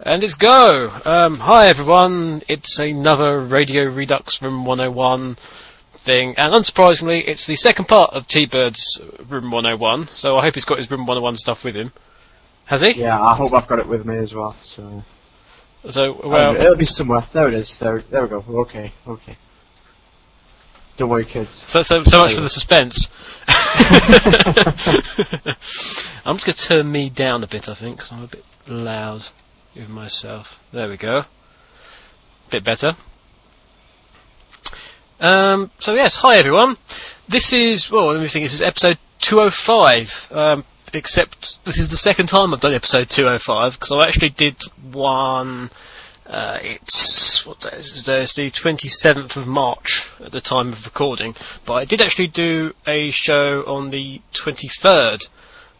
And it's go! Hi everyone, it's another Radio Redux Room 101 thing, and unsurprisingly, it's the second part of T-Bird's Room 101, so I hope he's got his Room 101 stuff with him. Has he? Yeah, I hope I've got it with me as well, so... well... it'll be somewhere. There it is. There we go. Okay. Don't worry, kids. So much for the suspense. I'm just going to turn me down a bit, I think, because I'm a bit loud with myself. There we go. Bit better. So yes, hi everyone. This is, let me think, this is episode 205. Except this is the second time I've done episode 205, because I actually did one, it's the 27th of March at the time of recording, but I did actually do a show on the 23rd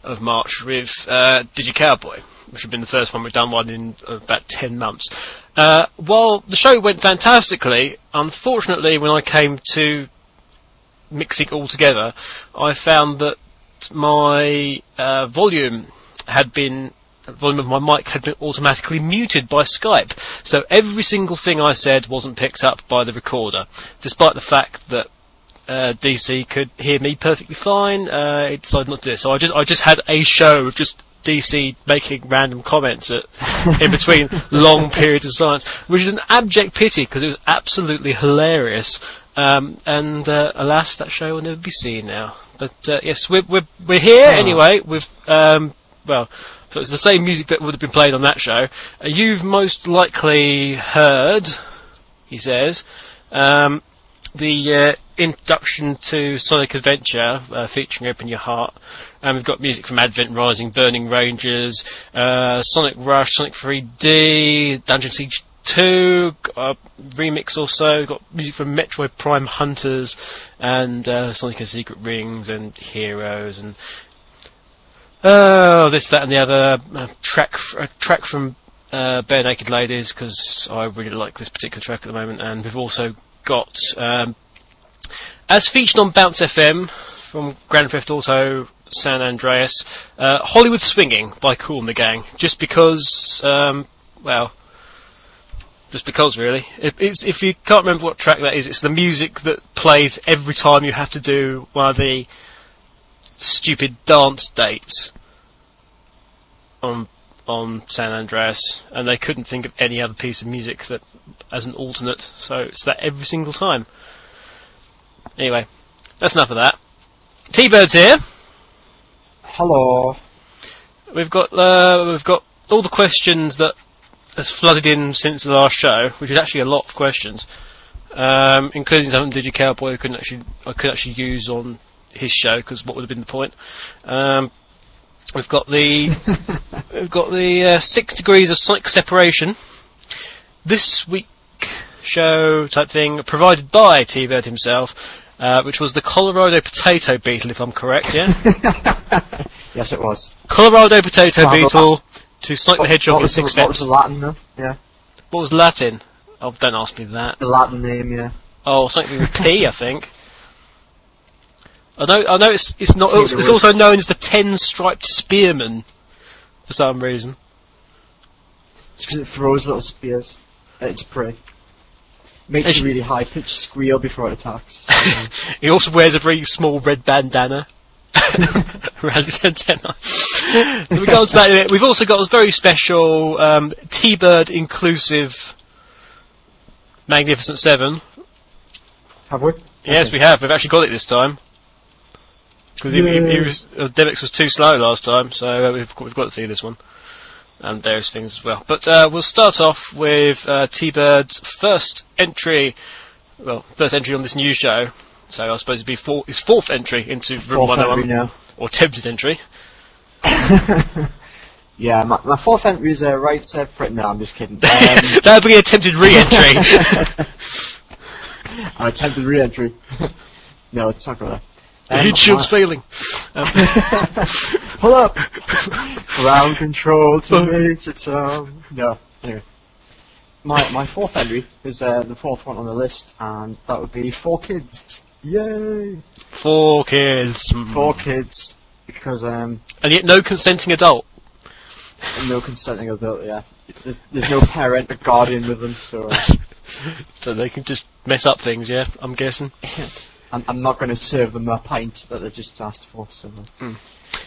of March with DigiCowboy, which had been the first one we've done one in about 10 months. While the show went fantastically, unfortunately when I came to mixing it all together, I found that my volume of my mic had been automatically muted by Skype, so every single thing I said wasn't picked up by the recorder, despite the fact that DC could hear me perfectly fine. It decided not to do it, so I just had a show of just DC making random comments in between long periods of silence, which is an abject pity because it was absolutely hilarious. And alas, that show will never be seen now. But yes, we're here anyway. With so it's the same music that would have been played on that show. You've most likely heard, he says, the introduction to Sonic Adventure featuring Open Your Heart. We've got music from Advent Rising, Burning Rangers, Sonic Rush, Sonic 3D, Dungeon Siege 2, got a remix also, got music from Metroid Prime Hunters, and Sonic and Secret Rings, and Heroes, and this, that, and the other. A track from Bare Naked Ladies, because I really like this particular track at the moment, and we've also got, as featured on Bounce FM from Grand Theft Auto San Andreas, Hollywood Swinging by Kool and the Gang, just because, just because, really. If you can't remember what track that is, it's the music that plays every time you have to do one of the stupid dance dates on San Andreas, and they couldn't think of any other piece of music that as an alternate, so it's that every single time. Anyway, that's enough of that. T-Bird's here. Hello. We've got all the questions that has flooded in since the last show, which is actually a lot of questions, including some Digi Cowboy I could actually use on his show, because what would have been the point? We've got the 6 degrees of sonic separation. This week show type thing provided by T-Bird himself, which was the Colorado potato beetle, if I'm correct, yeah? Yes, it was. Colorado potato beetle to Sonic the Hedgehog in 6 steps. What was the Latin, though? Yeah. What was Latin? Oh, don't ask me that. The Latin name, yeah. Oh, something with P, I think. I know. It's not. It's also known as the 10-striped spearman for some reason. It's because it throws little spears at its prey. Makes a really high-pitched squeal before it attacks. He also wears a very small red bandana around his antenna. We go on to that. We've also got a very special T-Bird inclusive Magnificent 7. Have we? Yes, Okay. we have. We've actually got it this time. Because Demix was too slow last time, so we've got to see this one. And various things as well. But we'll start off with T-Bird's first entry on this new show. So I suppose it'd be his fourth entry into Room 101. Now. Or attempted entry. Yeah, my fourth entry is right separate. No, I'm just kidding. That would be an attempted re-entry. An attempted re-entry. No, it's not going to. Heat shield's failing. Pull up! Ground control to Major Tom. No, anyway. My fourth entry is the fourth one on the list, and that would be 4 kids. Yay! 4 kids. 4 kids, because and yet no consenting adult. No consenting adult, yeah. There's no parent or guardian with them, so... So they can just mess up things, yeah, I'm guessing. I'm not going to serve them a pint that they just asked for, so...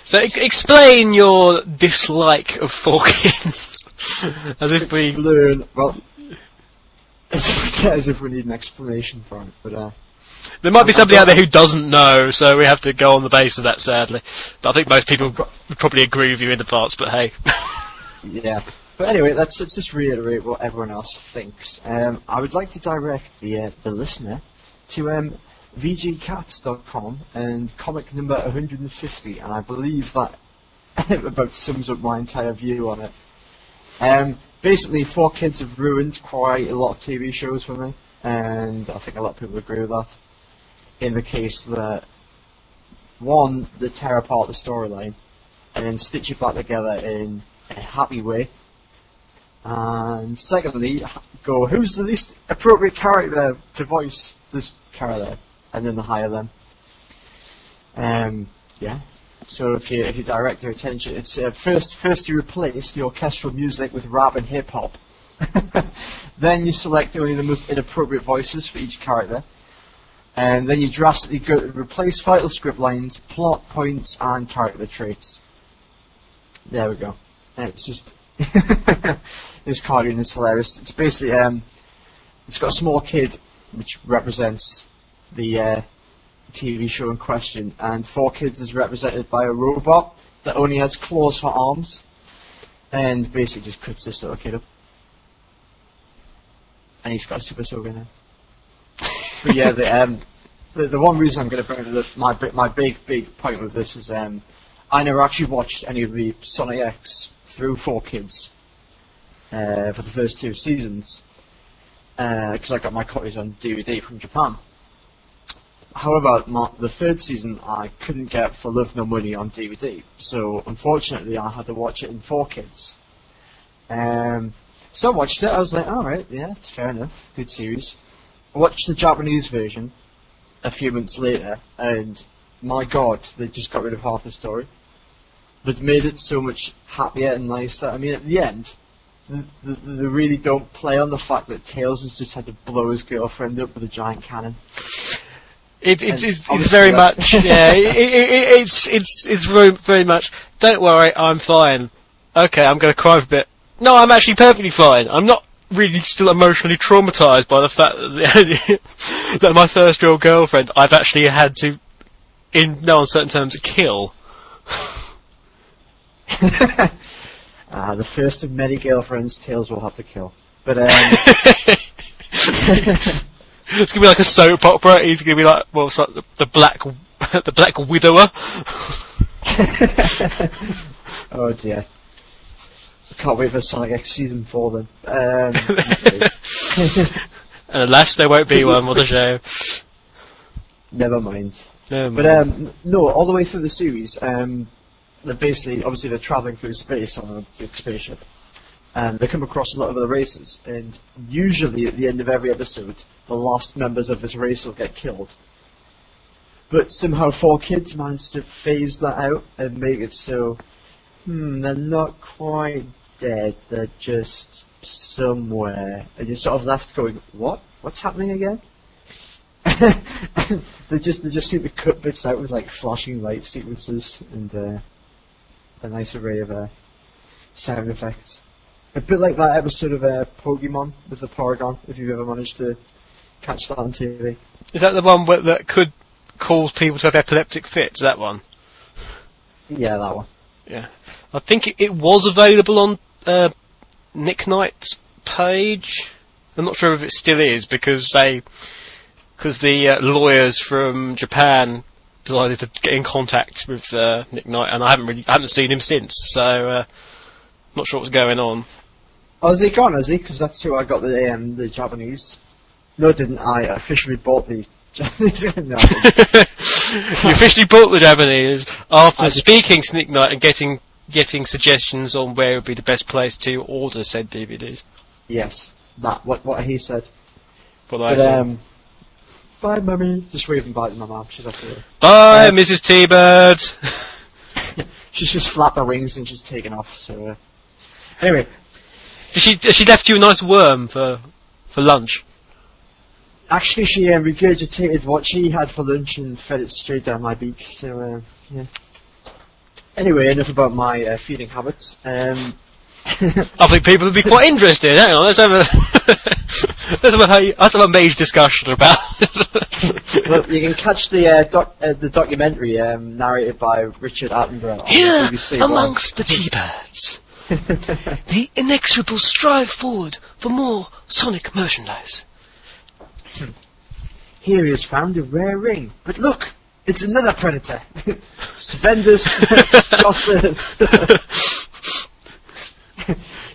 So explain your dislike of 4 kids. As if we learn... Well... As if we need an explanation for it, but there might be somebody out there who doesn't know, so we have to go on the base of that, sadly. But I think most people would probably agree with you in advance, but hey. Yeah. But anyway, let's just reiterate what everyone else thinks. I would like to direct the listener to vgcats.com and comic number 150, and I believe that about sums up my entire view on it. Basically, 4 kids have ruined quite a lot of TV shows for me, and I think a lot of people agree with that. In the case that, one, they tear apart the storyline, and then stitch it back together in a happy way. And secondly, go, who's the least appropriate character to voice this character? And then they hire them. Yeah. So if you direct your attention, it's first you replace the orchestral music with rap and hip hop. Then you select only the most inappropriate voices for each character. And then you drastically replace vital script lines, plot points, and character traits. There we go. It's just this cartoon is hilarious. It's basically it's got a small kid, which represents the TV show in question, and 4 kids is represented by a robot that only has claws for arms, and basically just cuts this little kid up. And he's got a super soaker now. But yeah, the one reason I'm going to bring my big point with this is I never actually watched any of the Sonic X through 4 kids for the first 2 seasons because I got my copies on DVD from Japan. However, the 3rd season I couldn't get for Love No Money on DVD, so unfortunately I had to watch it in 4 kids. So I watched it. I was like, all right, yeah, it's fair enough. Good series. I watched the Japanese version a few months later, and my God, they just got rid of half the story. But made it so much happier and nicer. I mean, at the end, they really don't play on the fact that Tails has just had to blow his girlfriend up with a giant cannon. It's very much, yeah. It's very, very much. Don't worry, I'm fine. Okay, I'm going to cry for a bit. No, I'm actually perfectly fine. I'm not really still emotionally traumatised by the fact that, that my first real girlfriend I've actually had to, in no uncertain terms, kill. The first of many girlfriends Tails will have to kill. But it's gonna be like a soap opera. He's gonna be like, well, it's like the black widower. Oh dear. I can't wait for Sonic X Season 4 then. And alas, there won't be one. What a shame. Never mind. Never mind. But no, all the way through the series, they're basically, obviously they're travelling through space on a big spaceship, and they come across a lot of other races, and usually at the end of every episode, the last members of this race will get killed. But somehow 4 kids managed to phase that out and make it so, they're not quite dead, they're just somewhere. And you're sort of left going, what? What's happening again? they just seem to cut bits out with like flashing light sequences and a nice array of sound effects. A bit like that episode of Pokemon with the Porygon, if you've ever managed to catch that on TV. Is that the one that could cause people to have epileptic fits, that one? Yeah, that one. Yeah. I think it was available on Nick Knight's page. I'm not sure if it still is, because the lawyers from Japan decided to get in contact with Nick Knight, and I haven't seen him since, so not sure what's going on. Oh, is he gone, is he? Because that's who I got the Japanese. No, didn't I? I officially bought the Japanese. No, You officially bought the Japanese after speaking to Nick Knight and getting suggestions on where would be the best place to order said DVDs. Yes, that what he said. What I said. Bye, mummy. Just waving bye to my mum. She's actually. Bye, Mrs. T-Bird. She's just flapped her wings and she's taken off. So anyway, has she left you a nice worm for lunch? Actually, she regurgitated what she had for lunch and fed it straight down my beak. So yeah. Anyway, enough about my feeding habits. I think people would be quite interested. Hang on, let's have a major discussion about. Well, you can catch the documentary narrated by Richard Attenborough on Here, BBC amongst the T-Birds, the inexorable strive forward for more Sonic merchandise. Here he has found a rare ring, but look, it's another predator. Svendus Jostlers.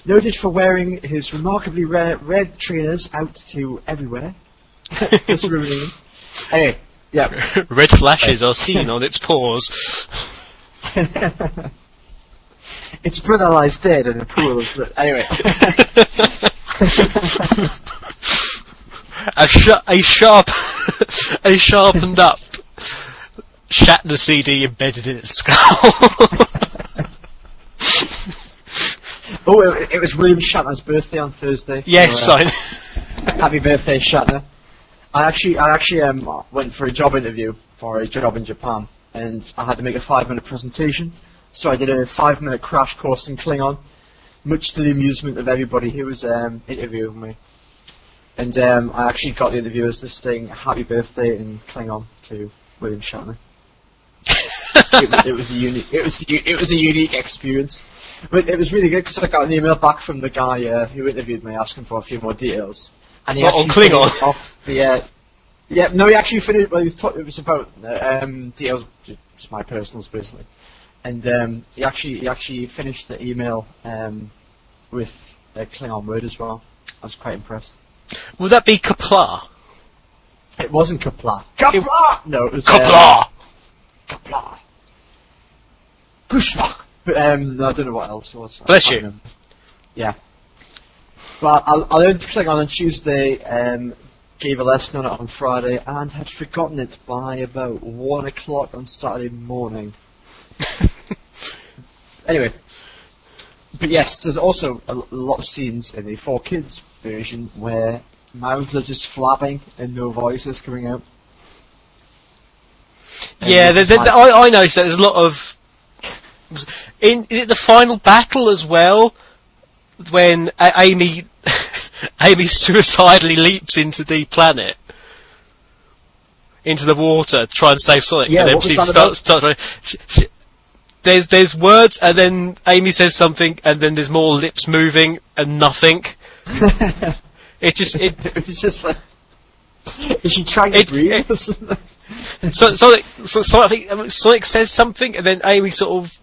Noted for wearing his remarkably rare red trainers out to everywhere. That's ruining him. Anyway, yeah. Red flashes are seen on its paws. Its brother lies dead in a pool of blood. Anyway. a sharpened up Shatner CD embedded in its skull. Oh, it was William Shatner's birthday on Thursday. Yes, so, happy birthday, Shatner. I actually went for a job interview for a job in Japan, and I had to make a 5-minute presentation. So I did a 5-minute crash course in Klingon, much to the amusement of everybody who was interviewing me. And I actually got the interview as this thing, happy birthday in Klingon to William Shatner. It was a unique experience, but it was really good because I got an email back from the guy who interviewed me asking for a few more details. And he on Klingon? Off the he actually finished. Well, it was about details, just my personals basically, and he actually finished the email with a Klingon word as well. I was quite impressed. Would that be Kapla? It wasn't Kapla. Kapla! No, it was Kapla! Kapla. Pushlock! But no, I don't know what else it was. Bless you. Yeah. But I learned to click on Tuesday, gave a lesson on it on Friday, and had forgotten it by about 1 o'clock on Saturday morning. Anyway. But yes, there's also a lot of scenes in the 4Kids version where mouths are just flapping and no voices coming out. Yeah, I noticed that there's a lot of... is it the final battle as well? When Amy suicidally leaps into the planet, into the water, to try and save Sonic. Yeah, and then what was that about? There's words, and then Amy says something, and then there's more lips moving and nothing. It's just like, is she trying to breathe or something? Sonic says something, and then Amy sort of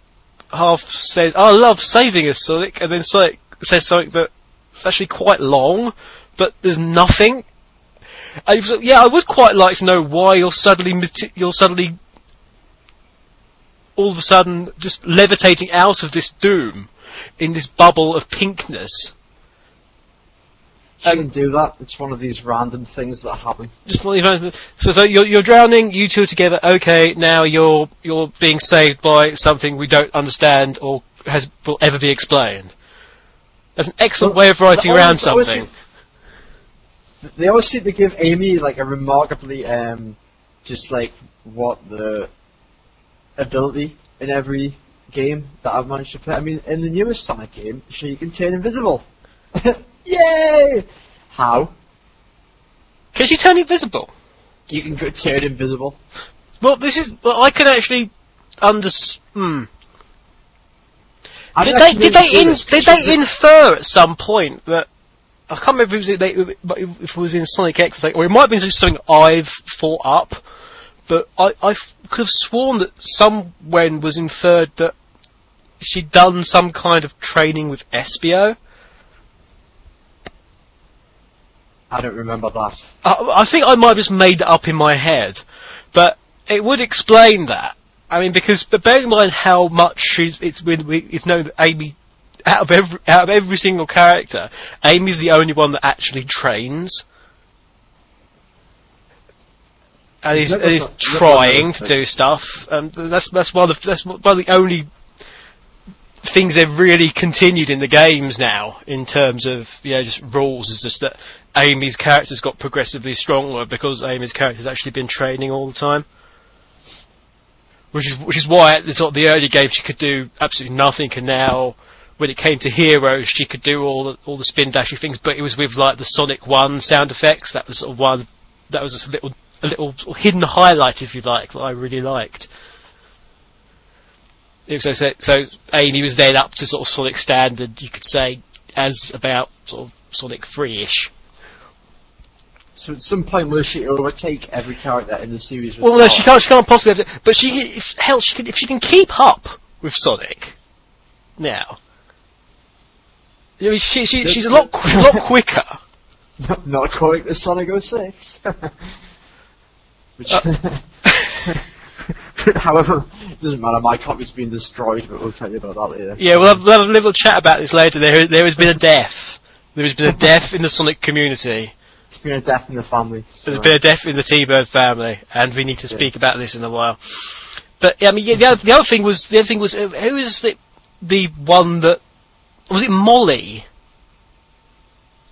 half says, "I love saving us, Sonic," and then Sonic says something that's actually quite long, but there's nothing. I would quite like to know why you're suddenly all of a sudden just levitating out of this doom in this bubble of pinkness. She can do that. It's one of these random things that happen. So you're drowning. You two are together. Okay, now you're being saved by something we don't understand or will ever be explained. That's an excellent way of writing around something. They always seem to give Amy like a remarkably just like what the ability in every game that I've managed to play. I mean, in the newest Sonic game, she can turn invisible. Yay! How? Can she turn invisible? You can turn invisible. Well, I can actually understand. Did they infer at some point that, I can't remember if it was in Sonic X, or it might have been something I've thought up, but I could have sworn that somewhere was inferred that she'd done some kind of training with Espio. I don't remember that. I think I might have just made that up in my head, but it would explain that. I mean, but bearing in mind how much it's known that Amy, out of every single character, Amy's the only one that actually trains. And is trying to do stuff. That's one of the only things they've really continued in the games now, in terms of just rules, is just that Amy's character's got progressively stronger because Amy's character's actually been training all the time. Which is why at the early games she could do absolutely nothing, and now when it came to Heroes she could do all the spin dashing things, but it was with like the Sonic 1 sound effects. That was sort of one. That was just a little hidden highlight, if you like, that I really liked. So Amy was then up to sort of Sonic standard, you could say, as about sort of Sonic 3-ish. So at some point will she overtake every character in the series? Well, no, she can't possibly have to, but if she can keep up with Sonic now. I mean, she's a lot quicker. Not according to Sonic 06. Which, however, it doesn't matter, my copy's been destroyed, but we'll tell you about that later. Yeah, we'll have a little chat about this later. There has been a death. There has been a death in the Sonic community. It's been a death in the family. So. There's been a death in the T-Bird family, and we need to speak about this in a while. But I mean, the other thing was who was the one that was it Molly?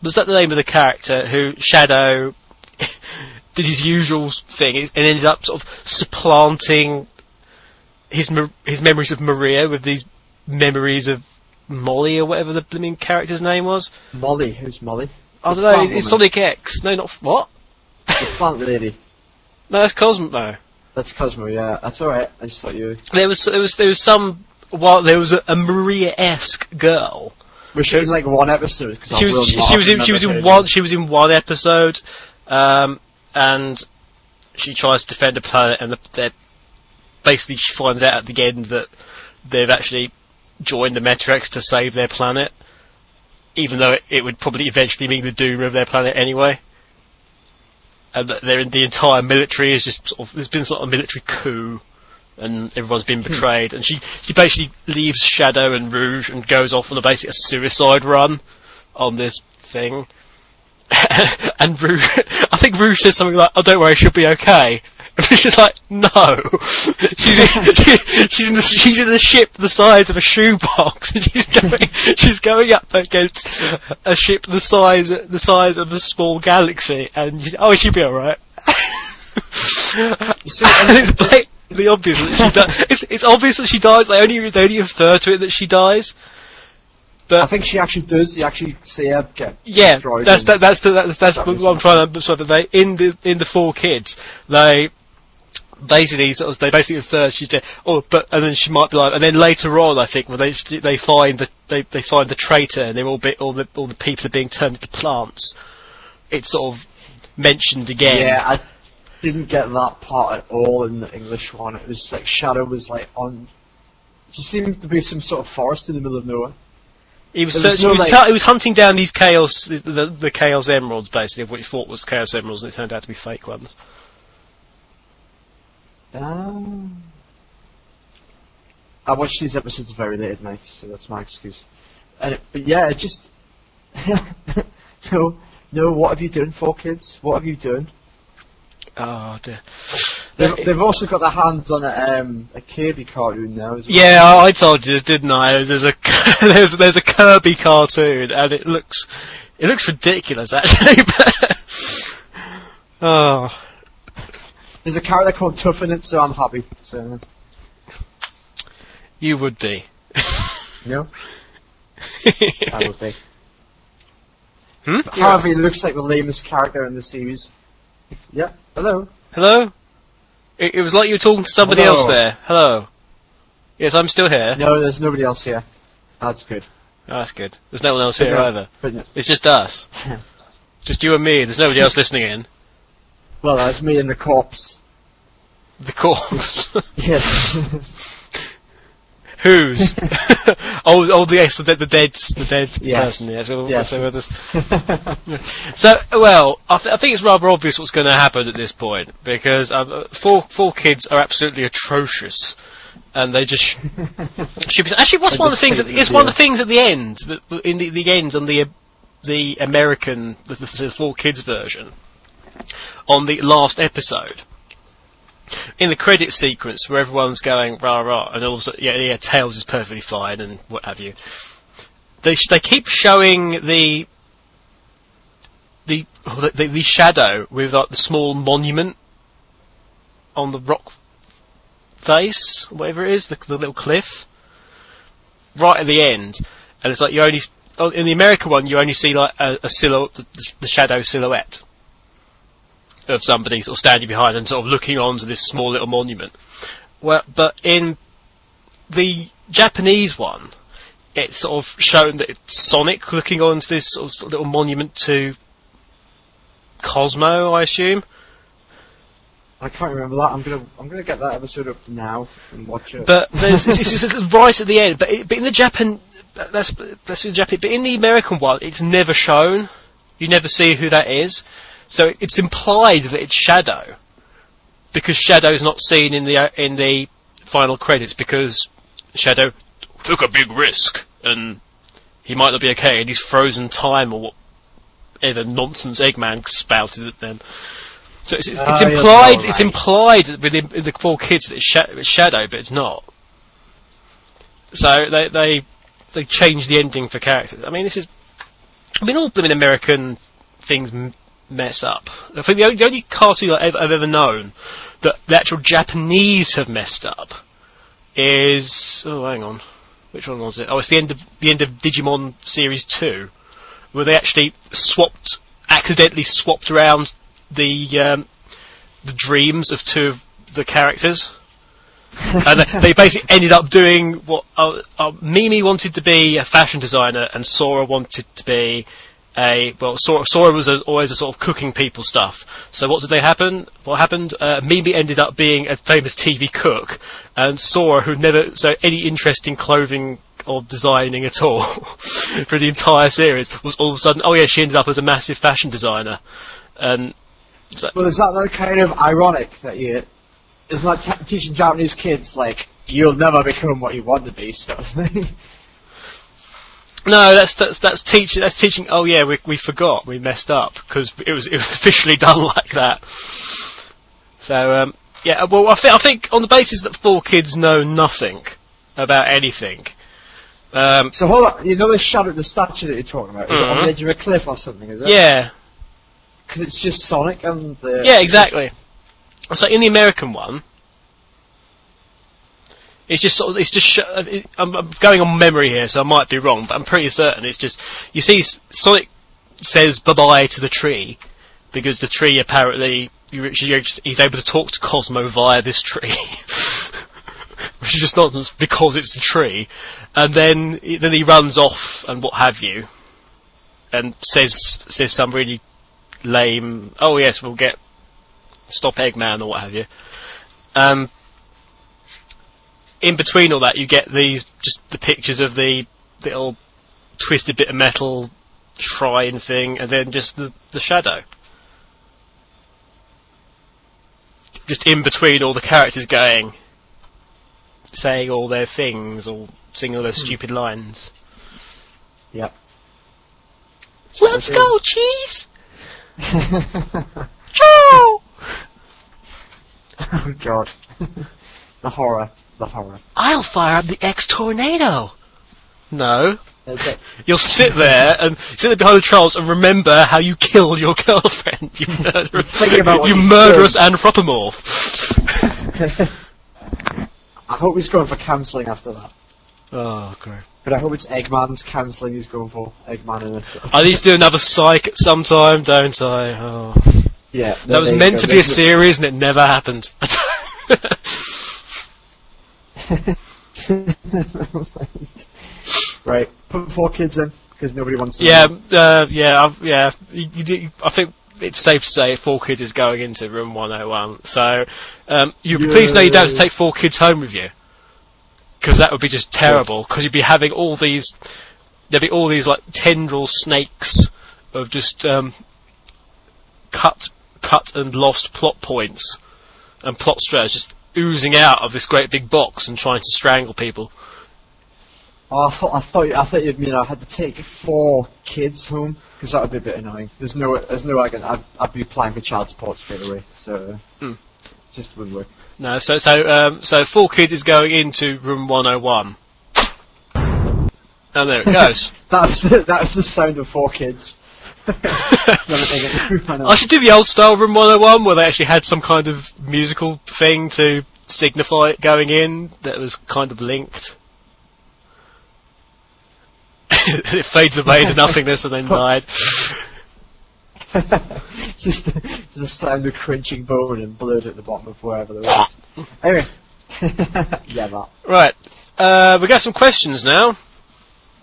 Was that the name of the character who Shadow did his usual thing and ended up sort of supplanting his memories of Maria with these memories of Molly, or whatever the blooming character's name was? Molly? Who's Molly? I don't know, it's Sonic X. No, not... What? The plant lady. No, that's Cosmo. That's Cosmo, yeah. That's alright, I just thought you... There was a Maria-esque girl. Was she in like one episode? She was in one episode, and she tries to defend a planet, and basically she finds out at the end that they've actually joined the Metrex to save their planet, even though it would probably eventually mean the doom of their planet anyway. And that the entire military is just there's been sort of a military coup and everyone's been betrayed, and she basically leaves Shadow and Rouge and goes off on a suicide run on this thing. And Rouge, I think Rouge says something like, "Oh, don't worry, she'll be okay." And she's just like, "No, she's in the ship the size of a shoebox, and she's going up against a ship the size of a small galaxy, and she'll be all right." And it's blatantly obvious that she dies. It's obvious that she dies. They only refer to it that she dies. But I think she actually does. You actually see her get destroyed. That's what I'm trying to sort of. They in the Four Kids, they basically refer she's dead. And then she might be alive. And then later on, I think when they find the traitor, and they're all the people are being turned into plants. It's sort of mentioned again. Yeah, I didn't get that part at all in the English one. It was like Shadow was like on. Just seemed to be some sort of forest in the middle of nowhere. He was hunting down these chaos, the chaos emeralds, basically, of what he thought was chaos emeralds, and it turned out to be fake ones. I watch these episodes very late at night, so that's my excuse. But yeah, it just no. What have you done, Four Kids? What have you done? Oh dear. They've also got their hands on a Kirby cartoon now as well. Yeah, I told you this, didn't I? There's a there's a Kirby cartoon, and it looks ridiculous actually. Oh, there's a character called Tough in it, so I'm happy. So you would be. No, I would be. Hmm? However, he looks like the lamest character in the series. Yeah. Hello. Hello. It was like you were talking to somebody else there. Hello. Yes, I'm still here. No, there's nobody else here. That's good. Oh, that's good. There's no one else here either. But no. It's just us. Just you and me. There's nobody else listening in. Well, that's me and the corpse. The corpse. Yes. Whose? the dead person. Yes. So, well, I think it's rather obvious what's going to happen at this point, because four kids are absolutely atrocious, and they just actually. What's one of the things? It's one of the things at the end, in the end on the American the Four Kids version, on the last episode. In the credit sequence where everyone's going rah rah, and also Tails is perfectly fine and what have you. They keep showing the Shadow with like the small monument on the rock face, whatever it is, the little cliff, right at the end, and it's like you only in the American one you only see like a silhouette, the Shadow silhouette of somebody sort of standing behind and sort of looking onto this small little monument. Well, but in the Japanese one, it's sort of shown that it's Sonic looking onto this sort of little monument to Cosmo, I assume. I can't remember that. I'm gonna get that episode up now and watch it. But it's right at the end. But in the Japan, that's in Japan. But in the American one, it's never shown. You never see who that is. So it's implied that it's Shadow, because Shadow's not seen in the final credits, because Shadow took a big risk and he might not be okay, and he's frozen time or whatever nonsense Eggman spouted at them. So it's implied. It's implied within the Four Kids that it's Shadow, but it's not. So they changed the ending for characters. I mean, all blooming American things mess up. I think the only cartoon I've ever known that the actual Japanese have messed up is hang on, which one was it? Oh, it's the end of Digimon Series 2, where they actually accidentally swapped around the dreams of two of the characters. And they basically ended up doing what Mimi wanted to be a fashion designer, and Sora wanted to be Sora was always a sort of cooking people stuff. So what happened? Mimi ended up being a famous TV cook, and Sora, who never any interest in clothing or designing at all for the entire series, was all of a sudden, she ended up as a massive fashion designer. And well, is that kind of ironic that you Isn't that teaching Japanese kids, like, you'll never become what you want to be, sort of thing? No, that's teaching. Oh yeah, we forgot, we messed up because it was officially done like that. So yeah, well I think on the basis that 4Kids know nothing about anything. So hold on, you know the shadow, the statue that you're talking about? Is it on the edge of a cliff or something? Is it? Yeah. Because it's just Sonic and the... Yeah, exactly. So in the American one, it's just sort of, I'm going on memory here, so I might be wrong, but I'm pretty certain it's just, you see Sonic says bye-bye to the tree, because the tree apparently, he's able to talk to Cosmo via this tree. Which is just nonsense, because it's a tree. And then he runs off and what have you, and says some really lame, oh yes, we'll stop Eggman or what have you. In between all that, you get just the pictures of the little twisted bit of metal shrine thing, and then just the shadow. Just in between all the characters saying all their things, or singing all their stupid lines. Yep. Let's go, cheese! Joe! Oh god. The horror. I'll fire up the X-Tornado! No. That's it. You'll sit there behind the trolls and remember how you killed your girlfriend, you murderous anthropomorph. I hope he's going for cancelling after that. Oh, great. But I hope it's Eggman's cancelling he's going for. Eggman in it. I need to do another Psych at some time, don't I? Oh. Yeah. That was meant to be a series and it never happened. Right, put 4Kids in, because nobody wants to Yeah. I think it's safe to say 4Kids is going into room 101. So, please know you don't have to take 4Kids home with you. Because that would be just terrible, because you'd be having there'd be all these like tendril snakes of just cut and lost plot points and plot strands just oozing out of this great big box and trying to strangle people. Oh, I thought you'd mean I had to take 4 kids home, because that would be a bit annoying. There's no I'd be applying for child support straight away, so it just wouldn't work. No, so 4Kids is going into room 101. And there it goes. That's the sound of 4Kids. I should do the old style room 101 where they actually had some kind of musical thing to signify it going in that was kind of linked. It faded away into nothingness and then died. just the sound of crunching bone and blood at the bottom of wherever there was. Anyway. Yeah, that. Right. We got some questions now.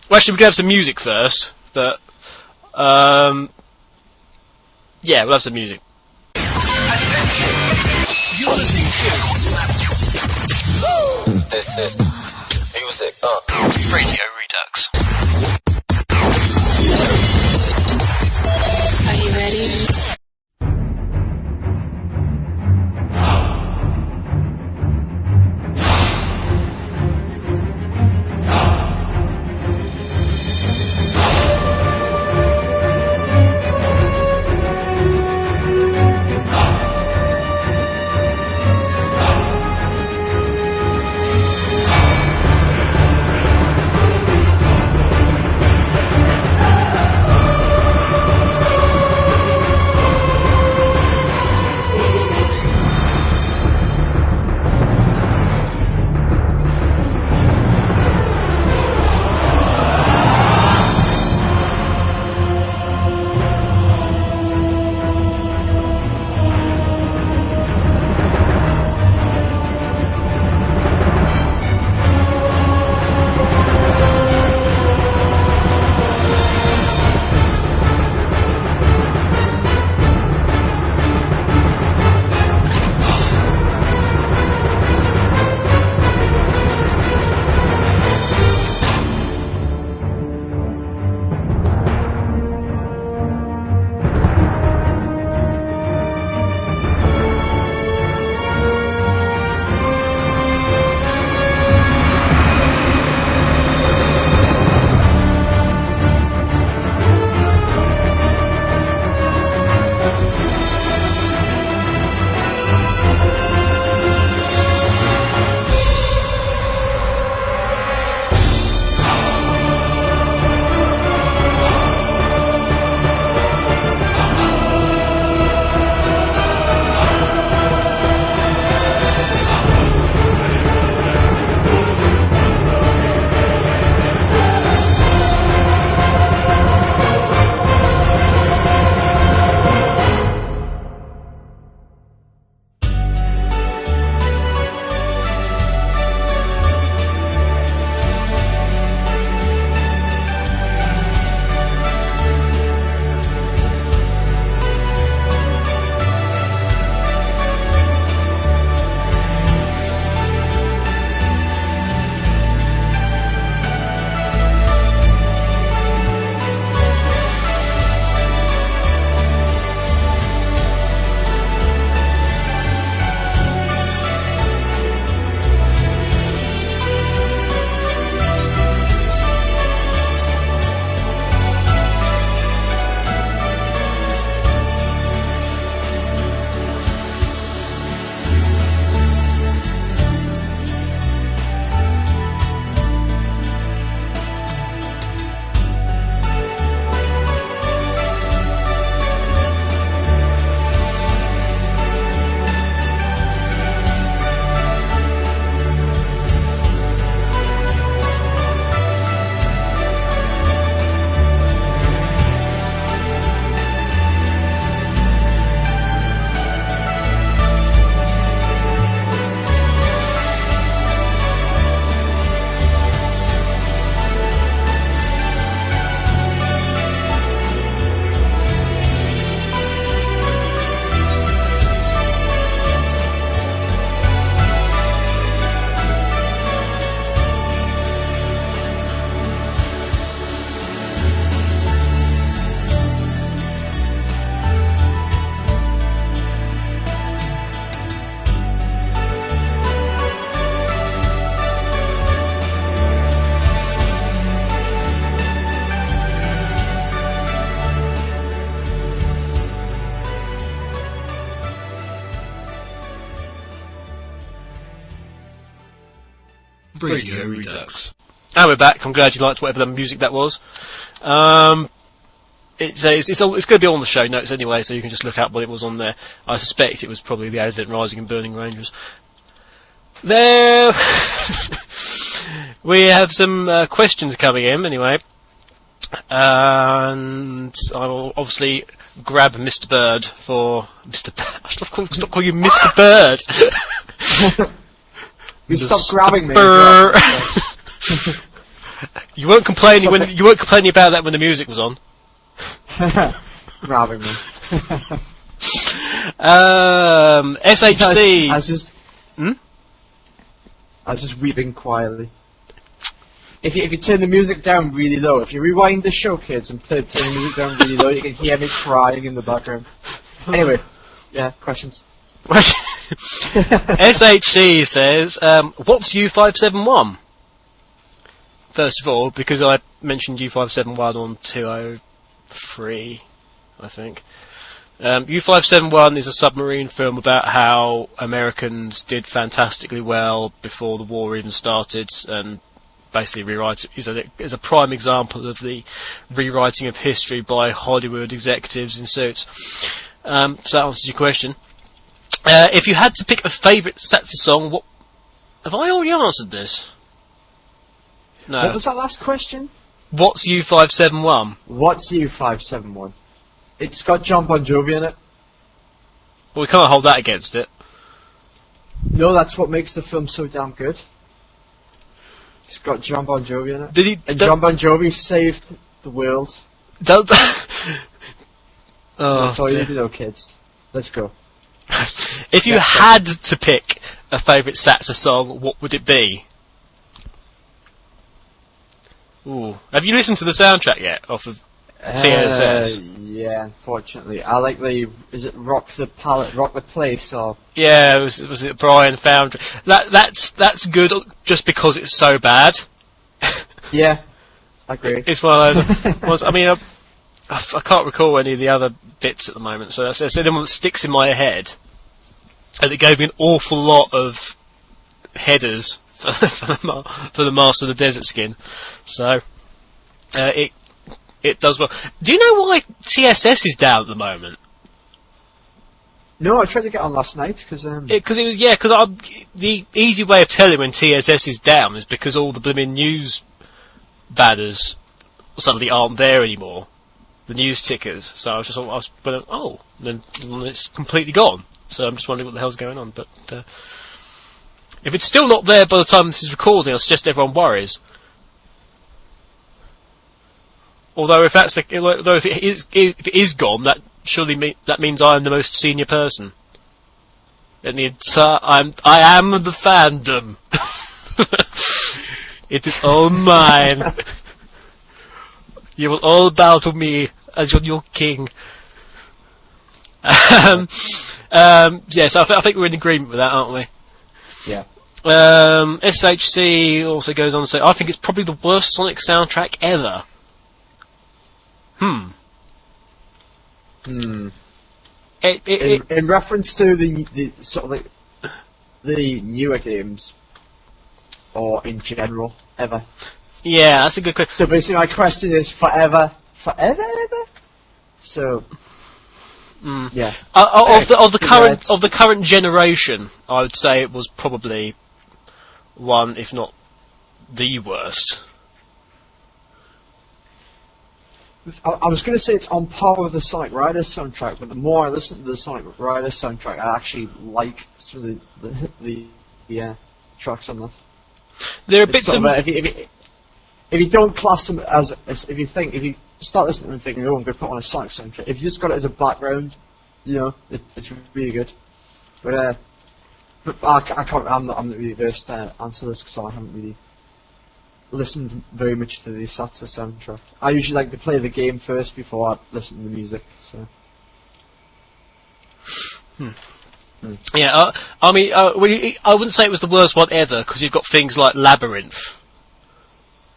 Well, actually, we can have some music first, but yeah, we'll have some music. You're listening to This is Music Radio Redux. Are you ready? Radio Redux. And we're back. I'm glad you liked whatever the music that was. It's going to be on the show notes anyway, so you can just look up what it was on there. I suspect it was probably the Advent Rising and Burning Rangers. There, we have some questions coming in anyway, and I will obviously grab Mr. Bird for Mr. Bird. Stop calling you Mr. Bird. You stop grabbing me. You weren't complaining about that when the music was on. Grabbing me. SHC. I was just weeping quietly. If you turn the music down really low, if you rewind the show, kids, and turn the music down really low, you can hear me crying in the background. Anyway, yeah, questions. SHC says, what's U571? First of all, because I mentioned U571 on 203, I think. U571 is a submarine film about how Americans did fantastically well before the war even started, and basically is a prime example of the rewriting of history by Hollywood executives in suits. So that answers your question. If you had to pick a favourite Satsa song, what... Have I already answered this? No. What was that last question? What's U571? What's U571? It's got John Bon Jovi in it. Well, we can't hold that against it. No, that's what makes the film so damn good. It's got John Bon Jovi in it. John Bon Jovi saved the world. That's all you need to know, kids. Let's go. If you had to pick a favourite Satsa song, what would it be? Ooh. Have you listened to the soundtrack yet, off of TSS? Yeah, unfortunately. I like is it Rock the Place, or... Yeah, was it Brian Foundry? That's good just because it's so bad. Yeah, I agree. It's one of those... I mean, I can't recall any of the other bits at the moment, so that's the one that sticks in my head. And it gave me an awful lot of headers for the Master of the Desert Skin. So, it does well. Do you know why TSS is down at the moment? No, I tried to get on last night, because the easy way of telling when TSS is down is because all the blooming news badders suddenly aren't there anymore. The news tickers. So I then it's completely gone. So I'm just wondering what the hell's going on. But if it's still not there by the time this is recording, I suggest everyone worries. Although if it is gone, that surely that means I am the most senior person. And I am the fandom. It is all mine. You will all bow to me as your king. Yes, I think we're in agreement with that, aren't we? Yeah. SHC also goes on to say, I think it's probably the worst Sonic soundtrack ever. In reference to the sort of like the newer games, or in general, ever. Yeah, that's a good question. So basically, my question is forever. So, yeah. Of the current generation, I would say it was probably one, if not the worst. I was going to say it's on par with the Sonic Riders soundtrack, but the more I listen to the Sonic Riders soundtrack, I actually like some of the tracks on that. There are bits of... If you don't class them as if you start listening and thinking, oh, I'm going to put on a Sonic soundtrack, if you just got it as a background, it's really good. But I'm not really versed to answer this because I haven't really listened very much to the Satsa soundtrack. I usually like to play the game first before I listen to the music. So. Yeah, I mean, I wouldn't say it was the worst one ever because you've got things like Labyrinth.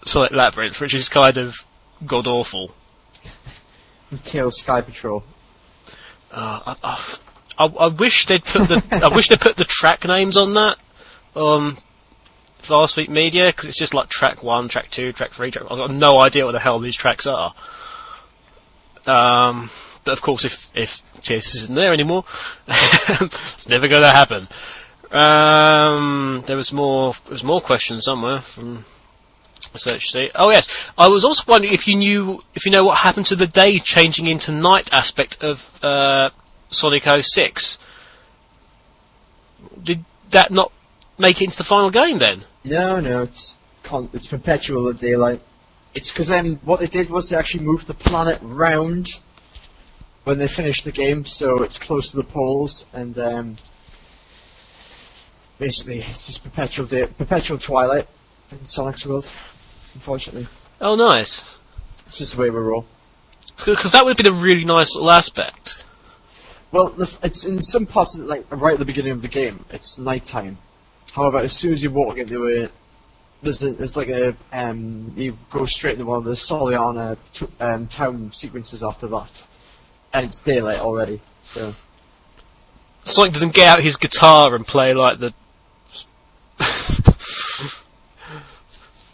Sonic Labyrinth, which is kind of god awful. Kill Sky Patrol. I wish they'd put the track names on that. Last Week Media, because it's just like track 1, track 2, track 3, I've got no idea what the hell these tracks are. But of course, if TSS isn't there anymore, it's never going to happen. There was more questions somewhere from Research Sheet. Oh yes, I was also wondering if you know what happened to the day changing into night aspect of Sonic 06. Did that not make it into the final game then? No, it's perpetual at daylight. It's because what they did was they actually moved the planet round when they finished the game, so it's close to the poles, and basically it's just perpetual twilight in Sonic's world, unfortunately. Oh, nice. It's just the way we roll. Because that would be a really nice little aspect. Well, it's in some parts, like right at the beginning of the game, it's nighttime. However, as soon as you walk into it, there's like a you go straight into one of the Soliana town sequences after that, and it's daylight already. So Sonic doesn't get out his guitar and play like the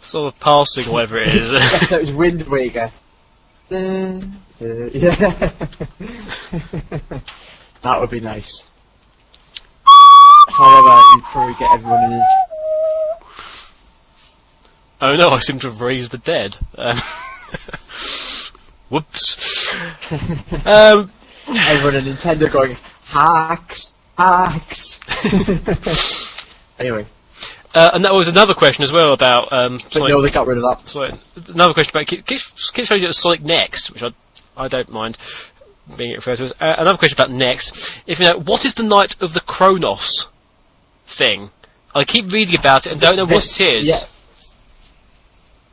sort of passing or whatever it is. Yes, it was Wind Waker. Yeah, that would be nice. However, you'd probably get everyone in it. Oh no, I seem to have raised the dead. Whoops. Everyone at Nintendo going, hacks. Anyway. And that was another question as well about But Sonic. no, they got rid of that. Sorry, another question about keeps showing it Sonic Next, which I don't mind being referred to as. Another question about Next. If you know, what is the Night of the Kronos thing? I keep reading about it and don't know what it is. Yeah.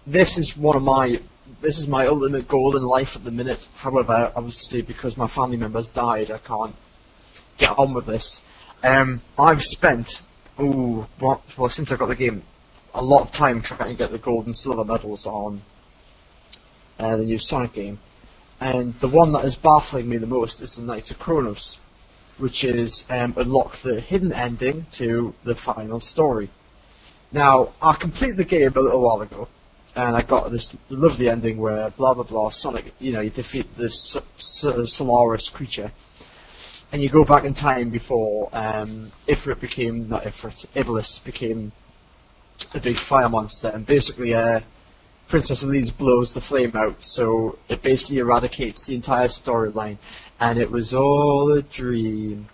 This is my ultimate goal in life at the minute. However, obviously because my family members died, I can't get on with this. I've spent since I got the game, a lot of time trying to get the gold and silver medals on the new Sonic game. And the one that is baffling me the most is the Knights of Kronos, which is unlock the hidden ending to the final story. Now, I completed the game a little while ago, and I got this lovely ending where blah blah blah, Sonic, you defeat this Solaris creature, and you go back in time before Iblis became a big fire monster, and basically Princess Elise blows the flame out, so it basically eradicates the entire storyline, and it was all a dream,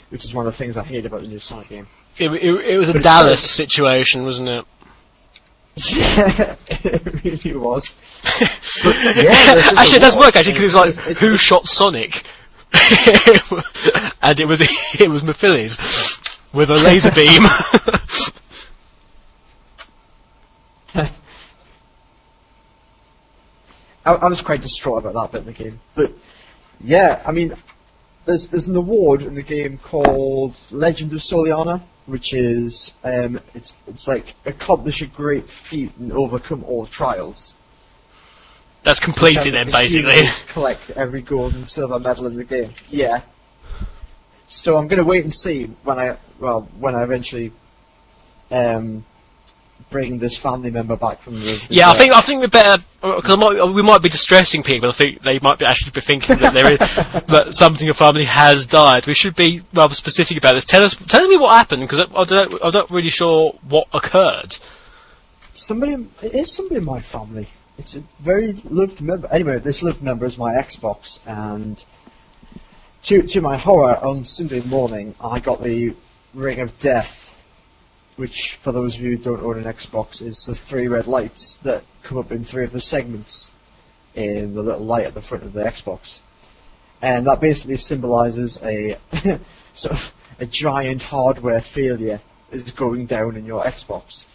which is one of the things I hate about the new Sonic game. It was a Dallas situation, wasn't it? Yeah, it really was. But, yeah, actually, it does work actually because it was like, who shot Sonic? And it was Mephiles with a laser beam. I was quite distraught about that bit in the game, but yeah, I mean, there's an award in the game called Legend of Soliana, which is it's like accomplish a great feat and overcome all trials. That's completed then, basically. Collect every gold and silver medal in the game. Yeah. So I'm going to wait and see when I eventually bring this family member back from the yeah, I think we better, because we might be distressing people. I think they might actually be thinking that that something a family has died. We should be rather specific about this. Tell me what happened, because I'm not really sure what occurred. It is somebody in my family. It's a very loved member. Anyway, this loved member is my Xbox, and to my horror, on Sunday morning, I got the Ring of Death, which, for those of you who don't own an Xbox, is the 3 red lights that come up in 3 of the segments in the little light at the front of the Xbox. And that basically symbolises a sort of a giant hardware failure is going down in your Xbox.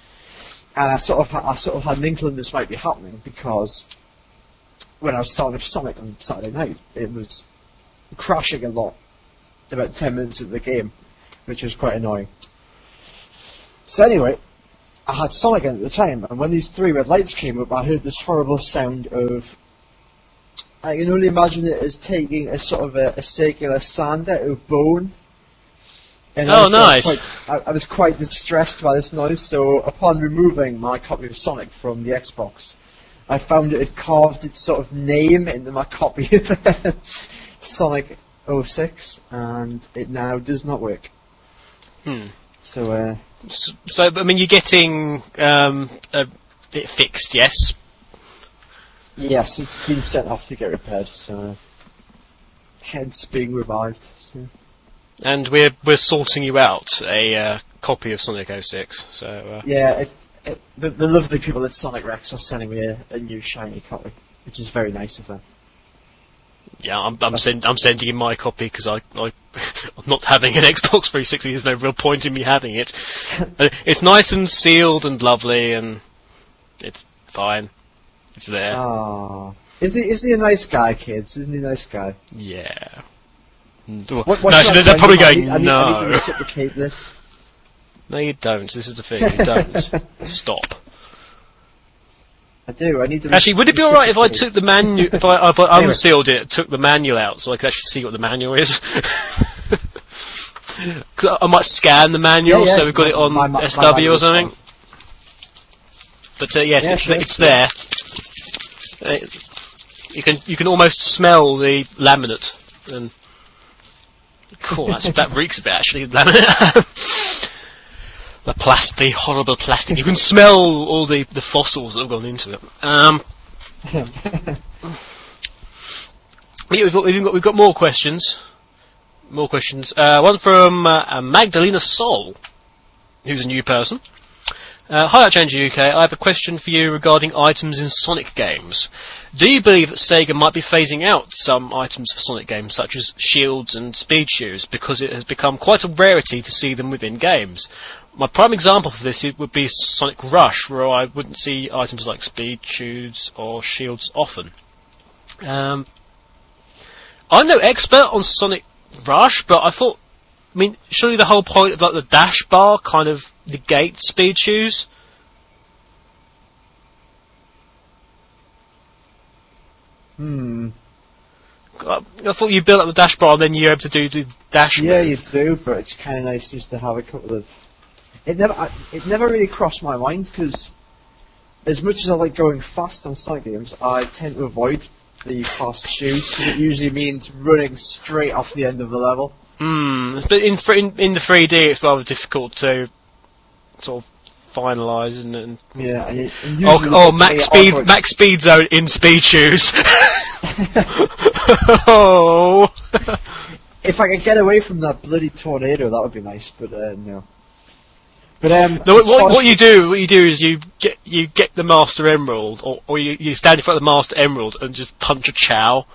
And I sort of had an inkling this might be happening, because when I was starting up Sonic on Saturday night, it was crashing a lot about 10 minutes into the game, which was quite annoying. So anyway, I had Sonic in at the time, and when these 3 red lights came up, I heard this horrible sound of... I can only imagine it as taking a sort of a circular sand out of bone, And Oh, obviously nice. I was quite distressed by this noise, so upon removing my copy of Sonic from the Xbox, I found it had carved its sort of name into my copy of Sonic 06, and it now does not work. So, I mean, you're getting it fixed, yes? yes, it's been sent off to get repaired, so hence being revived. So. And we're sorting you out a copy of Sonic 06. So Yeah, the lovely people at Sonic Rex are sending me a new shiny copy, which is very nice of them. yeah, I'm sending you my copy because I'm not having an Xbox 360. There's no real point in me having it. It's nice and sealed and lovely, and it's fine. It's there. Oh, isn't he a nice guy, kids? Isn't he a nice guy? Yeah. What No, should I they're send probably him? going, I need no. to reciprocate this. No, you don't. This is the thing. You don't. Stop. I do. I need to. Actually, would it be alright if I reciprocate. took the manual, if I unsealed it, took the manual out, so I could actually see what the manual is? Because I might scan the manual, so we've got it on my SW or manual's something. fine. But yes, Yeah, it's sure. there. You can almost smell the laminate, and cool. That reeks a bit actually. Laminate. The horrible plastic. You can smell all the fossils that have gone into it. Yeah, we've got more questions. More questions. One from Magdalena Sol, who's a new person. Hi, Outchanger UK. I have a question for you regarding items in Sonic games. Do you believe that Sega might be phasing out some items for Sonic games, such as shields and speed shoes, because it has become quite a rarity to see them within games? My prime example for this would be Sonic Rush, where I wouldn't see items like speed shoes or shields often. I'm no expert on Sonic Rush, but I mean, surely the whole point of like the dash bar kind of negates speed shoes. I thought you built up the dash bar and then you're able to do the dash Yeah, move. you do, but it's kind of nice just to have a couple of. It never really crossed my mind because, as much as I like going fast on Sonic games, I tend to avoid the fast shoes because it usually means running straight off the end of the level. But in the 3D, it's rather difficult to sort of finalise, isn't it? Yeah. And usually Max speed zone in speed shoes. Oh. If I could get away from that bloody tornado, that would be nice. But no. But No, what you do is you get the Master Emerald, or you stand in front of the Master Emerald and just punch a Chow,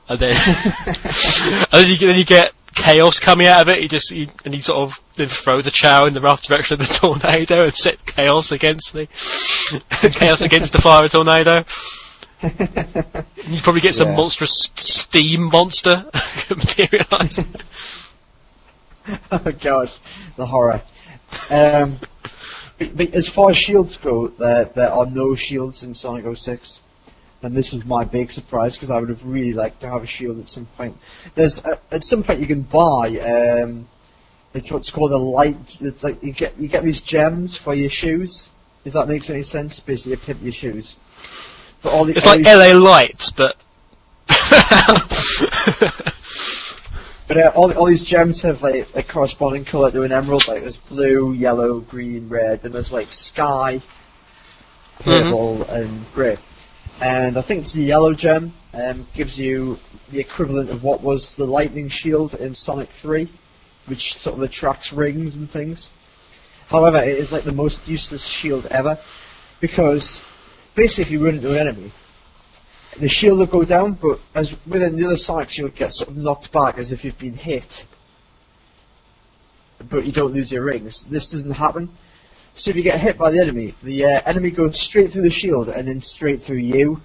and then and then you get chaos coming out of it. You sort of then throw the Chow in the rough direction of the tornado and set chaos against the fire tornado. You probably get some monstrous steam monster materialise. Oh gosh, the horror. But as far as shields go, there are no shields in Sonic 06. And this was my big surprise because I would have really liked to have a shield at some point. There's at some point you can buy it's what's called a light. It's like you get these gems for your shoes. If that makes any sense, basically you pimp your shoes. But It's like LA Lights, but But all these gems have like a corresponding colour to an emerald. Like there's blue, yellow, green, red, and there's like sky, purple, and grey. And I think it's the yellow gem gives you the equivalent of what was the lightning shield in Sonic 3, which sort of attracts rings and things. However, it is like the most useless shield ever, because basically if you run into an enemy, the shield will go down, but as within the other Sonic shield gets sort of knocked back as if you've been hit. But you don't lose your rings. This doesn't happen. So if you get hit by the enemy goes straight through the shield and then straight through you,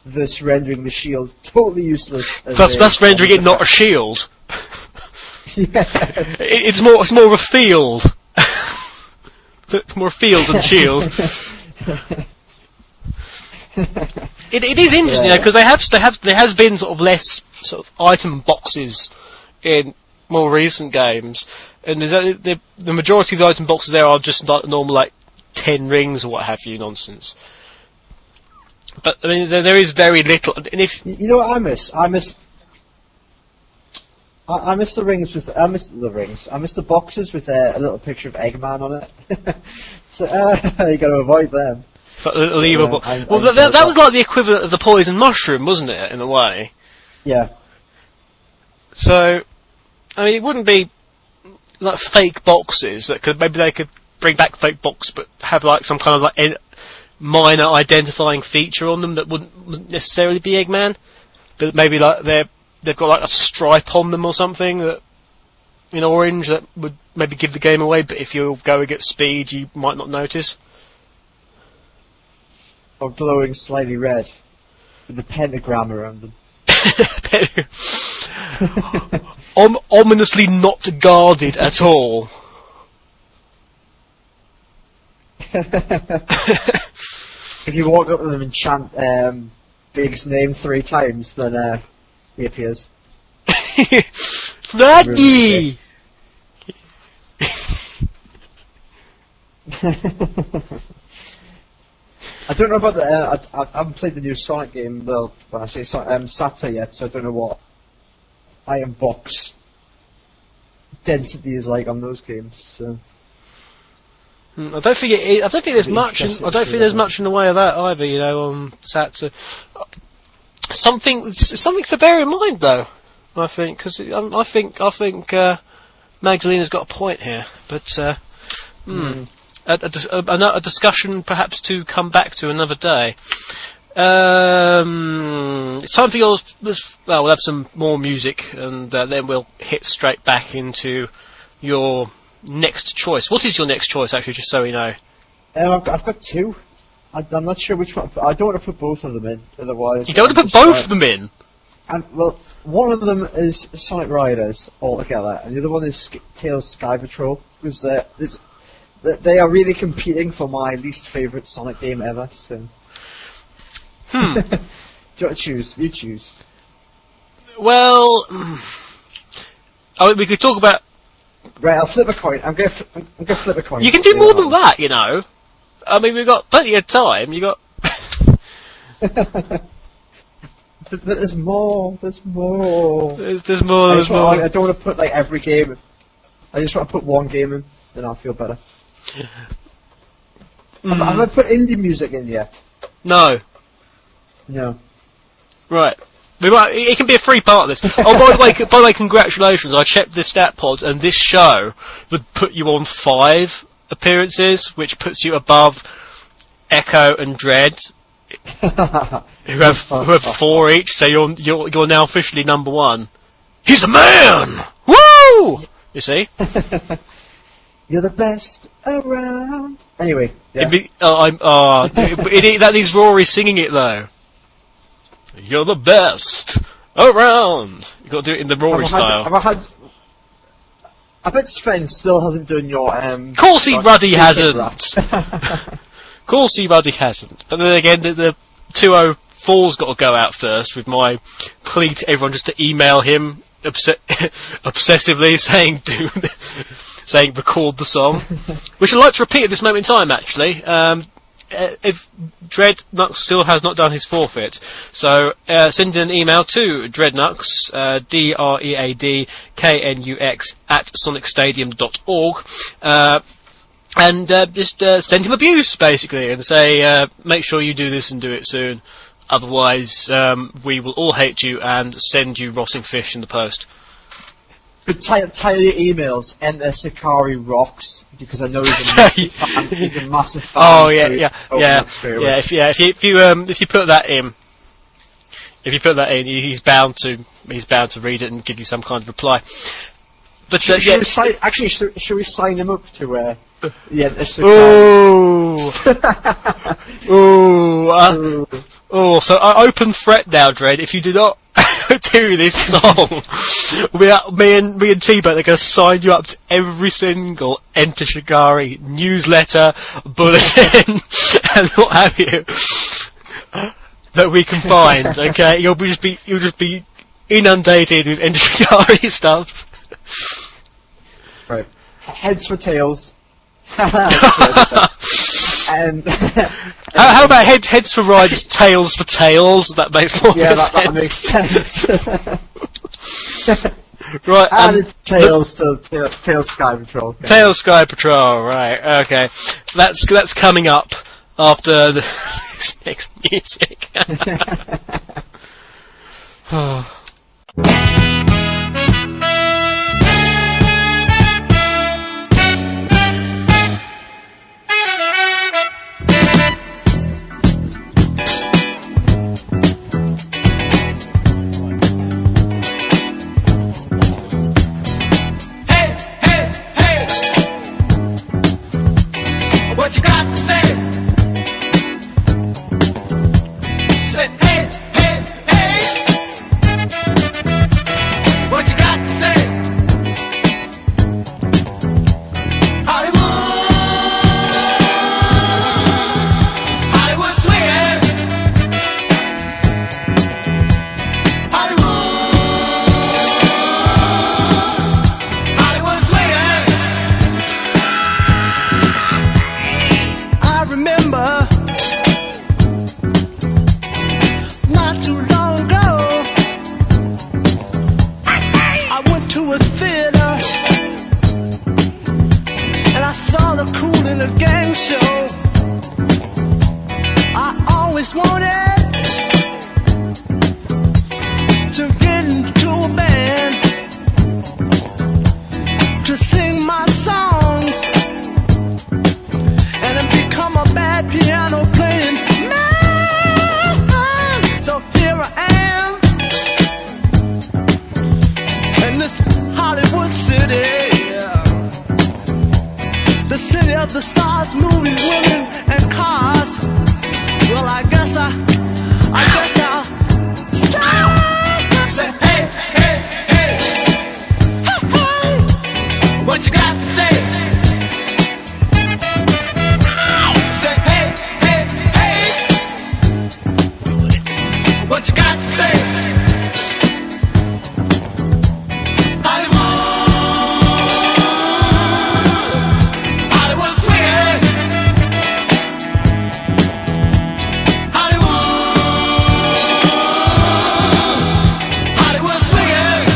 thus rendering the shield totally useless. Thus rendering it not a shield. Yes. It's more of a field. It's more a field than a shield. It is interesting because there has been sort of less sort of item boxes in more recent games. And the majority of the item boxes there are just like normal, like 10 rings or what have you nonsense. But I mean, there is very little. And if you know what I miss the rings with. I miss the rings. I miss the boxes with a little picture of Eggman on it. So you got to avoid them. So, that was like the equivalent of the poison mushroom, wasn't it? In a way. Yeah. So, I mean, it wouldn't be like fake boxes that maybe they could bring back fake box, but have like some kind of like minor identifying feature on them that wouldn't necessarily be Eggman, but maybe like they've got like a stripe on them or something that in orange that would maybe give the game away. But if you're going at speed, you might not notice. Or glowing slightly red with the pentagram around them. Ominously not guarded at all. If you walk up to them and chant Big's name 3 times, then he appears. Freddy! I don't know about the. I haven't played the new Sonic game. Well, when I say Sonic, SATA yet, so I don't know what item box density is like on those games. So. I don't think there's much. I don't think there's much in the way of that either. You know, on SATA. Something to bear in mind, though. I think because I think Magdalena's got a point here, but a discussion perhaps to come back to another day. It's time for yours. Well, we'll have some more music, and then we'll hit straight back into your next choice. What is your next choice, actually, just so we know? I've got 2. I'm not sure which one. I don't want to put both of them in, otherwise. You don't want to put both of them in? And well, one of them is Sonic Riders altogether, and the other one is Tails Sky Patrol, because they are really competing for my least favourite Sonic game ever. So. Do you want to choose? You choose. Well, we could talk about. Right, I'll flip a coin. I'm going to flip a coin. You can do more than that, you know. I mean, we've got plenty of time. You got. But there's more. There's more. There's more. There's more. I don't want to put like every game. I just want to put one game in, then I'll feel better. Have I put indie music in yet? No. No. Right. It can be a free part of this. Oh, by the way, congratulations! I checked the stat pod, and this show would put you on 5 appearances, which puts you above Echo and Dread, who have 4 each. So you're now officially number 1. He's the man! Woo! You see? You're the best around. Anyway, yeah. That needs Rory singing it though. You're the best around. You got to do it in the Rory style. I bet Sven still hasn't done your. Course he ruddy hasn't. Course he ruddy hasn't. But then again, the 204's got to go out first with my plea to everyone just to email him obsessively saying record the song, which I'd like to repeat at this moment in time. Actually, if Dreadnux still has not done his forfeit, so send in an email to Dreadnux, DREADKNUX @sonicstadium.org, and just send him abuse basically, and say make sure you do this and do it soon. Otherwise, we will all hate you and send you rotting fish in the post. But title your emails, enter Sakari Rocks, because I know he's a massive fan. Oh yeah. If you put that in, he's bound to read it and give you some kind of reply. But should we sign him up to enter Sakari? Oh, so I open threat now, Dread. If you do not do this song, me and T-Bone are going to sign you up to every single Enter Shikari newsletter, bulletin, and what have you that we can find. Okay, you'll just be inundated with Enter Shikari stuff. Right. heads for tails. And how about heads for rides, tails for tails? That makes more sense. That makes sense. Right, and it's Tails, so Tails Sky Patrol. Okay. Tails Sky Patrol, right, okay. That's coming up after this next music. What you got to say? Say, hey, hey, hey. What you got to say? Hollywood, Hollywood swinging. Hollywood swinging. I remember not too long ago, I went to a theater and I saw the Kool in a Gang show. I always wanted to get into a band to sing my songs and then become a bad piano playing man. So here I am in this Hollywood city, the city of the stars, movies, women, and cars. Well, I guess I'll stop. Say, hey, hey, hey, hey, hey. What you got to say? Say, hey, hey, hey. What you got to say? Hollywood, Hollywood swinging. Hollywood, Hollywood swinging.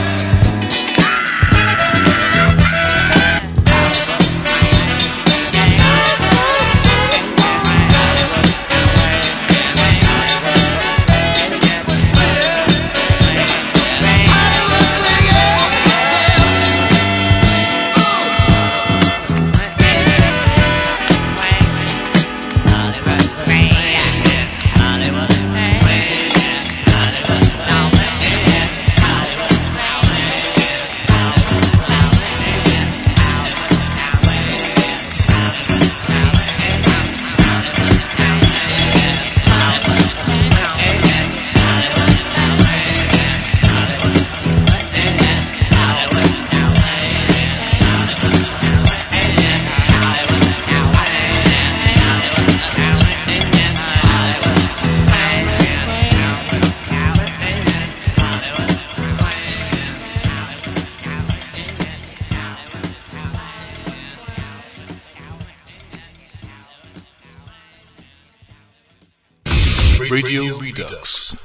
Radio Redux.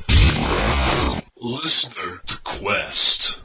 Listener Quest.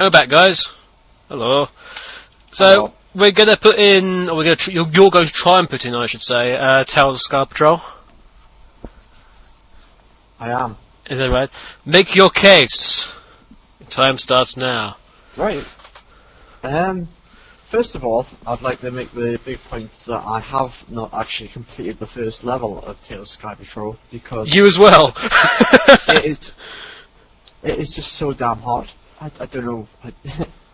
We're back, guys. Hello. So, Hello. we're going to put in, or you're going to try and put in, I should say, Tales of Sky Patrol. I am. Is that right? Make your case. Time starts now. Right. First of all, I'd like to make the big point that I have not actually completed the first level of Tales of Sky Patrol because You as well. it is just so damn hard. I don't know.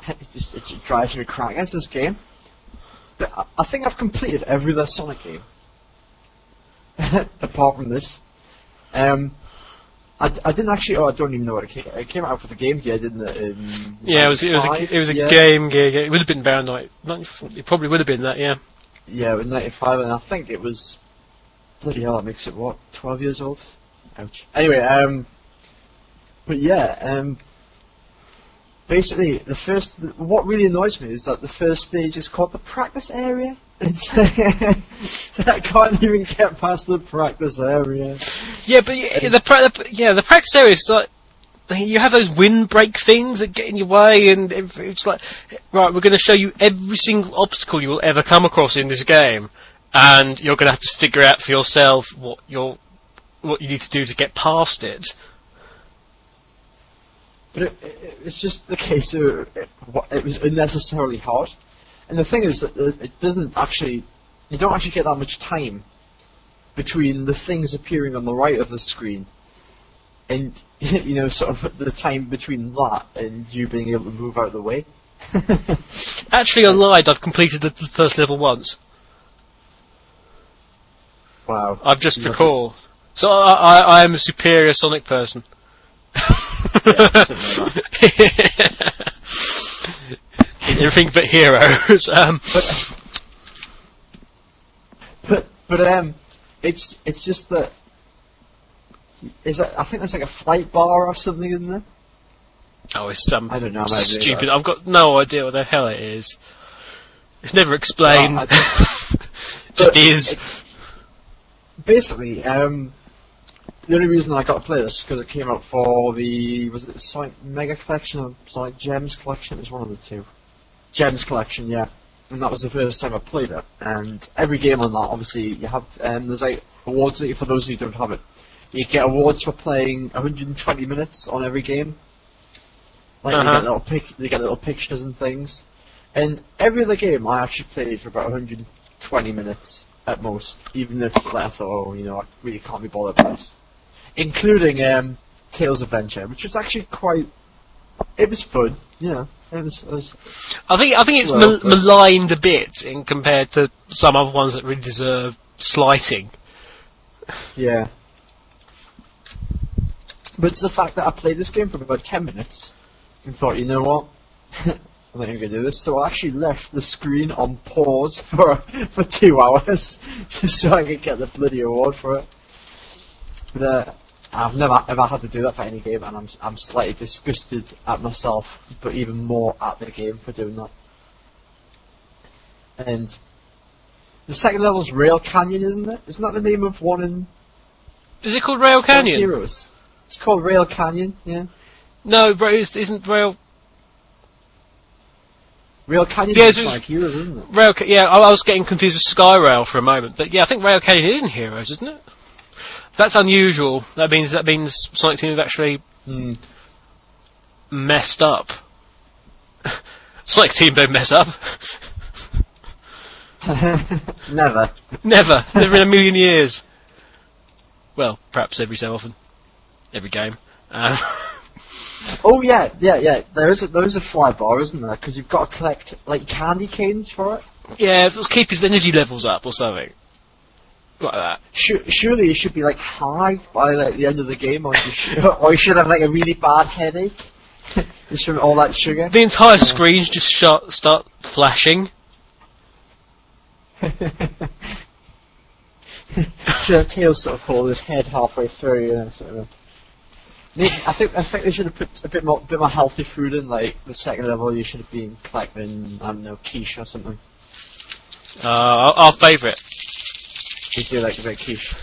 It drives me crazy. It's this game. But I think I've completed every other Sonic game apart from this. I didn't actually. Oh, I don't even know what it came out for the Game Gear, didn't it? Yeah, it was a Game Gear. It would have been around it probably would have been that. Yeah. Yeah, with 95, and I think it was. Bloody hell, that makes it what 12 years old. Ouch. Anyway, but yeah, basically what really annoys me is that the first stage is called the practice area. So I can't even get past the practice area. Yeah, but the practice area is like you have those windbreak things that get in your way, and it's like, right, we're going to show you every single obstacle you will ever come across in this game, and you're going to have to figure out for yourself what you need to do to get past it. But it's just the case of it was unnecessarily hard. And the thing is that it doesn't actually, you don't actually get that much time between the things appearing on the right of the screen and, sort of the time between that and you being able to move out of the way. Actually, I lied. I've completed the first level once. Wow. I've just recalled. So I am a superior Sonic person. Yeah, something like that. Everything but heroes. But it's just that. I think there's like a flight bar or something in there. Oh, it's some I don't know. stupid. I've got no idea what the hell it is. It's never explained. Just is. Basically, the only reason I got to play this is because it came out for the Sonic Mega Collection or Sonic Gems Collection. It was one of the two. Gems Collection, yeah. And that was the first time I played it. And every game on that, obviously, you have there's like awards for those who don't have it. You get awards for playing 120 minutes on every game. Like you get little pictures and things. And every other game I actually played for about 120 minutes at most, even if I thought, I really can't be bothered with this. Including Tales of Adventure, which was actually it was fun, It was I think it's maligned a bit compared to some other ones that really deserve slighting. Yeah. But it's the fact that I played this game for about 10 minutes and thought, you know what? I'm not even going to do this. So I actually left the screen on pause for 2 hours just so I could get the bloody award for it. But I've never ever had to do that for any game, and I'm slightly disgusted at myself, but even more at the game for doing that. And the second level's Rail Canyon, isn't it? Isn't that the name of one in... Is it called Rail Sonic Canyon? Heroes? It's called Rail Canyon, yeah. No, isn't Rail... Rail Canyon Yeah, is Sonic Heroes, isn't it? I was getting confused with Sky Rail for a moment, but yeah, I think Rail Canyon is in Heroes, isn't it? That's unusual. That means Sonic Team have actually messed up. Sonic Team don't mess up. Never. Never in a million years. Well, perhaps every so often. Every game. Oh yeah. There is a fly bar, isn't there? Because you've got to collect like candy canes for it. Yeah, it'll keep his energy levels up or something. Like that. Surely you should be like high by like the end of the game, or you should have like a really bad headache just from all that sugar. The entire screens just start flashing. Should have Tails sort of hold his head halfway through, sort of. I think they should have put a bit more healthy food in. Like the second level, you should have been collecting, I don't know, quiche or something. Our favourite. You do like a bit of quiche.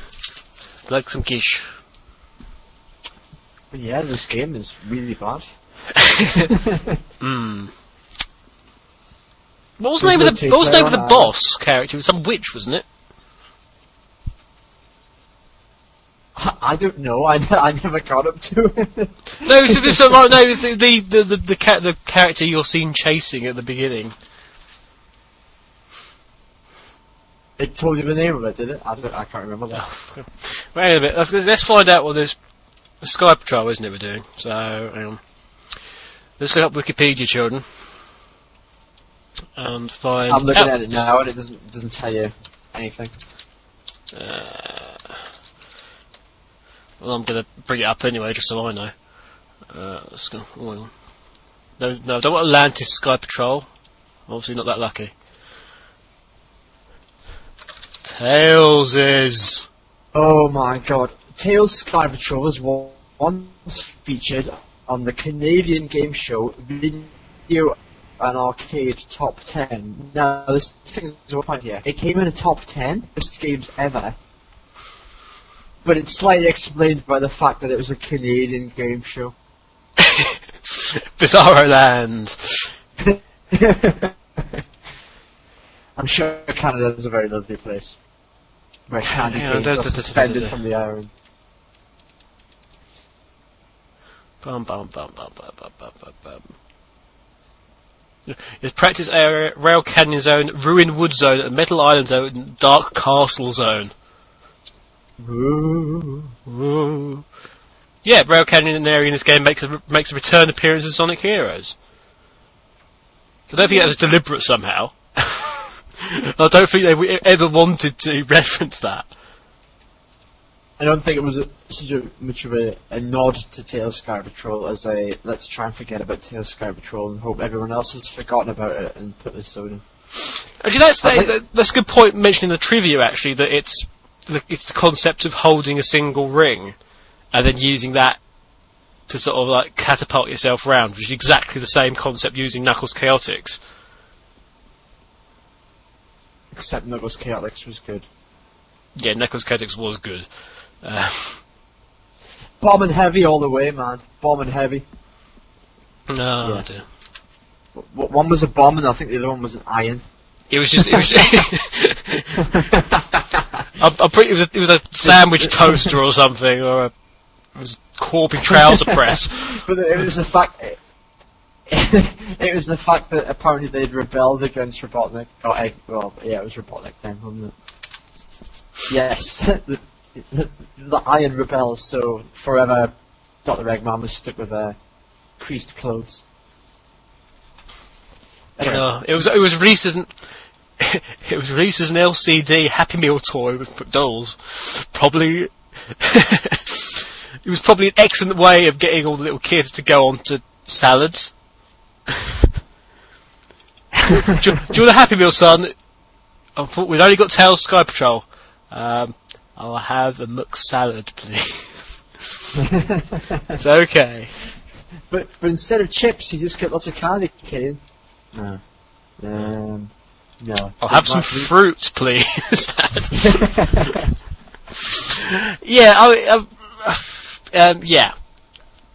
Like some quiche. But yeah, this game is really bad. Hmm. What was the name of the boss character? It was some witch, wasn't it? I don't know. I never got up to it. No, it was the character you're seen chasing at the beginning. It told you the name of it, did it? I can't remember that. Wait a minute. Let's find out what this Sky Patrol, isn't it? We're doing. So, hang on. Let's look up Wikipedia, children, and find. I'm looking at it now, and it doesn't tell you anything. Well, I'm going to bring it up anyway, just so I know. Let's go. No, I don't want Atlantis Sky Patrol. Obviously, not that lucky. Tails is. Oh my god. Tails Sky Patrol was once featured on the Canadian game show Video and Arcade Top 10. Now, this thing is one point here. It came in a top 10 best games ever, but it's slightly explained by the fact that it was a Canadian game show. Bizarro Land. I'm sure Canada's a very lovely place, where candy canes are suspended from the iron. Bum bum bum bum bum bum bum bum bum. It's practice area, Rail Canyon Zone, Ruin Wood Zone, and Metal Island Zone, and Dark Castle Zone. Ooh. Ooh. Yeah, Rail Canyon area in this game makes a return appearance of Sonic Heroes. I don't think that was deliberate somehow. I don't think they ever wanted to reference that. I don't think it was much of a nod to Tails Sky Patrol as a let's try and forget about Tails Sky Patrol and hope everyone else has forgotten about it and put this zone in. Actually, that's a good point mentioning the trivia. Actually, that it's the concept of holding a single ring and then using that to sort of like catapult yourself around, which is exactly the same concept using Knuckles Chaotix. Except Knuckles Chaotix was good. Yeah, Knuckles Chaotix was good. Bomb and heavy all the way, man. Bomb and heavy. No, Yes. dear. One was a bomb and I think the other one was an iron. It was just. I'm pretty. It was a sandwich toaster or something, or it was Corby trouser press. But it was the fact. It was the fact that apparently they'd rebelled against Robotnik. Well, yeah, it was Robotnik then, wasn't it? Yes, the Iron rebels, so forever Dr. Eggman was stuck with creased clothes. Anyway. It was released as an LCD Happy Meal toy with McDonald's. Probably it was probably an excellent way of getting all the little kids to go on to salads. do you want a Happy Meal, son? We've only got Tails Sky Patrol. I'll have a muck salad, please. It's okay. But instead of chips, you just get lots of candy cane. No. No. I'll have some fruit, please. Yeah, yeah.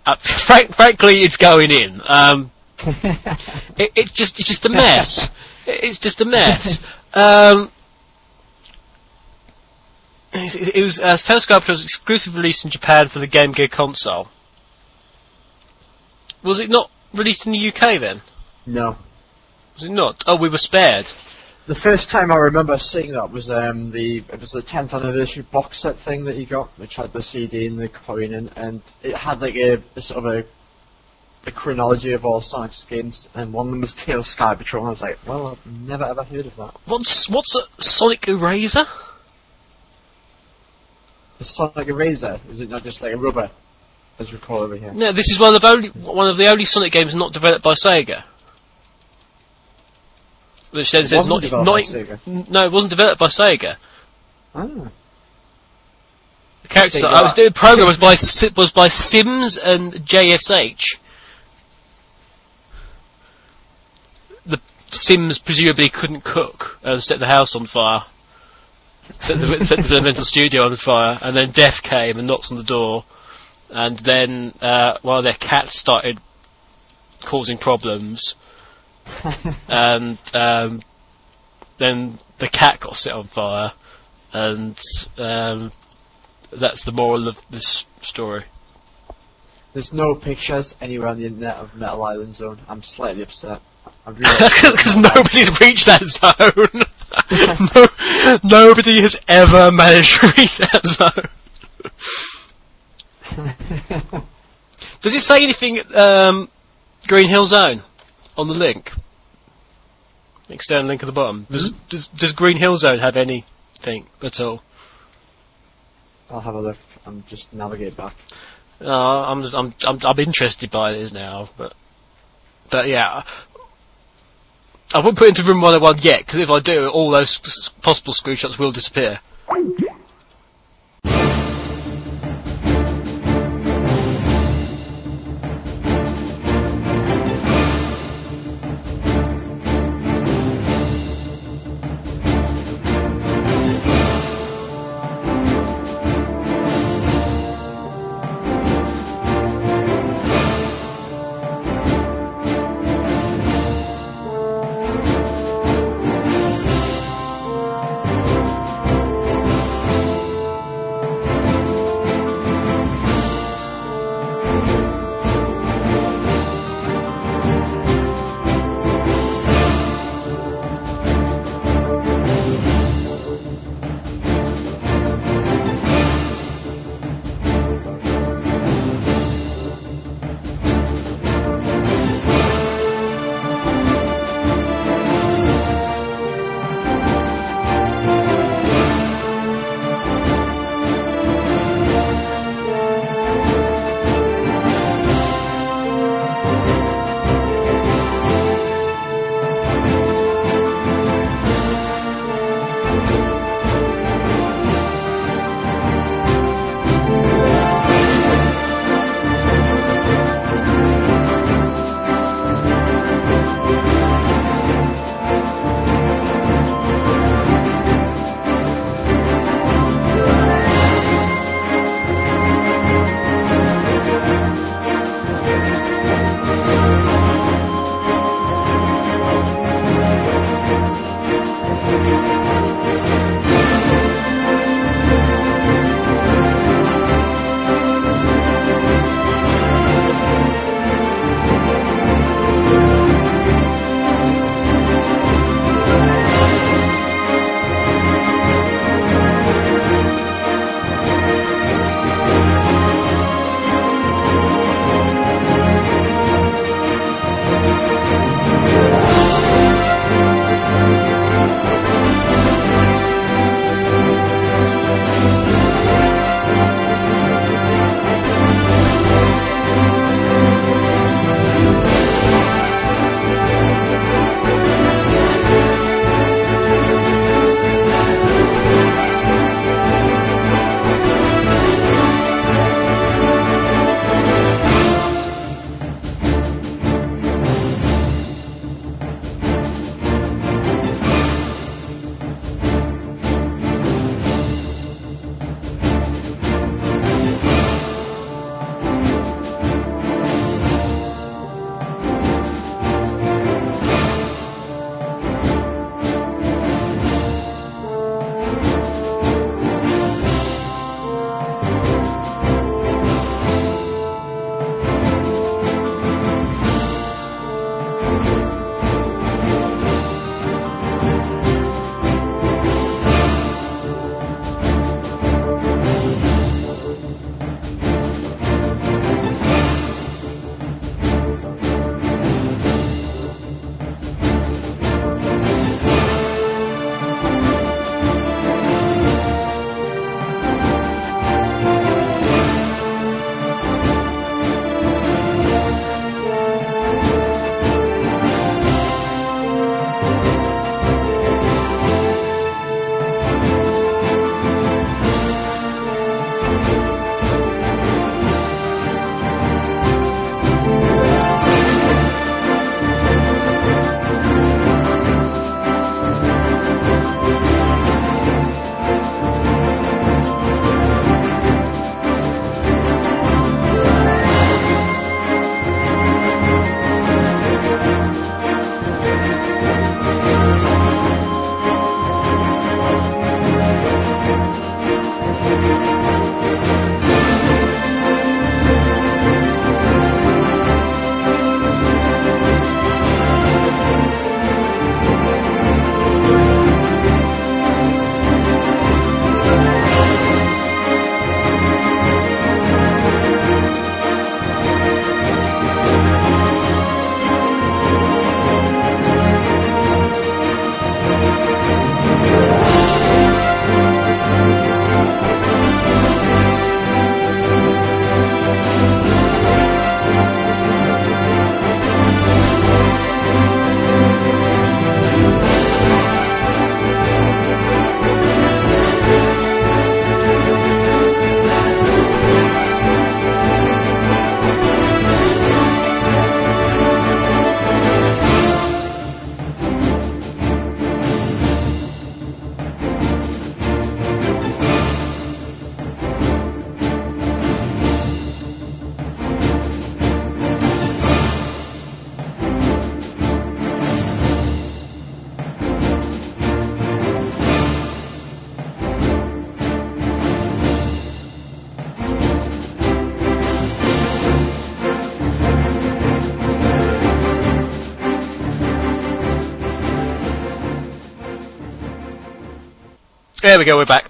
Frankly, it's going in. It's just a mess. It's just a mess. It was Tails Sky Patrol was exclusively released in Japan for the Game Gear console. Was it not released in the UK then? No. Was it not? Oh, we were spared. The first time I remember seeing that was the 10th anniversary box set thing that you got, which had the CD and the coin in, and it had like a sort of a chronology of all Sonic's games, and one of them was Tails Sky Patrol, and I was like, well, I've never ever heard of that. What's a Sonic Eraser? A Sonic Eraser? Is it not just like a rubber, as we call it over here? No, this is one of the only Sonic games not developed by Sega. Which then says not Sega. No, it wasn't developed by Sega. Ah. The characters I was doing program was by Sims and JSH. The Sims presumably couldn't cook and set the house on fire. Set the mental studio on fire, and then Death came and knocked on the door, and then one of their cats started causing problems, and then the cat got set on fire, and that's the moral of this story. There's no pictures anywhere on the internet of Metal Island Zone. I'm slightly upset. That's because nobody's reached that zone. Nobody has ever managed to reach that zone. Does it say anything Green Hill Zone on the link? External link at the bottom. Does Green Hill Zone have anything at all? I'll have a look. I'm just navigate back. I'm interested by this now, but yeah, I won't put it into room 101 yet, because if I do, all those possible screenshots will disappear. There we go, we're back.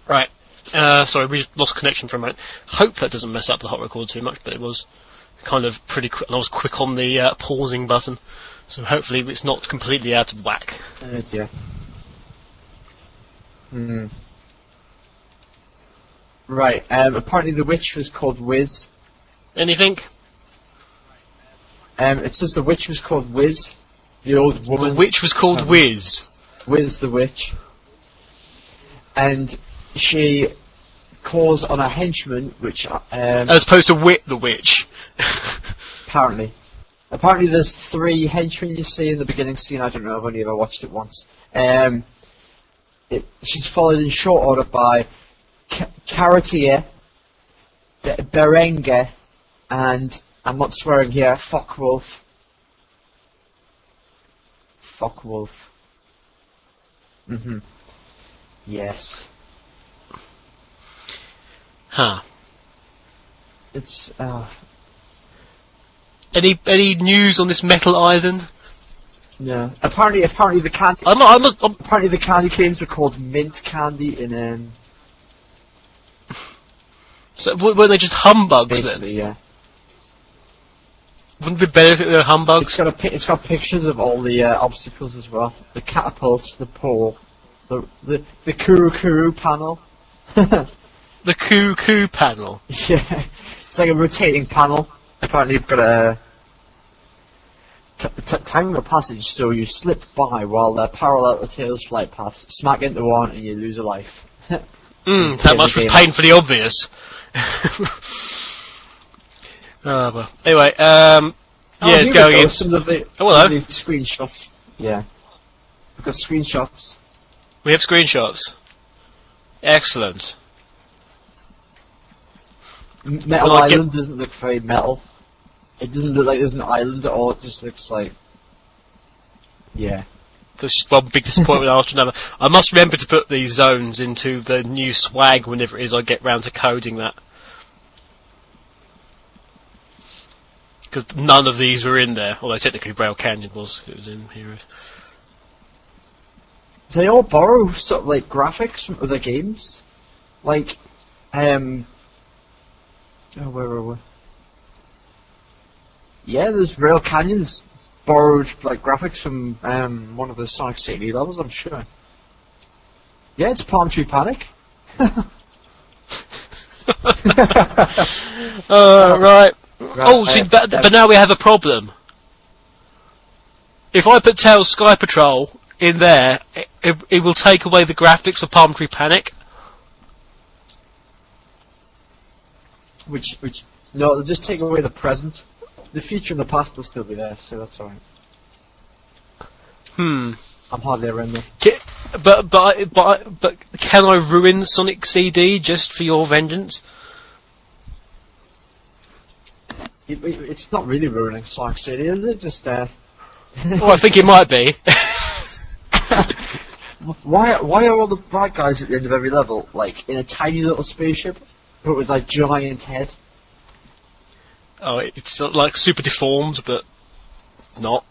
Right. Sorry, we just lost connection for a moment. Hope that doesn't mess up the hot record too much, but it was kind of pretty quick. I was quick on the pausing button, so hopefully it's not completely out of whack. Yeah. Right, apparently the witch was called Wiz. Anything? It says the witch was called Wiz, the old woman. The witch was called Wiz. Wiz the witch. And she calls on a henchman, which... as opposed to Wit the witch. Apparently. Apparently there's 3 henchmen you see in the beginning scene. I don't know, I've only ever watched it once. She's followed in short order by Caratier, Berengue, and, I'm not swearing here, Fockwolf. Fockwolf. Yes. Huh. It's, Any news on this metal island? no. Apparently the candy... I'm Apparently the candy canes were called mint candy in, So were they just humbugs then? basically, yeah. Wouldn't it be better if it were humbugs? It's got pictures of all the obstacles as well. The catapult, the pole, the Kuru panel. The Coo panel. Yeah, it's like a rotating panel. Apparently you've got a triangular passage, so you slip by while they're parallel to Tails' flight paths, smack into one and you lose a life. That much was painfully obvious. Oh, well. Anyway, it's going in. Some of the hello. These screenshots. Yeah. We've got screenshots. We have screenshots. Excellent. Metal Well, Island doesn't look very metal. It doesn't look like there's an island at all, it just looks like... Yeah. There's just one big disappointment after another. I must remember to put these zones into the new swag whenever it is I get round to coding that. Because none of these were in there, although technically Braille Canyon was. It was in Heroes. They all borrow sort of like graphics from other games. Like, where were we? Yeah, there's Rail Canyons borrowed like graphics from one of the Sonic CD levels, I'm sure. Yeah, it's Palm Tree Panic. Right. Oh, see, but now we have a problem. If I put Tails Sky Patrol in there, it will take away the graphics for Palm Tree Panic. Which, no, they'll just take away the present. The future and the past will still be there, so that's alright. I'm hardly around there. But can I ruin Sonic CD just for your vengeance? It's not really ruining Sonic City, is it? Just, Well, I think it might be. Why are all the bad guys at the end of every level, like, in a tiny little spaceship, but with, like, giant head? Oh, it's like super deformed, but not.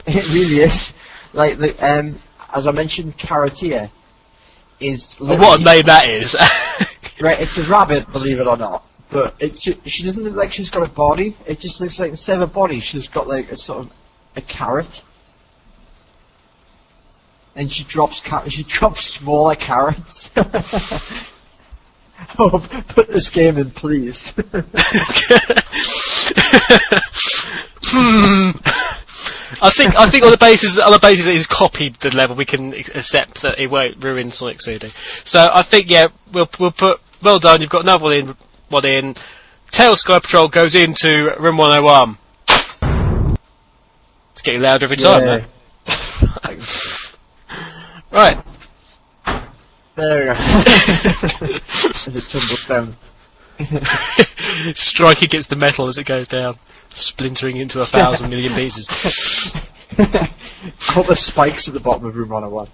It really is. Like, as I mentioned, Caratier is... What a name that is. Right, it's a rabbit, believe it or not. But she doesn't look like she's got a body. It just looks like instead of a body, she's got like a sort of a carrot. And she drops smaller carrots. Oh, put this game in, please. I think on the basis that he's copied the level, we can accept that it won't ruin Sonic CD. So I think we'll put well done. You've got another one in. Tails Sky Patrol goes into room 101. It's getting louder every time. Yeah. Right. There we go. As it tumbles down. Striking against the metal as it goes down, splintering into 1,000 million pieces. All the spikes at the bottom of room 101.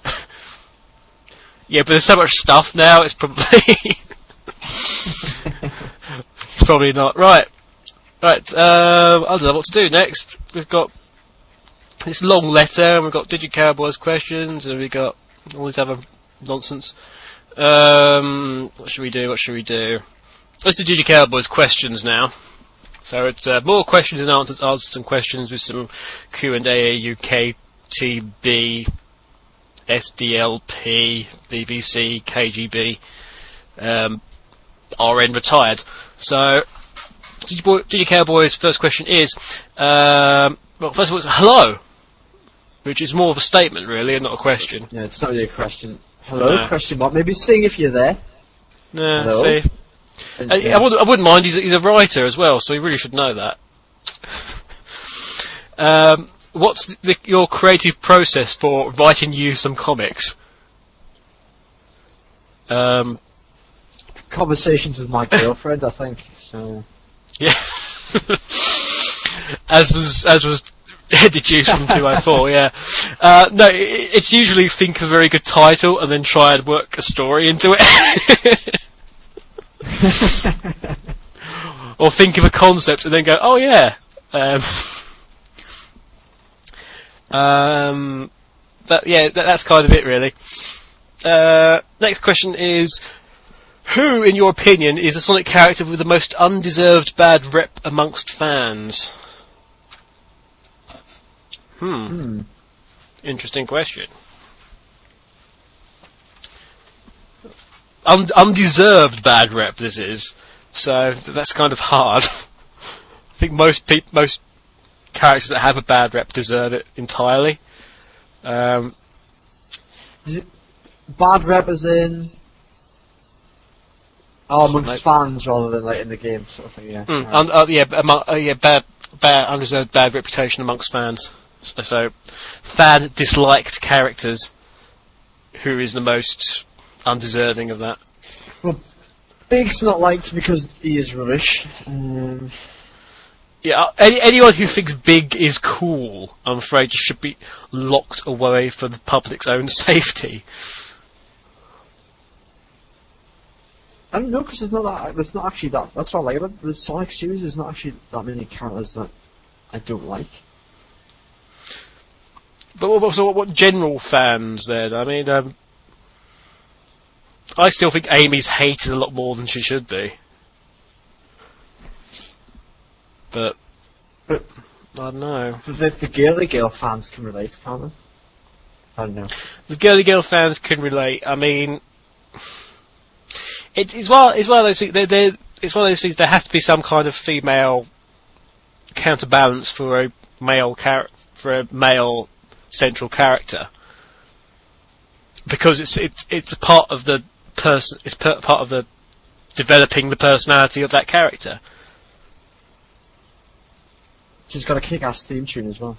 Yeah, but there's so much stuff now, it's probably... it's probably not. Right. I don't know what to do next. We've got this long letter, and we've got Digicowboys questions, and we've got all this other nonsense. What should we do? Let's do GG Cowboys questions now. So it's more questions and answers and questions with some Q&A, AAUK, TB, SDLP, BBC, KGB, RN retired. So, GG Cowboys' first question is, well, first of all, it's hello, which is more of a statement, really, and not a question. Yeah, it's not really a question. Hello, No. question mark. Maybe sing if you're there. No, Hello? see. I wouldn't mind, he's a writer as well, so he really should know that. What's your creative process for writing you some comics? Conversations with my girlfriend, I think. So. Yeah. as was deduced from 204, yeah. No, it's usually think of a very good title and then try and work a story into it. Or think of a concept and then go, oh yeah. But yeah, that's kind of it, really. Next question is, who, in your opinion, is the Sonic character with the most undeserved bad rep amongst fans? Interesting question. Undeserved bad rep, this is. So that's kind of hard. I think most characters that have a bad rep deserve it entirely. Is it bad rep as in amongst fans rather than like in the game sort of thing? Yeah. Bad undeserved bad reputation amongst fans. So fan disliked characters. Who is the most undeserving of that? Well, Big's not liked because he is rubbish. Yeah, anyone who thinks Big is cool, I'm afraid, just should be locked away for the public's own safety. I don't know, because there's not actually that. That's what I like about it. The Sonic series. There's not actually that many characters that I don't like. But what general fans then? I mean, I still think Amy's hated a lot more than she should be. But I don't know. The girly girl fans can relate, can't they? I don't know. The girly girl fans can relate. I mean, it's one of those things. It's one of those things. There has to be some kind of female counterbalance for a male central character, because it's a part of the person. It's part of the developing the personality of that character. She's got a kick-ass theme tune as well,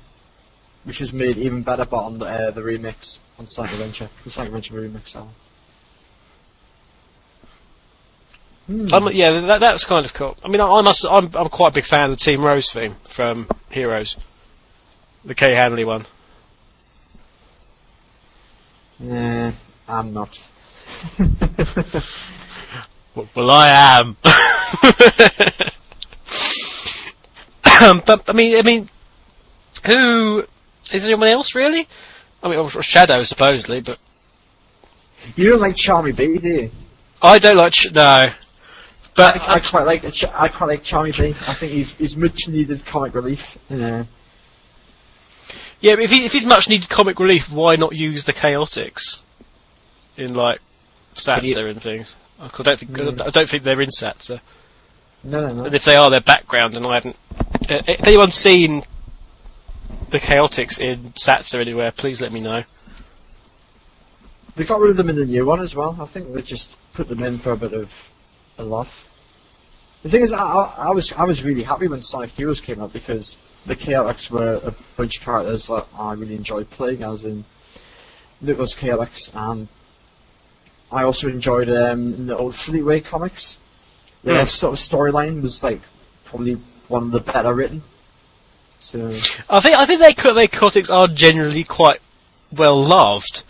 which was made even better on the remix on Sonic Adventure, the Sonic Adventure remix album. Yeah, that's kind of cool. I mean, I'm quite a big fan of the Team Rose theme from Heroes, the Kay Hanley one. Nah, I'm not. Well, I am. But I mean, who is anyone else really? I mean, Shadow supposedly, but You don't like Charmy B, do you? I don't like no. But I quite like Charmy B. I think he's much needed comic relief. yeah, but if he's much needed comic relief, why not use the Chaotix in like Satsa and things? Because I don't think they're in Satsa. No. And if they are, they're background, and I haven't. If anyone's seen the Chaotix in Satsa anywhere, please let me know. They got rid of them in the new one as well. I think they just put them in for a bit of a laugh. The thing is, I was really happy when Sonic Heroes came out, because the Chaotix were a bunch of characters that I really enjoyed playing, as in Nicholas Chaotix, and I also enjoyed in the old Fleetway comics. Their sort of storyline was like probably one of the better written. So I think their Chaotix are generally quite well loved.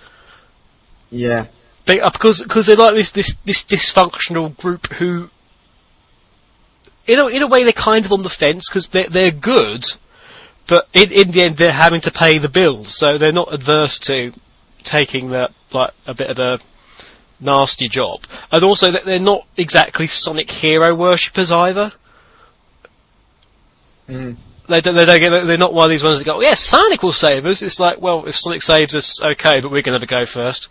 yeah, Because they're like this dysfunctional group who, in a way, they're kind of on the fence because they're good, but in the end they're having to pay the bills, so they're not adverse to taking the like a bit of a nasty job, and also that they're not exactly Sonic hero worshippers either. They're not one of these ones that go, yes, Sonic will save us. It's like, well, if Sonic saves us, okay, but we're going to go first.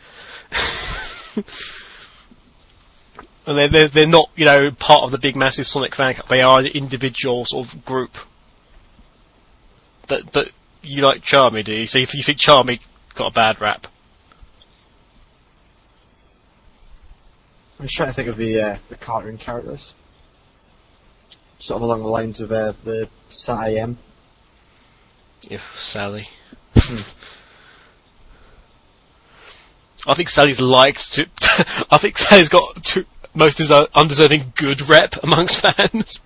And they're not, part of the big massive Sonic fan club. They are an individual sort of group. But you like Charmy, do you? So you think Charmy got a bad rap? I'm just trying to think of the cartoon characters. Sort of along the lines of the Sat AM. Yeah, Sally. I think Sally's I think Sally's got most undeserving good rep amongst fans.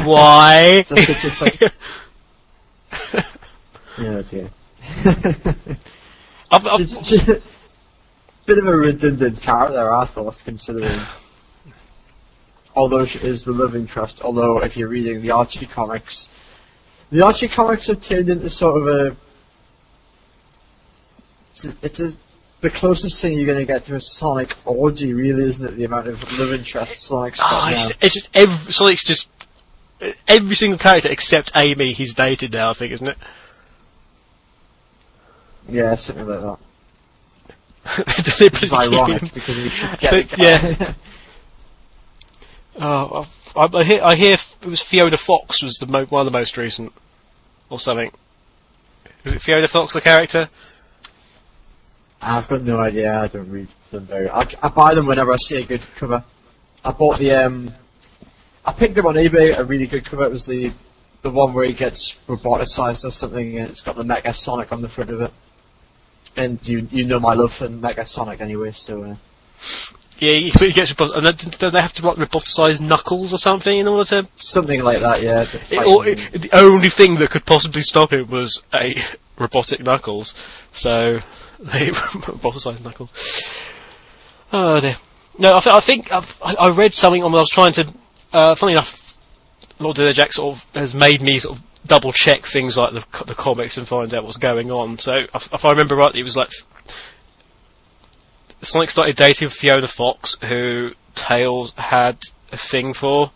Why? That's such a thing. Yeah, dear. Bit of a redundant character, I thought, considering. Although she is the love interest, although if you're reading the Archie comics have turned into sort of a. The closest thing you're going to get to a Sonic orgy, really, isn't it? The amount of love interest Sonic's got now. It's just Sonic's just every single character except Amy he's dated now, I think, isn't it? Yeah, something like that. It's ironic because he should get it. Yeah. I hear it was Fiona Fox was one of the most recent, or something. Was it Fiona Fox the character? I've got no idea. I don't read them very. I buy them whenever I see a good cover. I bought I picked them on eBay. A really good cover. It was the one where he gets roboticized or something, and it's got the Mega Sonic on the front of it. And you know my love for Mega Sonic anyway, so. Yeah, he gets roboticized, and then do they have to roboticize Knuckles or something in order to? Something like that, yeah. The only thing that could possibly stop him was a robotic Knuckles, so they roboticized Knuckles. Oh dear. No, I think I read something when I was trying to. Funny enough, Lord Enerjak sort of has made me sort of double check things like the comics and find out what's going on. So if I remember rightly, it was like Sonic started dating Fiona Fox, who Tails had a thing for,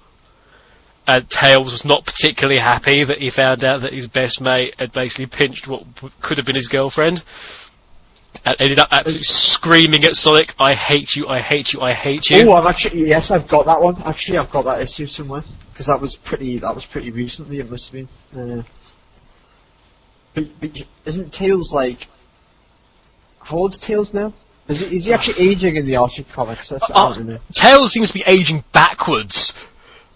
and Tails was not particularly happy that he found out that his best mate had basically pinched what could have been his girlfriend, and ended up absolutely screaming at Sonic, "I hate you! I hate you! I hate you!" Oh, I've got that one. Actually, I've got that issue somewhere because that was pretty recently. It must have been. But isn't Tails like? How old's Tails now? Is he actually aging in the Archie comics? Tails seems to be aging backwards.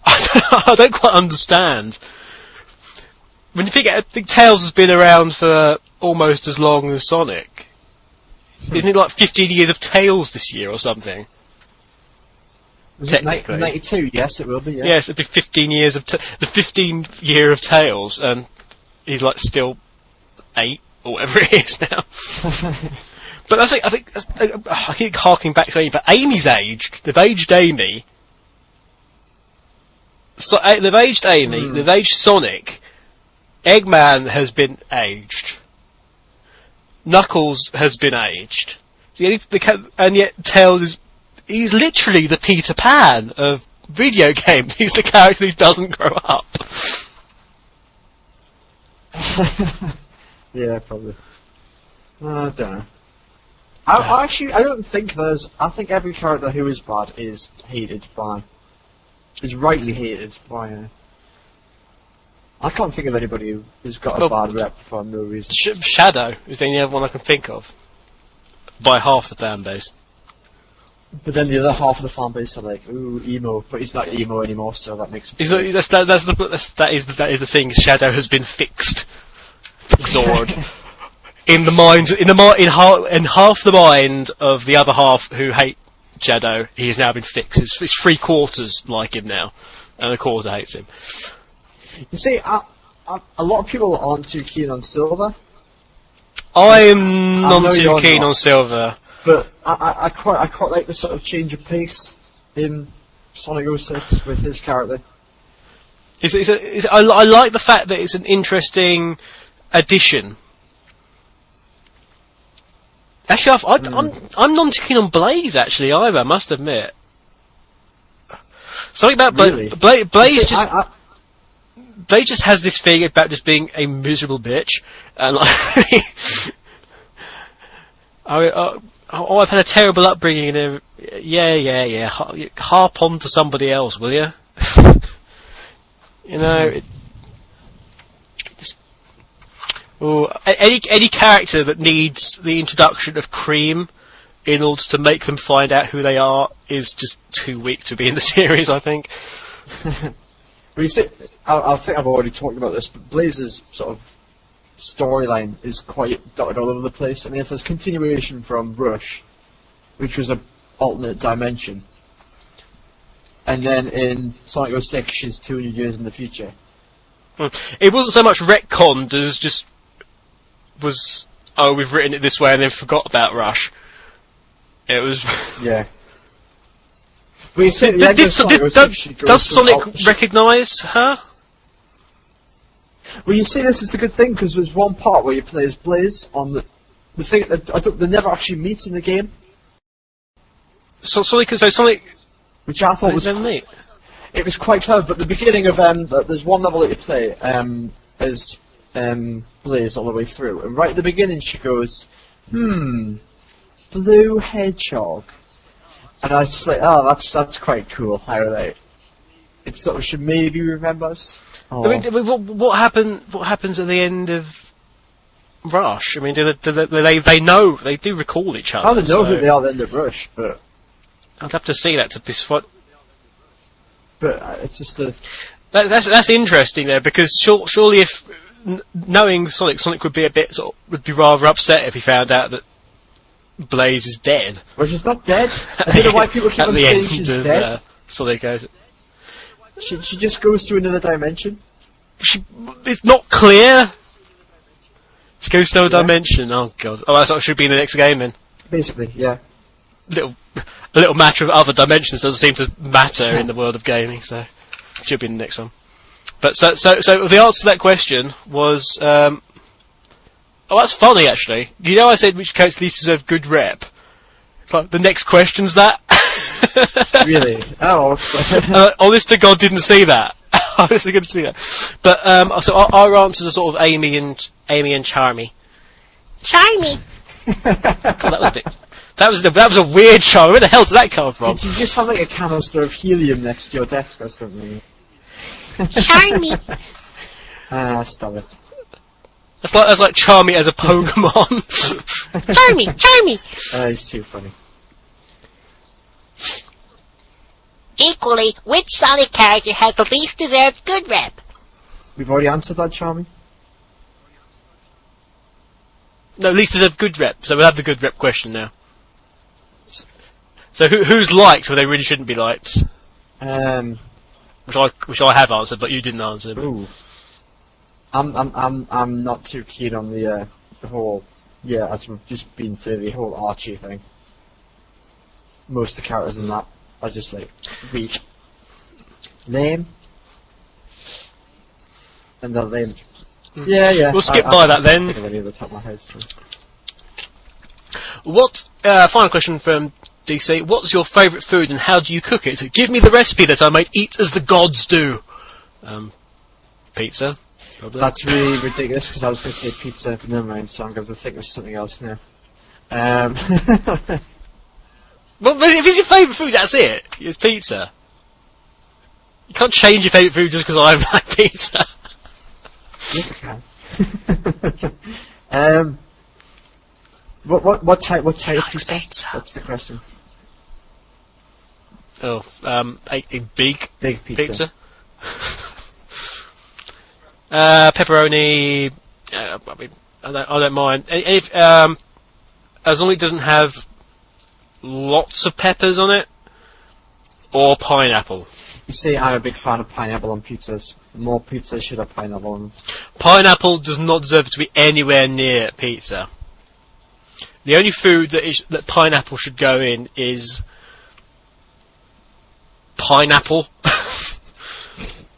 I don't quite understand. When you I think Tails has been around for almost as long as Sonic. Isn't it like 15 years of Tails this year or something? Technically. 92, yes, it will be, yeah. Yes, it'll be 15 years of the 15th year of Tails, and he's like still 8 or whatever it is now. But I keep harking back to Amy, but Amy's aged. They've aged Amy. So they've aged Amy. They've aged Sonic. Eggman has been aged. Knuckles has been aged. And yet Tails he's literally the Peter Pan of video games. He's the character who doesn't grow up. Yeah, probably. I don't know. I don't think I think every character who is bad is rightly hated by. I can't think of anybody who's got a bad rep for no reason. Shadow is the only other one I can think of. By half the fan base. But then the other half of the fan base are like, ooh, emo, but he's not emo anymore, so that makes. That is the thing. Shadow has been fixed. Fixored. In half the mind of the other half who hate Shadow, he has now been fixed. It's 3/4 like him now, and a quarter hates him. You see, a lot of people aren't too keen on Silver. I'm not too keen on Silver, but I quite like the sort of change of pace in Sonic 06 with his character. I like the fact that it's an interesting addition. Actually, I'm not too keen on Blaze actually either. I must admit. Something about Really? Blaze See, Blaze just has this thing about just being a miserable bitch, and like, I've had a terrible upbringing, and yeah. Harp on to somebody else, will you? You know. Any character that needs the introduction of cream in order to make them find out who they are is just too weak to be in the series, I think. Well, you see, I think I've already talked about this, but Blaze's sort of storyline is quite dotted all over the place. I mean, if there's continuation from Rush, which was an alternate dimension, and then in Sonic 06, she's 200 years in the future. It wasn't so much retconned as just was, we've written it this way and then forgot about Rush. It was... Yeah. Well, you see, does Sonic recognise her? Well, you see, this is a good thing, because there's one part where you play as Blaze on the thing that they never actually meet in the game. So Sonic... Which I thought was... neat. It was quite clever, but the beginning of, there's one level that you play, as, Blaze all the way through, and right at the beginning she goes, blue hedgehog. And I was just like, oh, that's quite cool, how it sort of should maybe remember us. Oh. I mean, what happens at the end of Rush? I mean, they know, they do recall each other. I don't know who they are at the end of Rush, but... I'd have to see that to be... But it's just the... That's interesting there, because surely if knowing Sonic would be would be rather upset if he found out that Blaze is dead. Well, she's not dead. I don't know why people keep on saying she's dead. Sonic goes. She just goes to another dimension. It's not clear. She goes to another dimension. Oh god. Oh, that's what should be in the next game then. Basically, yeah. A little matter of other dimensions doesn't seem to matter in the world of gaming, so should be in the next one. But so the answer to that question was, that's funny actually. You know, I said which characters least deserve good rep. It's like the next question's that. Really? Oh. Honest to God, didn't see that. Honestly, didn't see that. But so our answers are sort of Amy and Charmy. Charmy. God, that was a bit. That was a weird show. Where the hell did that come from? Did you just have like a canister of helium next to your desk or something? Charmy. Stop it. That's like Charmy as a Pokemon. Charmy. He's too funny. Equally, which Sonic character has the least deserved good rep? We've already answered that, Charmy. No, least deserved good rep. So we'll have the good rep question now. So who's liked where they really shouldn't be liked? Which I have answered, but you didn't answer. But. Ooh. I'm not too keen on the whole. Yeah, I've just been through the whole Archie thing. Most of the characters in that are just like weak, lame, and they're lame. Yeah. We'll skip by that then. I can't think of any of the top of my head. So. What? Final question from DC. What's your favourite food and how do you cook it? Give me the recipe that I might eat as the gods do. Pizza. Probably. That's really ridiculous because I was going to say pizza, but never mind. So I'm going to think of something else now. Well, if it's your favourite food, that's it. It's pizza. You can't change your favourite food just because I like pizza. Yes, I can. What type of pizza? That's the question. Oh, a big pizza. Pepperoni. I mean, I don't mind. If as long as it doesn't have lots of peppers on it, or pineapple. You see, I'm a big fan of pineapple on pizzas. More pizzas should have pineapple on them. Pineapple does not deserve to be anywhere near pizza. The only food that pineapple should go in is pineapple.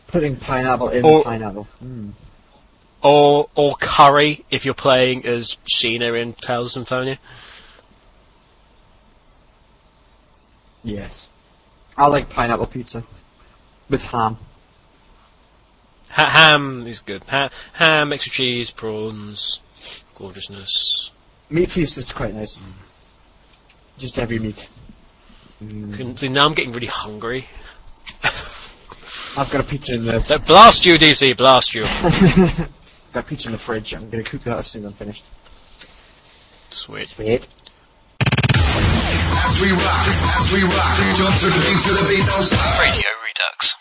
Putting pineapple in pineapple. Mm. Or curry if you're playing as Sheena in Tales of Symphonia. Yes. I like pineapple pizza. With ham. Ham is good. Ham, extra cheese, prawns, gorgeousness. Meat feast is quite nice. Just every meat. See, now I'm getting really hungry. I've got a pizza in the... So blast you, DC, blast you. got pizza in the fridge. I'm going to cook that as soon as I'm finished. Sweet. Sweet. As we rock, jump to the beat, don't stop. Radio Redux.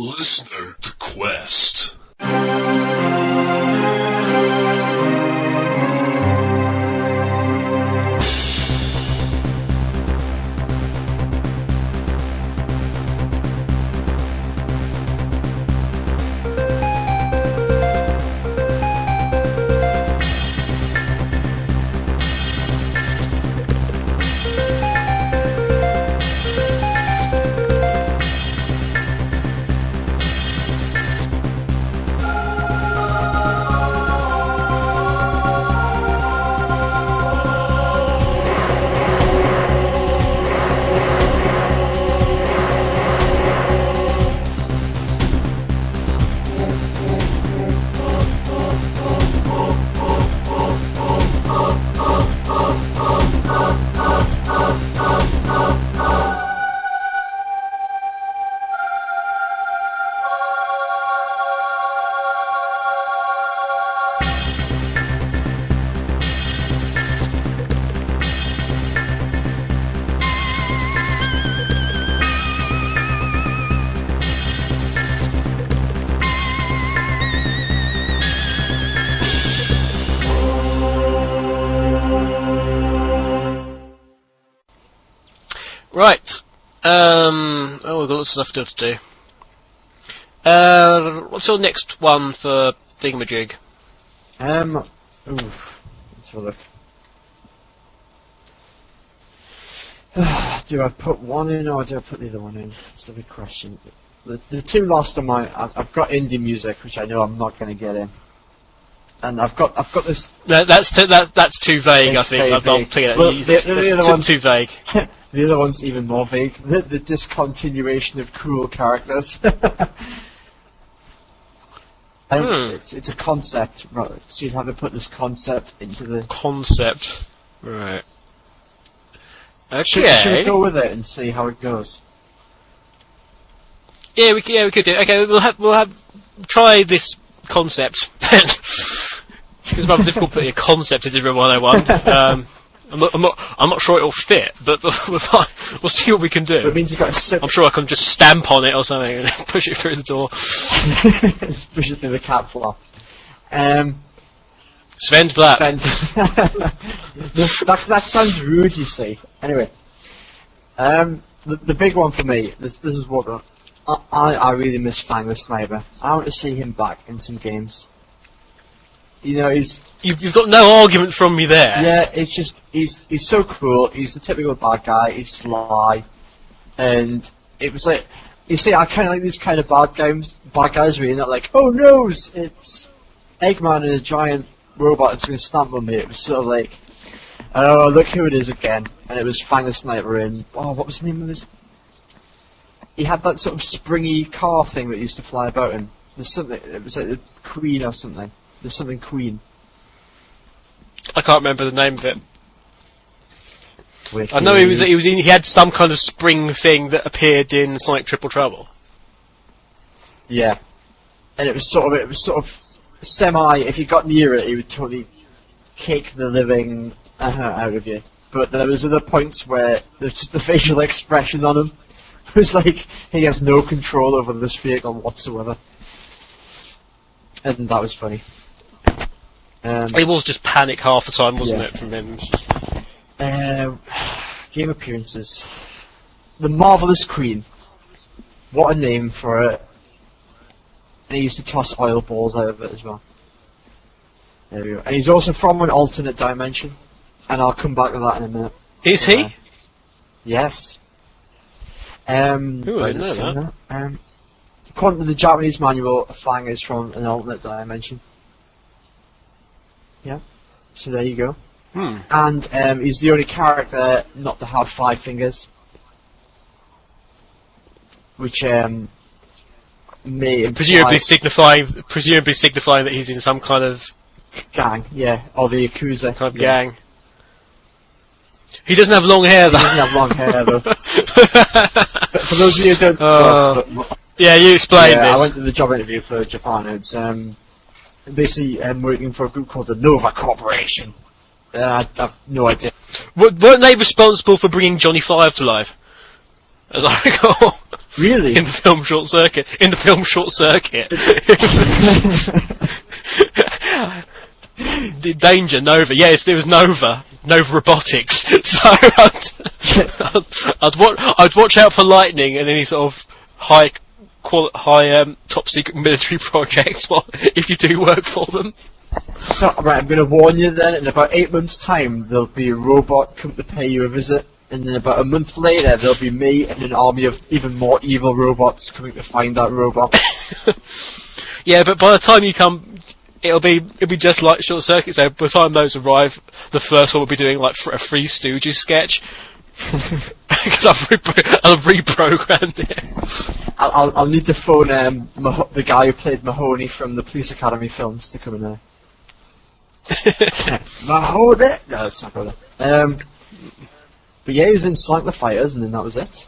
Listener, the quest. Right. Oh, we've got lots of stuff to do. What's your next one for Thingamajig? Let's have a look. Do I put one in or do I put the other one in? That's a big question. The two last of mine, I've got indie music, which I know I'm not going to get in, and I've got this. That's too vague. I think I'll take it. Well, That's too vague. The other one's even more vague. The discontinuation of cool characters. It's a concept, right? So you'd have to put this concept into the concept, right? Okay. Should we go with it and see how it goes? Yeah, we could do. Okay, we'll have try this concept then. It's rather difficult putting a concept into Room 101. I'm not sure it'll fit, but we'll see what we can do. It means you've got I'm sure I can just stamp on it or something and push it through the door. Just push it through the cat flap. Sven Flap. That sounds rude, you see. Anyway, the big one for me. This is what I really miss. Fang the Sniper. I want to see him back in some games. You know, you've got no argument from me there. Yeah, it's just he's so cool. He's the typical bad guy. He's sly, and it was like, you see, I kind of like these kind of bad guys where you're not like, oh no, it's Eggman and a giant robot that's going to stamp on me. It was sort of like, oh, look who it is again, and it was Fang the Sniper in, what was the name of his? He had that sort of springy car thing that used to fly about him. There's something, it was like the Queen or something. There's something Queen. I can't remember the name of it. Wiki. I know he had some kind of spring thing that appeared in Sonic Triple Trouble. Yeah, and it was sort of semi. If you got near it, he would totally kick the living out of you. But there was other points where there's just the facial expression on him. It was like he has no control over this vehicle whatsoever, and that was funny. It was just panic half the time, wasn't it, from him? Game appearances. The Marvelous Queen. What a name for it. And he used to toss oil balls out of it as well. There we go. And he's also from an alternate dimension. And I'll come back to that in a minute. Is he? Yes. Ooh, I didn't know that. According to the Japanese manual, Fang is from an alternate dimension. Yeah. So there you go. And he's the only character not to have 5 fingers. Which may imply presumably signifying that he's in some kind of gang, yeah, or the Yakuza kind of gang. He doesn't have long hair though. He doesn't have long hair though. But for those of you who don't yeah, you explained this. I went to the job interview for Japan. It's basically working for a group called the Nova Corporation. I have no idea. Weren't they responsible for bringing Johnny Five to life? As I recall. Really? In the film Short Circuit. The Danger, Nova. Yes, there was Nova Robotics. So I'd watch out for lightning and any sort of high top secret military projects. If you do work for them. So, right, I'm going to warn you then, in about 8 months' time, there'll be a robot come to pay you a visit, and then about a month later, there'll be me and an army of even more evil robots coming to find that robot. Yeah, but by the time you come, it'll be just like Short Circuit. So by the time those arrive, the first one will be doing like a Three Stooges sketch. Because I've reprogrammed it. I'll need to phone the guy who played Mahoney from the Police Academy films to come in there. Mahoney! No, it's not good. But yeah, he was in Sonic the Fighters, and then that was it.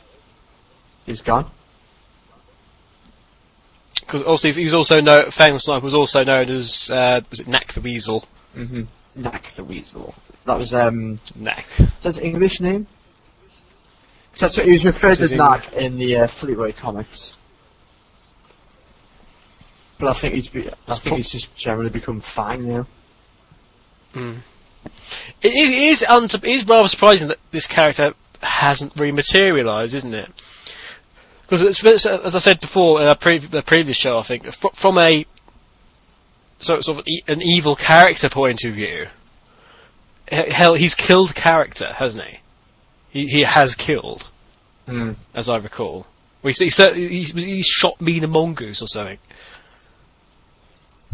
He was gone. Because also he was also known. Famous Sonic was also known as was it Knack the Weasel? Mm-hmm. Knack the Weasel. That was Knack. Is that his English name? Because that's what he was referred to as Knack in the Fleetwood comics. But I think he's just generally become Fang now. Mm. It is rather surprising that this character hasn't rematerialised, isn't it? Because as I said before in the previous show, I think from a sort of an evil character point of view, hell, he's killed character, hasn't he? He has killed, as I recall. He shot Mina Mongoose or something.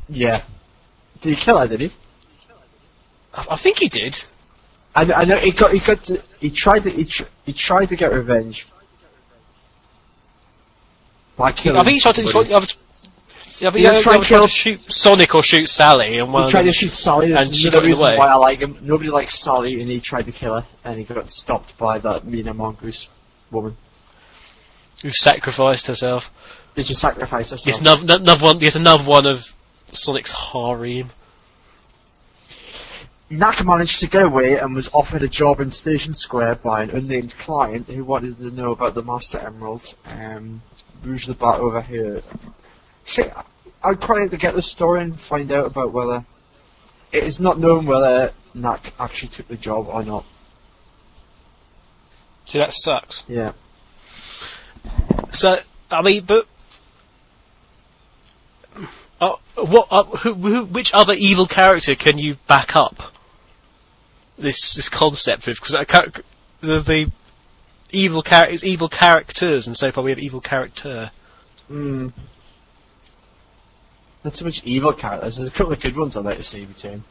Yeah. Did he kill her? Did he? I think he did. I know he tried to get revenge. By killing I think he tried to shoot Sonic or shoot Sally, and he tried to shoot Sally. And she got in the way. Why I like him. Nobody likes Sally, and he tried to kill her, and he got stopped by that Mina Mongoose woman who sacrificed herself. Did she sacrifice herself? Yes, another one of Sonic's harem. Knack managed to get away and was offered a job in Station Square by an unnamed client who wanted to know about the Master Emerald. Rouge the Bat over here. See, I'd quite like to get the story and find out about whether it is not known whether Knack actually took the job or not. See, that sucks. Yeah. So, I mean, but which other evil character can you back up this concept with? Because the evil is evil characters, and so far we have evil character. Not so much evil characters. There's a couple of good ones I'd like to see between.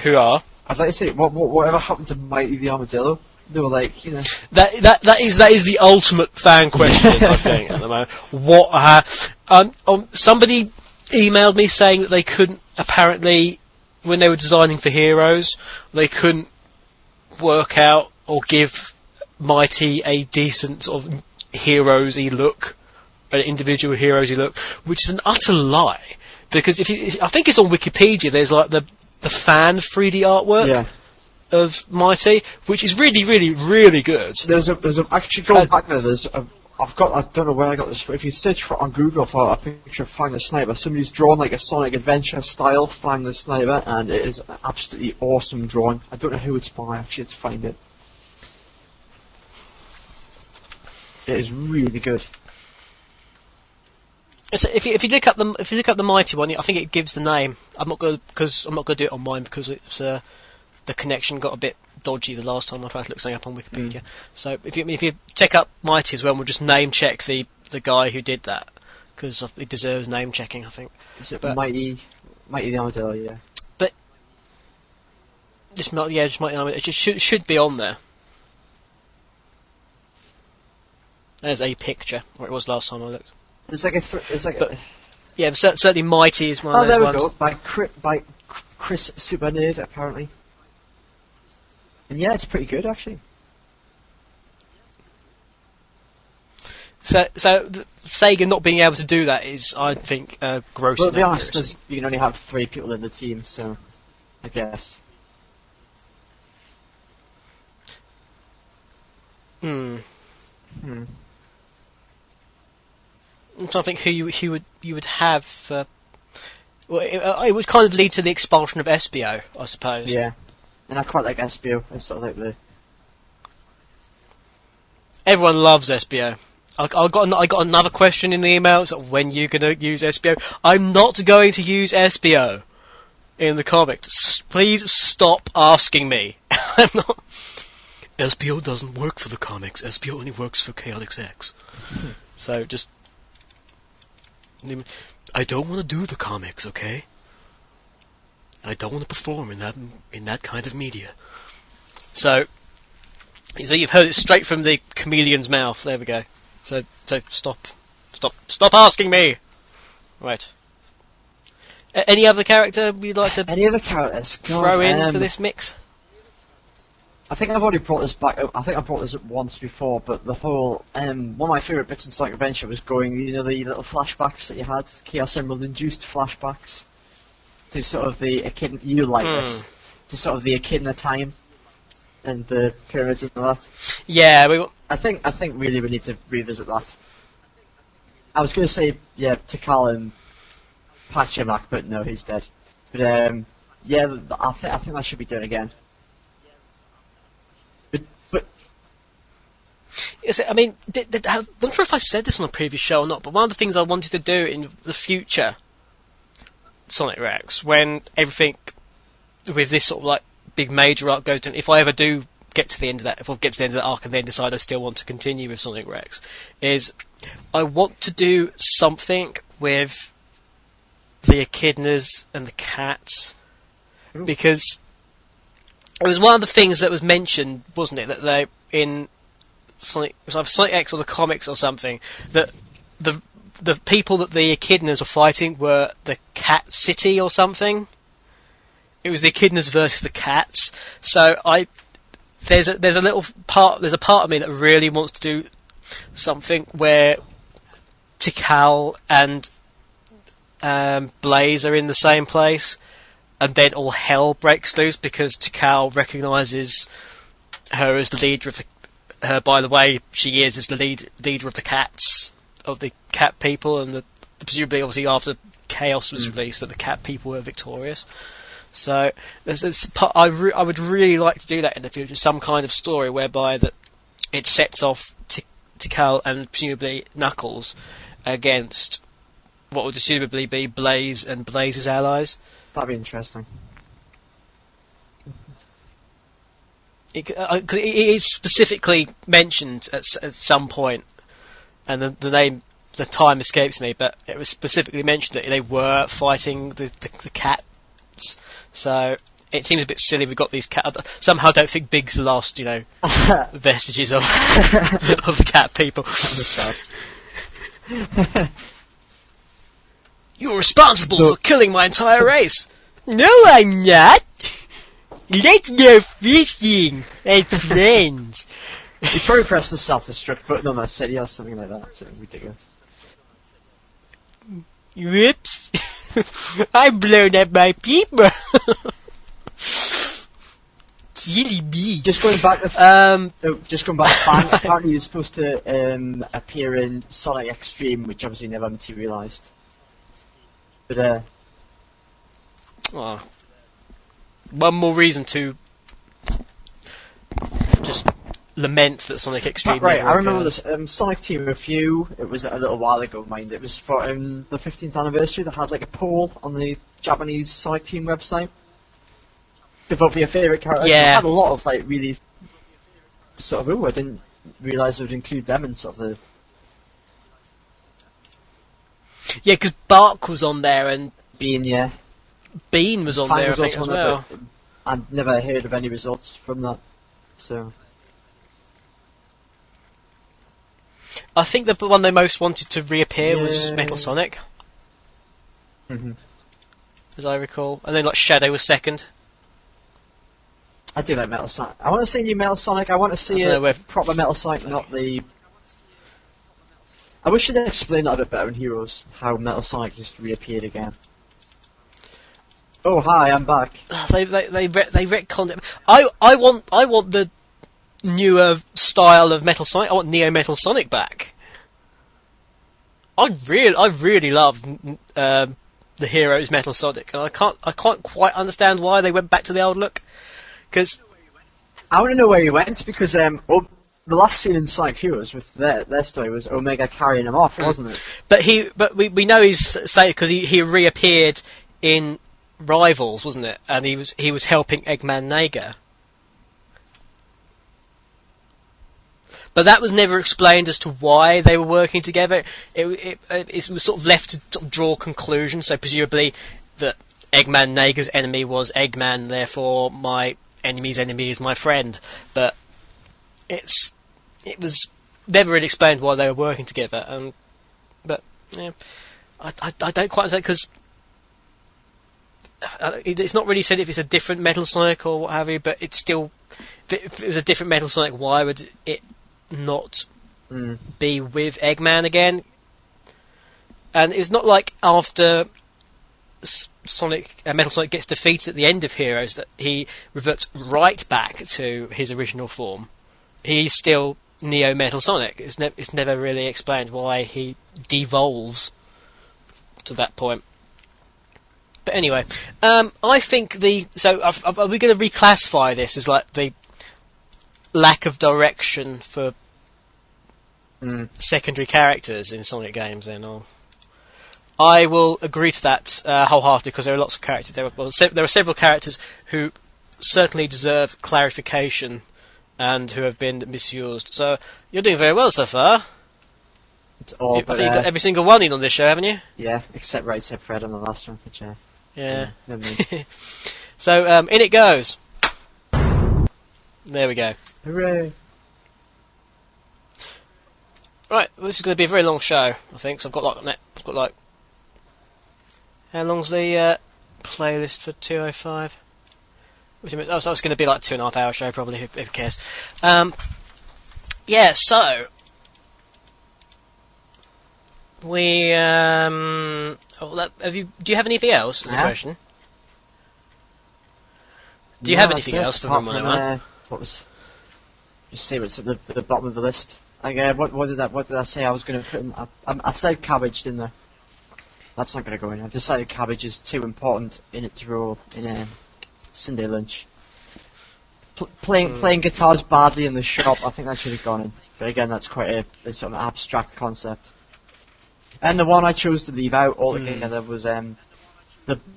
Who are? I'd like to see whatever happened to Mighty the Armadillo. They were like, you know. That is the ultimate fan question, I think, at the moment. Somebody emailed me saying that they couldn't, apparently, when they were designing for Heroes, they couldn't work out or give Mighty a decent sort of Heroes-y look, an individual Heroes-y look, which is an utter lie. Because I think it's on Wikipedia, there's like the fan 3D artwork of Mighty, which is really, really, really good. There's actually going back there. I don't know where I got this. If you search on Google for a picture of Fang the Sniper, somebody's drawn like a Sonic Adventure style Fang the Sniper, and it is an absolutely awesome drawing. I don't know who it's by. Actually, to find it. It is really good. So if you look up the Mighty one, I think it gives the name. I'm not going to do it on mine because it's the connection got a bit dodgy the last time I tried to look something up on Wikipedia. So if you check up Mighty as well, we'll just name check the guy who did that because it deserves name checking, I think. Is it Mighty the Armadillo? Yeah. But just Mighty Armadillo. It just should be on there. There's a picture, or it was last time I looked. Certainly Mighty is one of those ones. Oh, there we go. By Chris Super Nerd, apparently. And yeah, it's pretty good, actually. So Sega not being able to do that is, I think, gross. Well, to be honest, you can only have 3 people in the team, so I guess. I'm trying to think who you would have. Well, it would kind of lead to the expulsion of SBO, I suppose. Yeah, and I quite like SBO. It's sort of like the. Everyone loves SBO. I got another question in the email. So when you gonna use SBO? I'm not going to use SBO in the comics. Please stop asking me. I'm not. SBO doesn't work for the comics. SBO only works for Chaotix X. So just. I don't want to do the comics, okay? I don't want to perform in that kind of media. So you've heard it straight from the chameleon's mouth. There we go. So stop asking me. Right. Any other character you'd like to Any other characters? throw into this mix? I think I've already brought this back up. I think I brought this up once before, but the whole one of my favourite bits in Sonic Adventure was going, the little flashbacks that you had, Chaos Emerald induced flashbacks to sort of the echidna. You like this to sort of the echidna time and the pyramids and all that. Yeah, I think really we need to revisit that. I was going to say Tikal and Pachamak, but no, he's dead. But I think that should be done again. But yes, I mean, I'm not sure if I said this on a previous show or not, but one of the things I wanted to do in the future Sonic Rex, when everything with this sort of like big major arc goes down, if I ever do get to the end of that, if I get to the end of that arc and then decide I still want to continue with Sonic Rex, is I want to do something with the echidnas and the cats, because it was one of the things that was mentioned, wasn't it, that they in Sonic, it was either Sonic X or the comics or something, that the people that the echidnas were fighting were the Cat City or something. It was the echidnas versus the cats. So there's a part of me that really wants to do something where Tikal and Blaze are in the same place, and then all hell breaks loose because Tikal recognises her as the leader of her. By the way, she is as the leader of the cats, of the cat people, and presumably, obviously, after Chaos was released, that the cat people were victorious. So I would really like to do that in the future, some kind of story whereby that it sets off Tikal and presumably Knuckles against what would presumably be Blaze and Blaze's allies. that'd be interesting. It is specifically mentioned at some point, and the time escapes me, but it was specifically mentioned that they were fighting the cats. So it seems a bit silly we've got these cat. Somehow I don't think Big's the last, vestiges of of the cat people. You're responsible for killing my entire race. No, I'm not. Let's go fishing as friends. You probably pressed the self-destruct button on that city or something like that. So ridiculous. Whoops. I've blown up my people. Silly me. Just going back to Fang. Apparently, he was supposed to appear in Sonic Extreme, which obviously never materialised. But one more reason to just lament that Sonic Extreme. Right, I remember this Sonic Team Review. It was a little while ago, mind. It was for the 15th anniversary. They had like a poll on the Japanese Sonic Team website to vote for your favourite character. Yeah. They had a lot of like really sort of. I didn't realise they would include them in sort of the. Yeah, because Bark was on there and Bean, yeah. Bean was on Fang there, was I think, also as on well. there, but I'd never heard of any results from that. So. I think the one they most wanted to reappear was Metal Sonic, as I recall, and then like Shadow was second. I do like Metal Sonic. I want to see new Metal Sonic. I want to see a proper Metal Sonic, not the. I wish they'd explain that a bit better in Heroes, how Metal Sonic just reappeared again. Oh hi, I'm back. They retconned it. I want the newer style of Metal Sonic. I want Neo Metal Sonic back. I really love the Heroes Metal Sonic, and I can't quite understand why they went back to the old look. Because I want to know where he went because the last scene in Sonic Heroes with their story was Omega carrying him off, wasn't it? but we know he's safe because he reappeared in Rivals, wasn't it? And he was helping Eggman Naga. But that was never explained as to why they were working together. It was sort of left to sort of draw conclusions. So presumably that Eggman Naga's enemy was Eggman, therefore my enemy's enemy is my friend. But it was never really explained why they were working together. But yeah, I don't quite understand because it's not really said if it's a different Metal Sonic or what have you. But it's still, if it was a different Metal Sonic, why would it not be with Eggman again? And it's not like after Metal Sonic gets defeated at the end of Heroes that he reverts right back to his original form. He's still Neo Metal Sonic. It's never really explained why he devolves to that point. But anyway, I think are we going to reclassify this as like the lack of direction for secondary characters in Sonic games then? Or I will agree to that wholeheartedly because there are lots of characters. There are several characters who certainly deserve clarification and who have been misused. So you're doing very well so far. It's all I think you've got every single one in on this show, haven't you? Yeah, except Fred on the last one, which yeah. Me. So in it goes. There we go. Hooray! Right, well, this is going to be a very long show, I think. So I've got like how long's the playlist for 205? Oh, so it's going to be like 2.5 hour show probably. Who cares? Yeah. So we do you have anything else as a question? Do you have anything else for Room 101? What was? Just see what's at the bottom of the list. Like, what did I say I was going to put in? I said cabbage, didn't I? That's not going to go in. I've decided cabbage is too important in its role in Sunday lunch. Playing guitars badly in the shop, I think that should have gone in. But again, that's quite a sort of abstract concept. And the one I chose to leave out altogether was the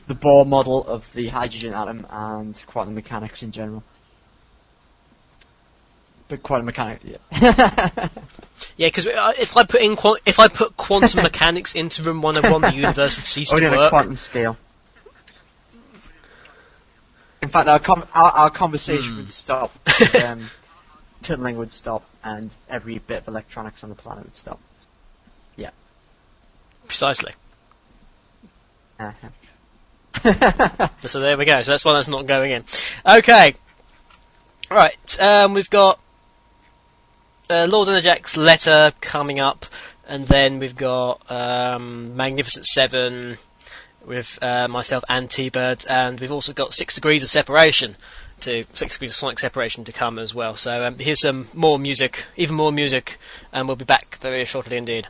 Bohr model of the hydrogen atom and quantum mechanics in general. But quantum mechanics, yeah. Yeah, because if I put quantum mechanics into Room 101, the universe would cease to Only work. on a quantum scale. In fact, our conversation would stop. Tunneling would stop, and every bit of electronics on the planet would stop. Yeah. Precisely. Uh-huh. So there we go. So that's one that's not going in. Okay. Right. We've got Lord Enerjak's letter coming up, and then we've got Magnificent Seven with myself and T-Bird, and we've also got 6 Degrees of Separation, 6 Degrees of Sonic Separation to come as well. So here's some more music, even more music, and we'll be back very shortly indeed.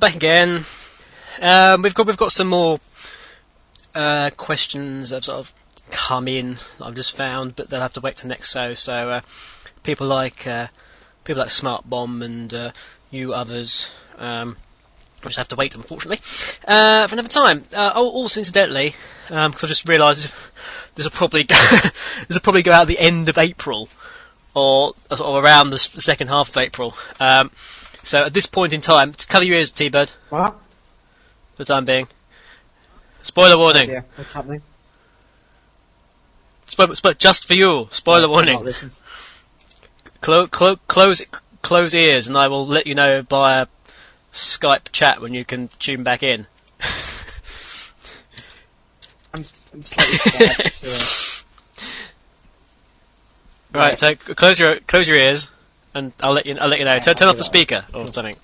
back again. We've got some more questions that have sort of come in that I've just found, but they'll have to wait till next show. So people like Smart Bomb and you others will just have to wait, unfortunately, for another time. Also, incidentally, because I just realised this will probably go out at the end of April, or sort of around the second half of April. So at this point in time, cover your ears, T-Bird. What? For the time being. Spoiler warning. Yeah, what's happening? Just for you. Spoiler warning. Not listen. Close ears, and I will let you know via Skype chat when you can tune back in. I'm slightly scared. Sure. Right, so close your ears, and I'll let you know. Turn off the speaker or something.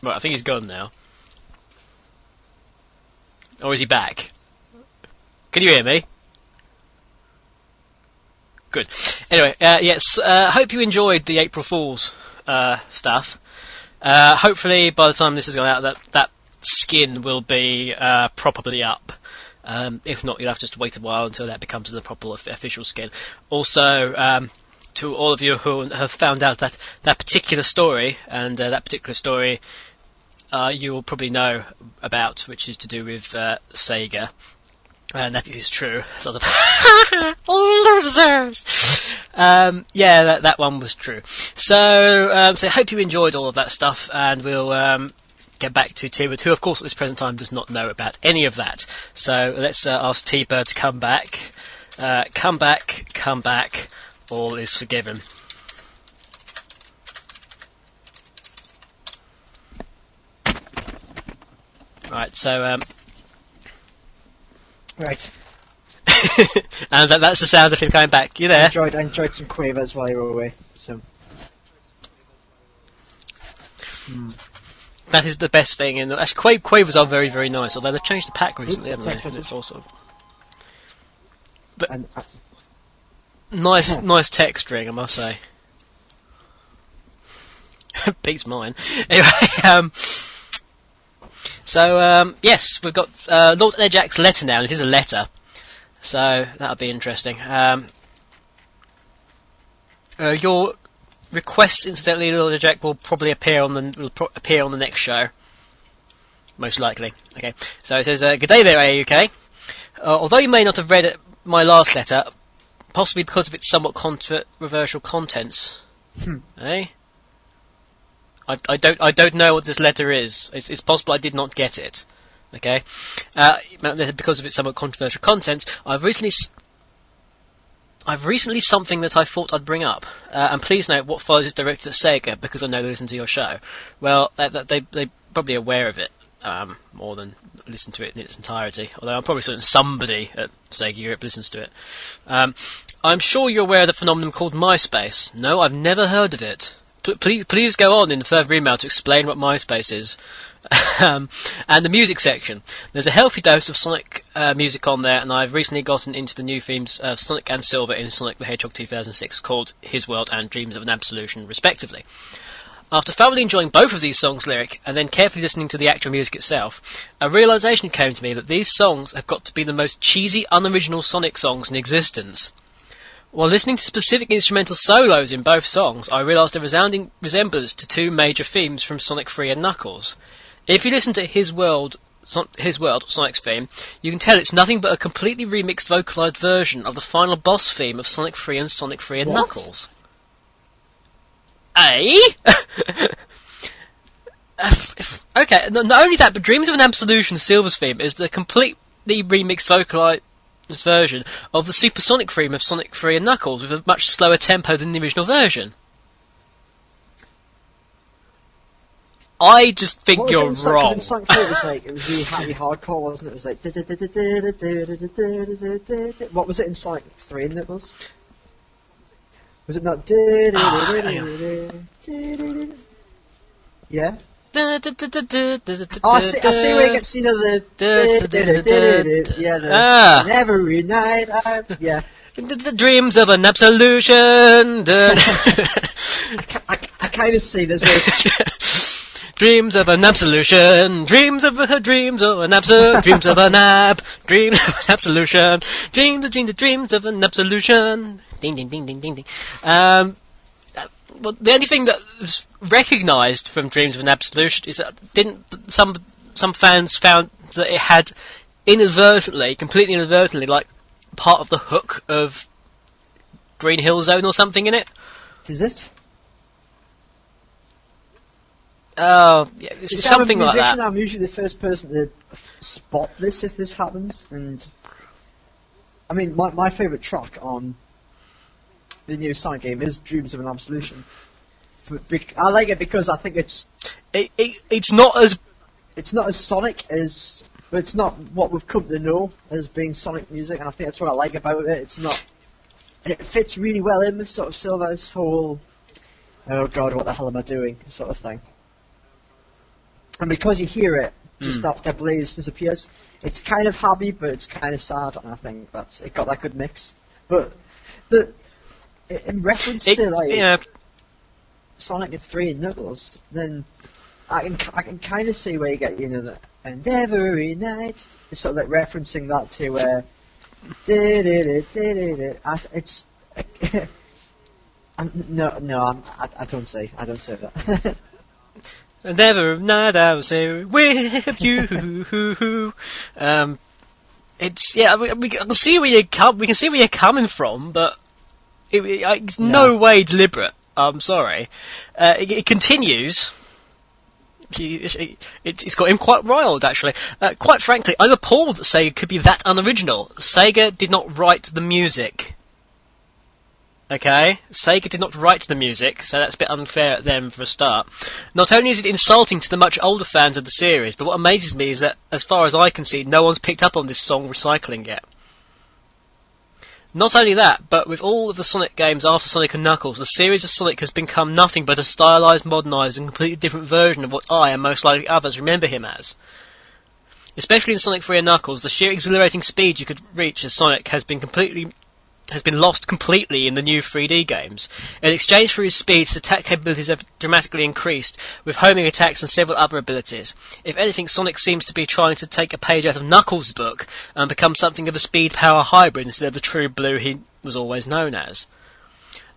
Right, I think he's gone now. Or is he back? Can you hear me? Good. Anyway, yes, hope you enjoyed the April Fool's stuff. Hopefully, by the time this has gone out, that skin will be properly up. If not, you'll have to just wait a while until that becomes the proper official skin. Also, to all of you who have found out that particular story, and that particular story you will probably know about, which is to do with Sega. And that is true. Sort of losers. Yeah, that one was true. So I hope you enjoyed all of that stuff, and we'll get back to T-Bird, who of course at this present time does not know about any of that. So let's ask T-Bird to come back. Come back. All is forgiven. Right. So. Right. And that's the sound of him coming back. You there? I enjoyed some quavers while you were away. So. That is the best thing. Actually, quavers are very, very nice. Although they've changed the pack recently, haven't they? And it's also. But nice text string, I must say. Beats mine. Anyway, So, yes, we've got Lord Enerjak's letter now, and it is a letter, so that'll be interesting. Your request, incidentally, Lord Enerjak, will probably appear on the next show, most likely. Okay, so it says, "Good day there, AAUK. Although you may not have read my last letter, possibly because of its somewhat controversial contents, eh? I don't know what this letter is. It's possible I did not get it. Okay, because of its somewhat controversial contents, I've recently something that I thought I'd bring up. And please note what follows is directed at Sega, because I know they listen to your show. Well, they're probably aware of it more than listen to it in its entirety. Although I'm probably certain somebody at Sega Europe listens to it. I'm sure you're aware of the phenomenon called MySpace. No, I've never heard of it. Please go on in the further email to explain what MySpace is. And the music section. There's a healthy dose of Sonic music on there, and I've recently gotten into the new themes of Sonic and Silver in Sonic the Hedgehog 2006, called His World and Dreams of an Absolution, respectively. After thoroughly enjoying both of these songs' lyric, and then carefully listening to the actual music itself, a realisation came to me that these songs have got to be the most cheesy, unoriginal Sonic songs in existence. While listening to specific instrumental solos in both songs, I realised a resounding resemblance to two major themes from Sonic 3 and Knuckles. If you listen to His World, Sonic's theme, you can tell it's nothing but a completely remixed vocalised version of the final boss theme of Sonic 3 and Sonic 3 and Knuckles. Eh? Okay, not only that, but Dreams of an Absolution Silver's theme is the completely remixed vocalised version of the Supersonic theme of Sonic 3 and Knuckles, with a much slower tempo than the original version. I just think you're wrong. Sonic 3 was like, it was really happy hardcore, wasn't it? It was like, what was it in Sonic 3 and Knuckles? Was it not? Yeah? I see where you get to, the every night The dreams of an absolution. I kind of see there's a... Dreams of an absolution, dreams of an dreams of an dreams of an absolution, dreams of an absolution. Ding ding ding ding ding ding. Well, the only thing that was recognised from Dreams of an Absolution is that some fans found that it had completely inadvertently, like part of the hook of Green Hill Zone or something in it. Is it? Oh, yeah, it's something like that. I'm usually the first person to spot this if this happens, and I mean, my favourite track on the new Sonic game is Dreams of an Absolution. I like it because I think it's not as Sonic as, but it's not what we've come to know as being Sonic music, and I think that's what I like about it. It's not, and it fits really well in with sort of Silver's whole, oh god, what the hell am I doing, sort of thing. And because you hear it just after Blaze disappears, it's kind of happy, but it's kind of sad, and I think it got that good mix. But in reference to like Sonic 3 and Knuckles, then I can kind of see where you get, that, and every night, it's sort of like referencing that to it's I don't say that. And every night I will say with you. It's we can see where you're coming from, but it's no way deliberate. I'm sorry. It continues. It's got him quite riled, actually. Quite frankly, I'm appalled that Sega could be that unoriginal. Sega did not write the music. Okay? Sega did not write the music, so that's a bit unfair at them for a start. Not only is it insulting to the much older fans of the series, but what amazes me is that, as far as I can see, no one's picked up on this song recycling yet. Not only that, but with all of the Sonic games after Sonic and Knuckles, the series of Sonic has become nothing but a stylised, modernised and completely different version of what I, and most likely others, remember him as. Especially in Sonic 3 and Knuckles, the sheer exhilarating speed you could reach as Sonic has been lost completely in the new 3D games. In exchange for his speed, his attack capabilities have dramatically increased, with homing attacks and several other abilities. If anything, Sonic seems to be trying to take a page out of Knuckles' book and become something of a speed-power hybrid instead of the true blue he was always known as.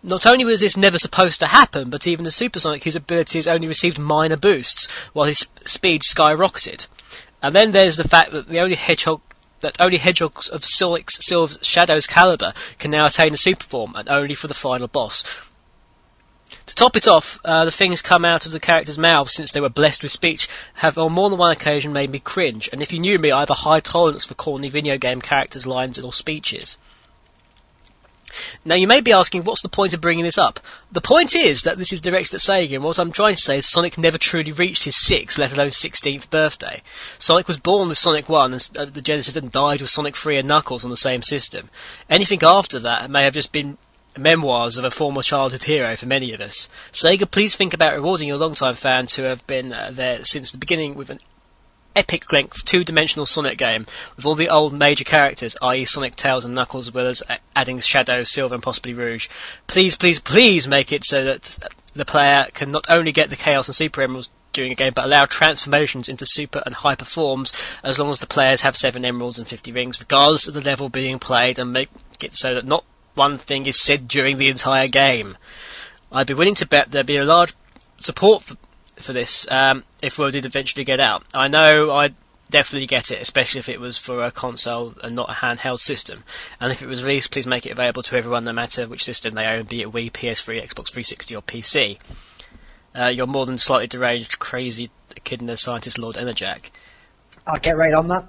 Not only was this never supposed to happen, but even the Super Sonic, his abilities only received minor boosts, while his speed skyrocketed. And then there's the fact that only hedgehogs of Sylve's Shadow's caliber can now attain a super form, and only for the final boss. To top it off, the things come out of the characters' mouths since they were blessed with speech have on more than one occasion made me cringe, and if you knew me, I have a high tolerance for corny video game characters' lines or speeches. Now you may be asking, what's the point of bringing this up? The point is that this is directed at Sega, and what I'm trying to say is Sonic never truly reached his 6th, let alone 16th birthday. Sonic was born with Sonic 1, and the Genesis, and died with Sonic 3 and Knuckles on the same system. Anything after that may have just been memoirs of a former childhood hero for many of us. Sega, please think about rewarding your long-time fans who have been there since the beginning with an epic length two-dimensional Sonic game with all the old major characters, i.e. Sonic, Tails and Knuckles, as well as adding Shadow, Silver and possibly Rouge. Please, please, please make it so that the player can not only get the Chaos and Super Emeralds during a game, but allow transformations into Super and Hyper forms as long as the players have 7 Emeralds and 50 Rings, regardless of the level being played, and make it so that not one thing is said during the entire game. I'd be willing to bet there'd be a large support for this if World did eventually get out. I know I'd definitely get it, especially if it was for a console and not a handheld system. And if it was released, please make it available to everyone no matter which system they own, be it Wii, PS3, Xbox 360 or PC. You're more than slightly deranged, crazy kid and a scientist, Lord Enerjak. I'll get right on that.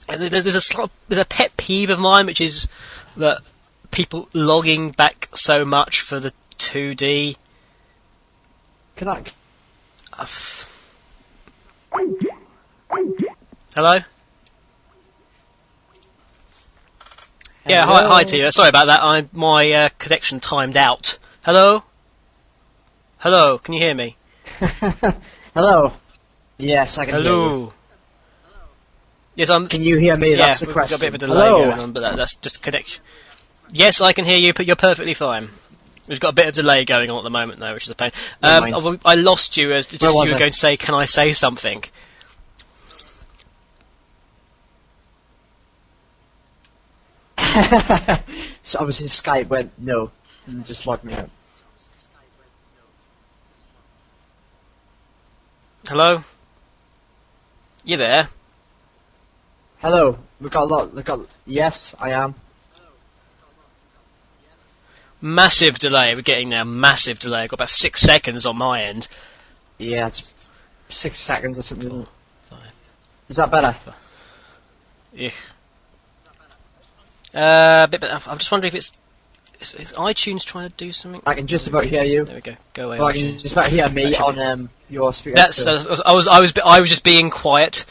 There's a pet peeve of mine, which is that people logging back so much for the 2D. Can I? Hello? Yeah, hi to you. Sorry about that. My connection timed out. Hello? Hello, can you hear me? Hello. Yes, I can hear you. Yes, I'm. Can you hear me? Yeah, That's the we've got question. a bit of a delay Hello. going on, but that's just a connection. Yes, I can hear you, but you're perfectly fine. We've got a bit of delay going on at the moment, though, which is a pain. Never mind. I lost you as just Where you was were I? going to say, "Can I say something?" So obviously Skype went no and just logged me out. Hello? You there? Hello. We got a lot. Yes, I am. Massive delay. We're getting now. Massive delay. I've got about 6 seconds on my end. Yeah, it's 6 seconds or something. Isn't it? 5. Is that better? Yeah. I'm just wondering if is iTunes trying to do something? I can just about hear you. There we go. Go away. Well, I can iTunes. just about hear me on your speaker. That's I was just being quiet.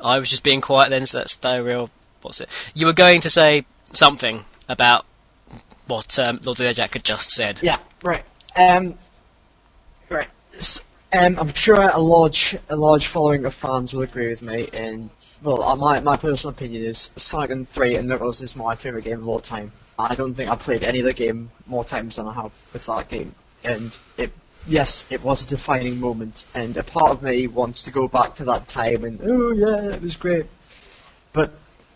I was just being quiet then, so that's no real. What's it? You were going to say something about what Lord Enerjak had just said. Yeah, right. Right. I'm sure a large following of fans will agree with me. And well, my personal opinion is Sonic 3 and Knuckles is my favourite game of all time. I don't think I've played any other game more times than I have with that game. And it was a defining moment. And a part of me wants to go back to that time and oh yeah, it was great. But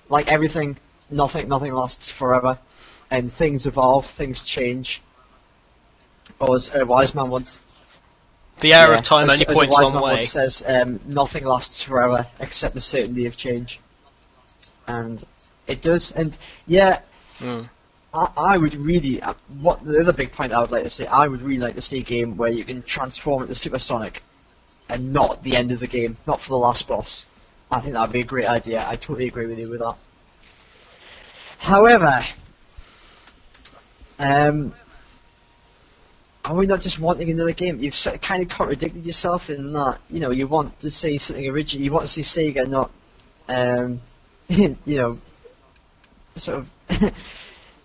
like everything, nothing lasts forever. And things evolve, things change. Or as a wise man once... The arrow of time only points as a wise one man way. once says, nothing lasts forever except the certainty of change. And it does, and yeah, I would really... what the other big point I would like to say, I would really like to see a game where you can transform into Supersonic and not the end of the game, not for the last boss. I think that would be a great idea. I totally agree with you with that. However... are we not just wanting another game? You've sort of kind of contradicted yourself in that, you know, you want to see something original, you want to see Sega not, you know, sort of,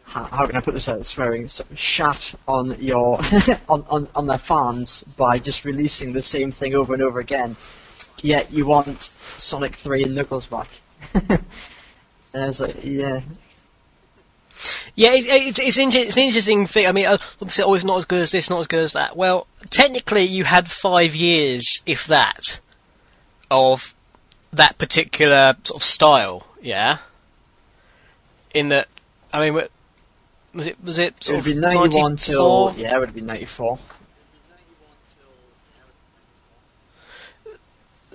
how can I put this out, swearing, sort of shat on your, on their fans by just releasing the same thing over and over again, yet you want Sonic 3 and Knuckles back. And it's like, yeah... Yeah, it's an interesting thing. I mean, obviously, it's not as good as this, not as good as that. Well, technically, you had 5 years, if that, of that particular sort of style. Yeah. In that, I mean, was it sort of 91 till yeah, it would have been 94.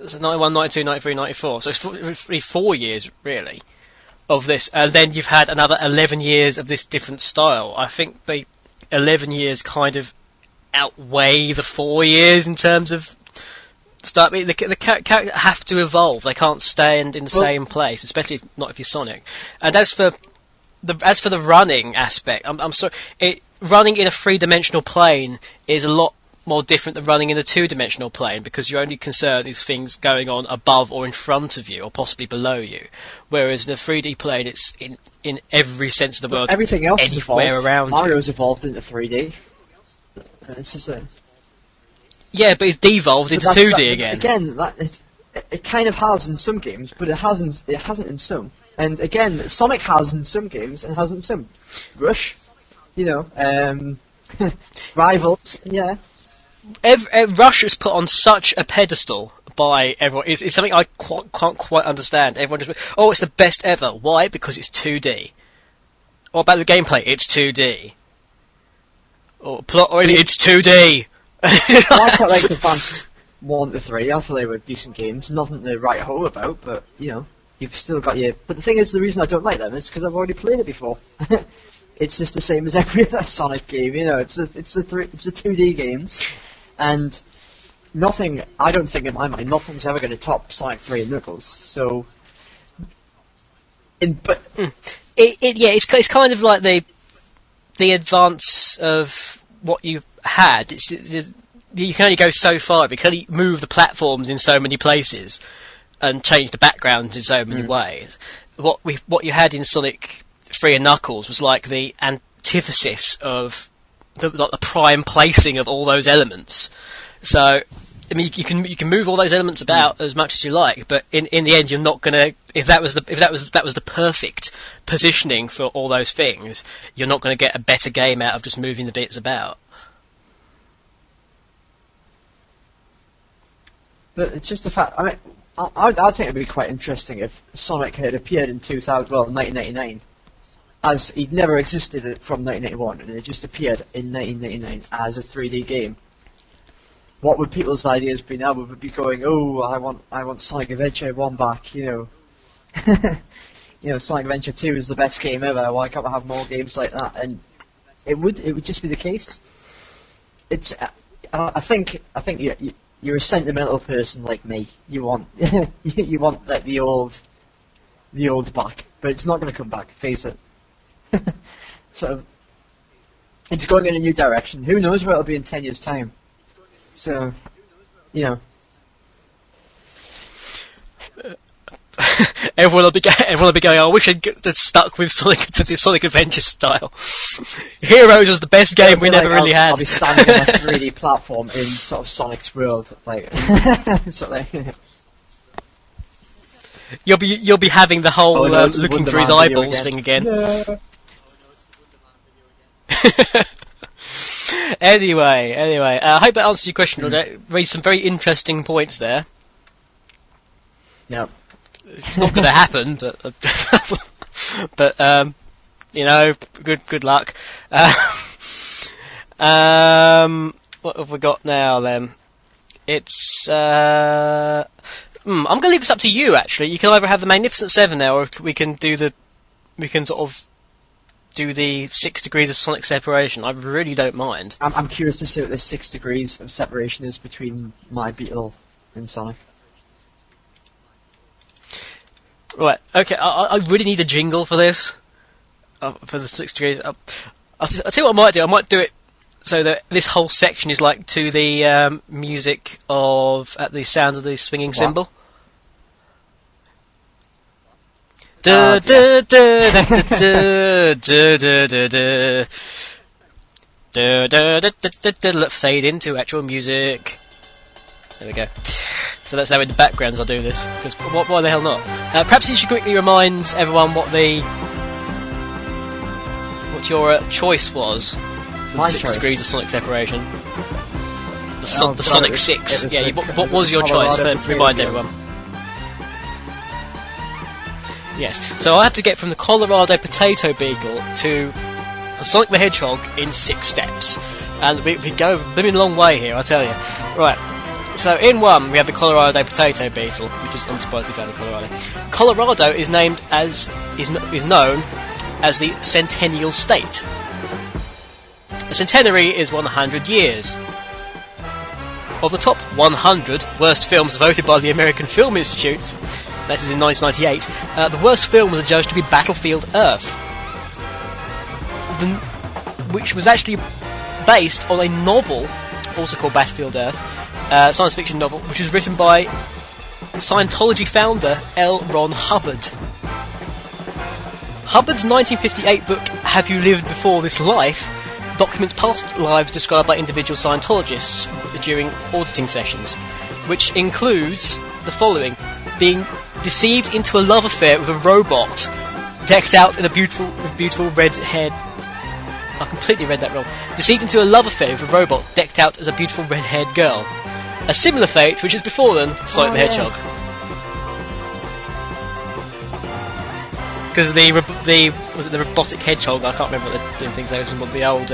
So 91, 92, 93, 94. So it's 4 years, really, of this. And then you've had another 11 years of this different style. I think the 11 years kind of outweigh the 4 years in terms of start. The characters have to evolve. They can't stand in the same place, especially not if you're Sonic. And as for the running aspect, I'm sorry. Running in a three-dimensional plane is a lot more different than running in a two-dimensional plane, because your only concern is things going on above or in front of you, or possibly below you. Whereas in a 3D plane, it's in every sense of the word. Everything else is anywhere evolved. around Mario's you. evolved into 3D. It's just a... Yeah, but it's devolved into 2D again. Again, it kind of has in some games, but it hasn't in some. And again, Sonic has in some games and hasn't in some. Rush, you know, Rivals, yeah. Rush is put on such a pedestal by everyone. It's something I can't quite understand. Everyone just, oh, it's the best ever. Why? Because it's 2D. What about the gameplay? It's 2D. Or plot, or it's 2D. I quite like Advance 1 to 3. I thought they were decent games. Nothing to write home about, but, you know, you've still got your... But the thing is, the reason I don't like them is because I've already played it before. It's just the same as every other Sonic game, you know. It's the 2D games, and nothing. I don't think in my mind nothing's ever going to top Sonic 3 and Knuckles. So, it's kind of like the advance of what you've had. You can only go so far. You can only move the platforms in so many places and change the backgrounds in so many ways. What you had in Sonic 3 and Knuckles was like the antithesis of the prime placing of all those elements. So I mean, you can move all those elements about as much as you like, but in the end, you're not gonna. If that was the perfect positioning for all those things, you're not gonna get a better game out of just moving the bits about. But it's just the fact. I mean, I think it'd be quite interesting if Sonic had appeared in 1999, as he'd never existed from 1981, and it just appeared in 1999 as a 3D game. What would people's ideas be now? Would be going, oh, I want Sonic Adventure 1 back, you know, Sonic Adventure 2 is the best game ever. Why can't we have more games like that? And it would just be the case. It's, I think you're a sentimental person like me. You want like the old back, but it's not going to come back. Face it. Sort of, it's going in a new direction. Who knows where it'll be in 10 years' time? So, you know. Everyone will be going, I wish I'd stuck with the Sonic Adventure style. Heroes was the best game we never really had. I'll be standing on a 3D platform in sort of Sonic's world, like, sort of like. You'll be having the whole no, looking for his eyeballs thing again. No. Anyway, I hope that answers your question. Raised some very interesting points there. Yep. It's not going to happen, but you know, good luck. What have we got now then? It's I'm going to leave this up to you. Actually, you can either have the Magnificent Seven now, or we can sort of do the 6 degrees of sonic separation. I really don't mind. I'm curious to see what the 6 degrees of separation is between my Beetle and Sonic. Right, okay, I really need a jingle for this. For the 6 degrees. I'll tell you what I might do. I might do it so that this whole section is like to the music of at the sound of the swinging cymbal. Da da da da da da da da da da da. Fade into actual music. There we go. So that's now in the background as I do this. Because why the hell not? Perhaps you should quickly remind everyone what your choice was for the 6 degrees of sonic separation. The Sonic 6. Yeah. What was your choice? Remind everyone. Yes, so I have to get from the Colorado Potato Beetle to Sonic the Hedgehog in 6 steps. And we go a blooming long way here, I tell you. Right, so in 1 we have the Colorado Potato Beetle, which is unsurprisingly found in Colorado. Colorado is known as the Centennial State. A centenary is 100 years. Of the top 100 worst films voted by the American Film Institute, that is in 1998, the worst film was adjudged to be Battlefield Earth, which was actually based on a novel, also called Battlefield Earth, science fiction novel, which was written by Scientology founder L. Ron Hubbard. Hubbard's 1958 book, Have You Lived Before This Life, documents past lives described by individual Scientologists during auditing sessions, which includes the following: being deceived into a love affair with a robot decked out in a beautiful red-haired... I completely read that wrong. Deceived into a love affair with a robot decked out as a beautiful red-haired girl. A similar fate which has befallen Sonic the Hedgehog. Because was it the robotic hedgehog? I can't remember what the things was from the old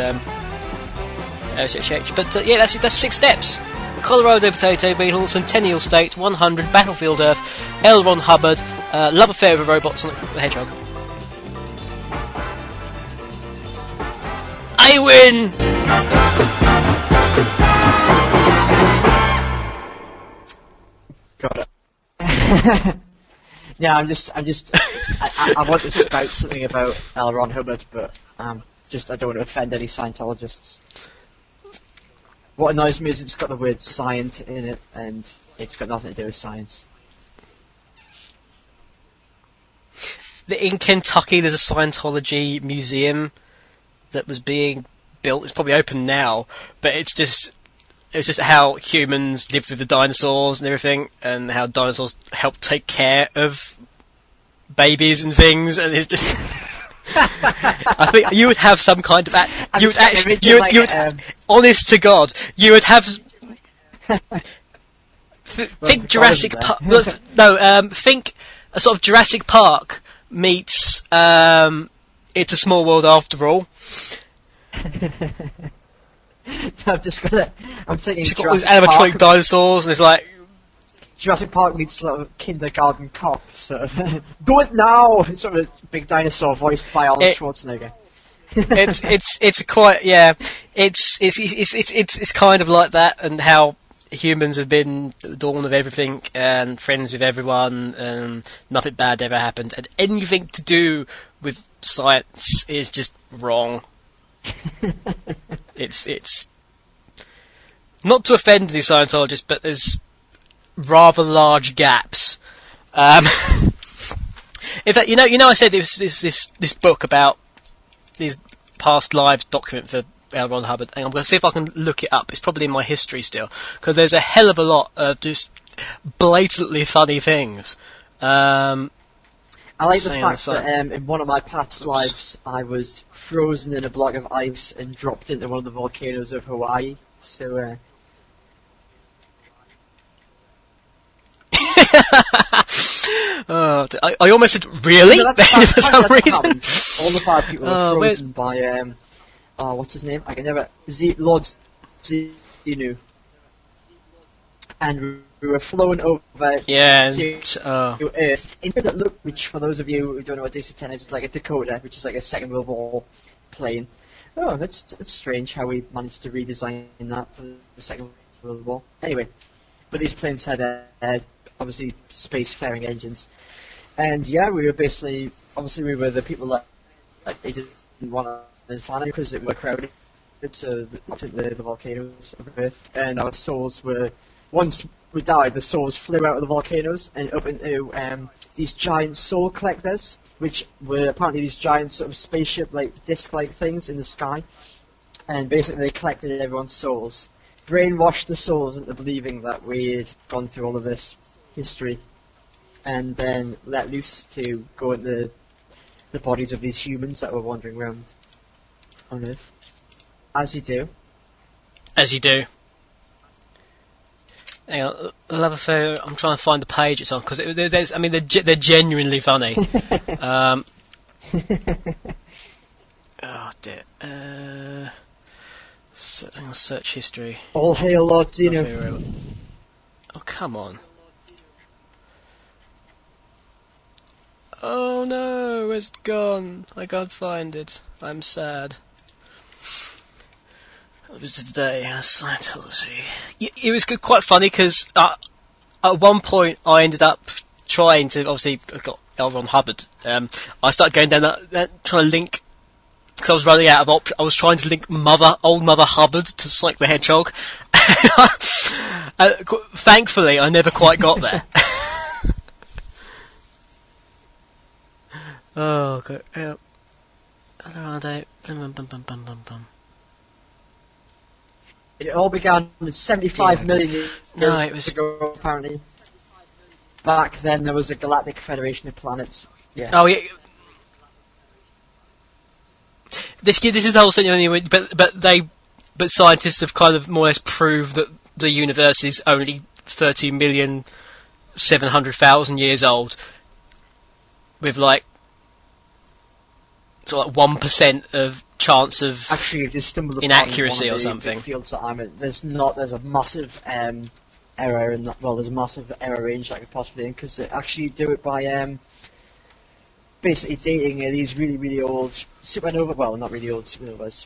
but yeah, that's 6 steps. Colorado Potato Beetle, Centennial State, 100, Battlefield Earth, L. Ron Hubbard, love affair with a robot, Sonic the Hedgehog. I win! Got it. Yeah, I want to spout something about L. Ron Hubbard, but I don't want to offend any Scientologists. What annoys me is it's got the word "scient" in it, and it's got nothing to do with science. In Kentucky, there's a Scientology museum that was being built. It's probably open now, but it's it was just how humans lived with the dinosaurs and everything, and how dinosaurs helped take care of babies and things, and it's just. I think you would have some kind of honest to God, you would have. Think Jurassic Park. Think a sort of Jurassic Park meets It's a Small World After All. I'm thinking She's got all these animatronic dinosaurs, and it's like Jurassic Park meets sort of kindergarten cop. Sort of, do it now! It's sort of a big dinosaur voiced by Arnold Schwarzenegger. it's quite it's kind of like that, and how humans have been the dawn of everything and friends with everyone, and nothing bad ever happened, and anything to do with science is just wrong. It's not to offend the Scientologists, but there's rather large gaps. In fact, you know, I said this book about these past lives document for L. Ron Hubbard, and I'm going to see if I can look it up. It's probably in my history still, because there's a hell of a lot of just blatantly funny things. I like the fact that in one of my past lives I was frozen in a block of ice and dropped into one of the volcanoes of Hawaii. So, I almost said really for some reason. All the 5 people were frozen by what's his name? I can never Lord Zenu. And we were flown over to Earth. In that look, which for those of you who don't know what DC-10 is like a Dakota, which is like a Second World War plane. Oh, that's strange how we managed to redesign that for the Second World War. Anyway, but these planes had obviously spacefaring engines, and yeah, we were basically we were the people that they didn't want to planet because it were crowded to the volcanoes of Earth, and our souls were. Once we died, the souls flew out of the volcanoes and up into these giant soul collectors, which were apparently these giant sort of spaceship-like, disc-like things in the sky. And basically they collected everyone's souls, brainwashed the souls into believing that we'd gone through all of this history, and then let loose to go into the bodies of these humans that were wandering around on Earth. As you do. As you do. Hang on, Love Affair. I'm trying to find the page it's on, because they're genuinely funny. Oh dear. Hang on, search history. All hail Lord Zeno. Oh come on. Oh no, where's it gone? I can't find it. I'm sad. It was today, Scientology. It was quite funny because at one point I ended up trying to, obviously I got L. Ron Hubbard. I started going down that trying to link, because I was running out of I was trying to link old Mother Hubbard to Sonic the Hedgehog. Thankfully, I never quite got there. Oh god. It all began with 75 million years ago, apparently. Back then, there was a galactic federation of planets. Yeah. Oh yeah. This is the whole thing anyway. But scientists have kind of more or less proved that the universe is only 30,700,000 years old, with like sort of 1% of chance of actually you've just stumbled upon inaccuracy one of or the something. Fields that I'm in. There's a massive error in that. Well, there's a massive error range that I could possibly in, because they actually do it by basically dating these really, really old supernova. Well, not really old supernovas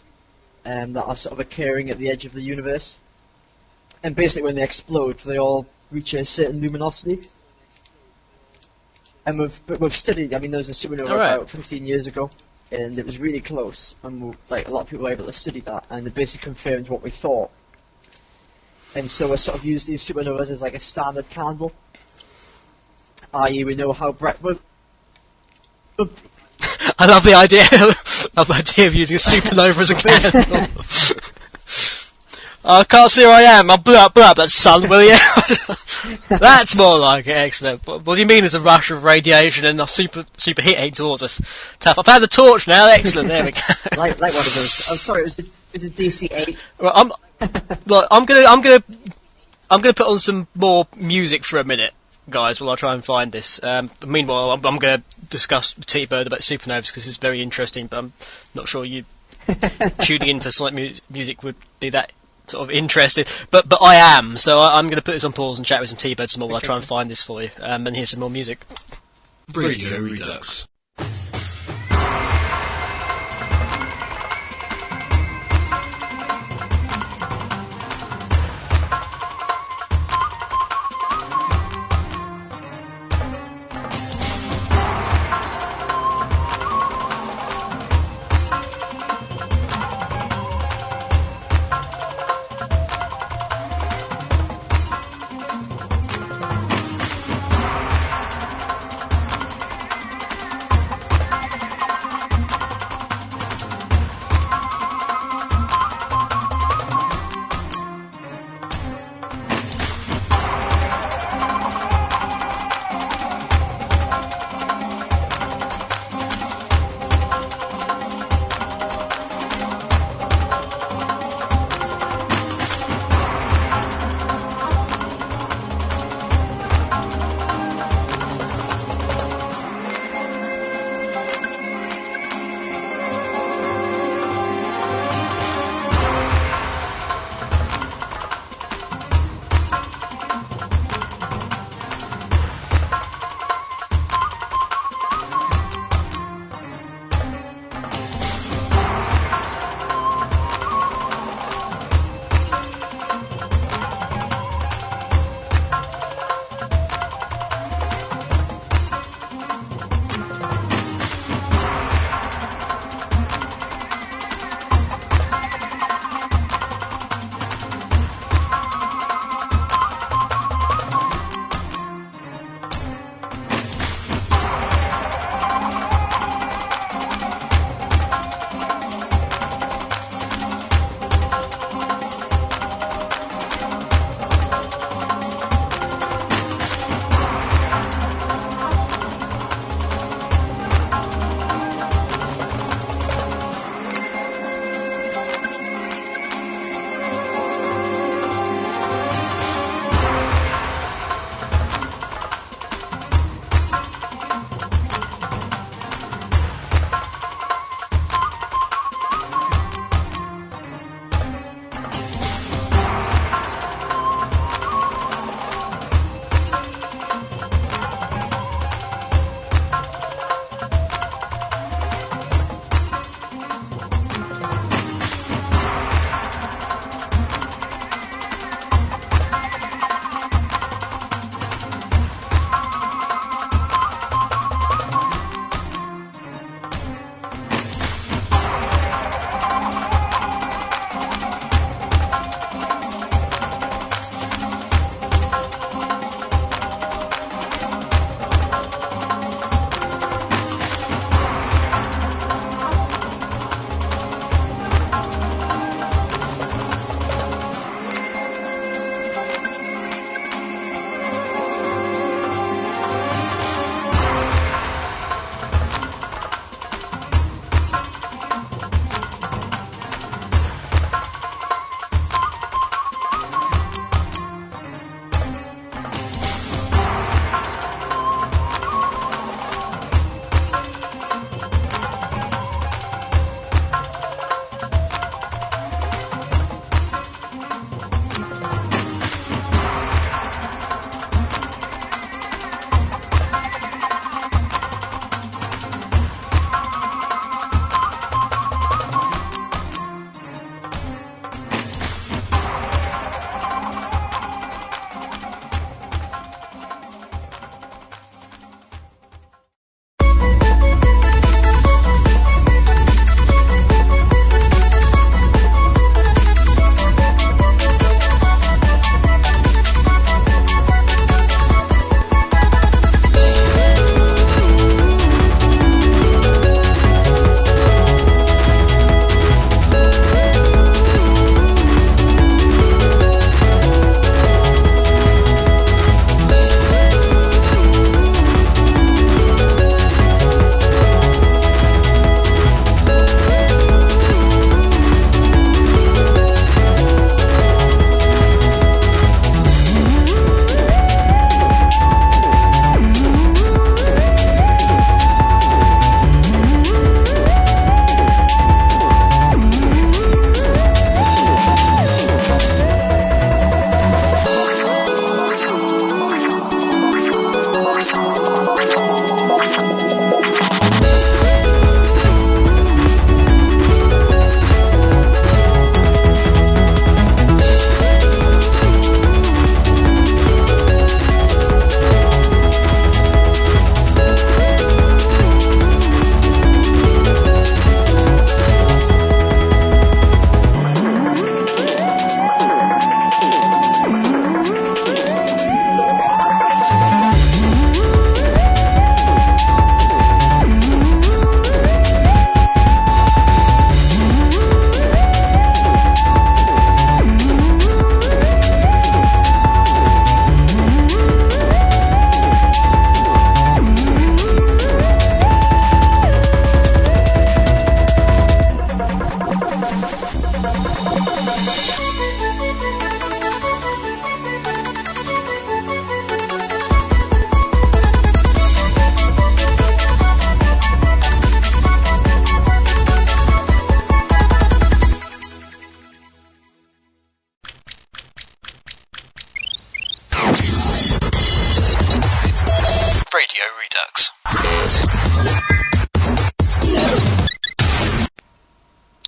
that are sort of occurring at the edge of the universe, and basically when they explode, they all reach a certain luminosity. And we've studied. I mean, there was a supernova about 15 years ago, and it was really close, and a lot of people were able to study that, and it basically confirmed what we thought. And so we sort of use these supernovas as like a standard candle, i.e. we know how bright. I love the idea. Of using a supernova as a candle. I can't see where I am. I'll blow up that sun, will you? That's more like it. Excellent. What do you mean there's a rush of radiation and a super heat heading towards us? Tough. I've had the torch now. Excellent. There we go. like one of those. I'm sorry, it was a DC-8. Right, I'm gonna put on some more music for a minute, guys, while I try and find this. Meanwhile, I'm going to discuss with T-Bird about supernovas because it's very interesting, but I'm not sure you tuning in for sonic music would be that sort of interested. But I am, so I'm going to put this on pause and chat with some T-Bird some more while I try and find this for you, and here's some more music. Radio Redux.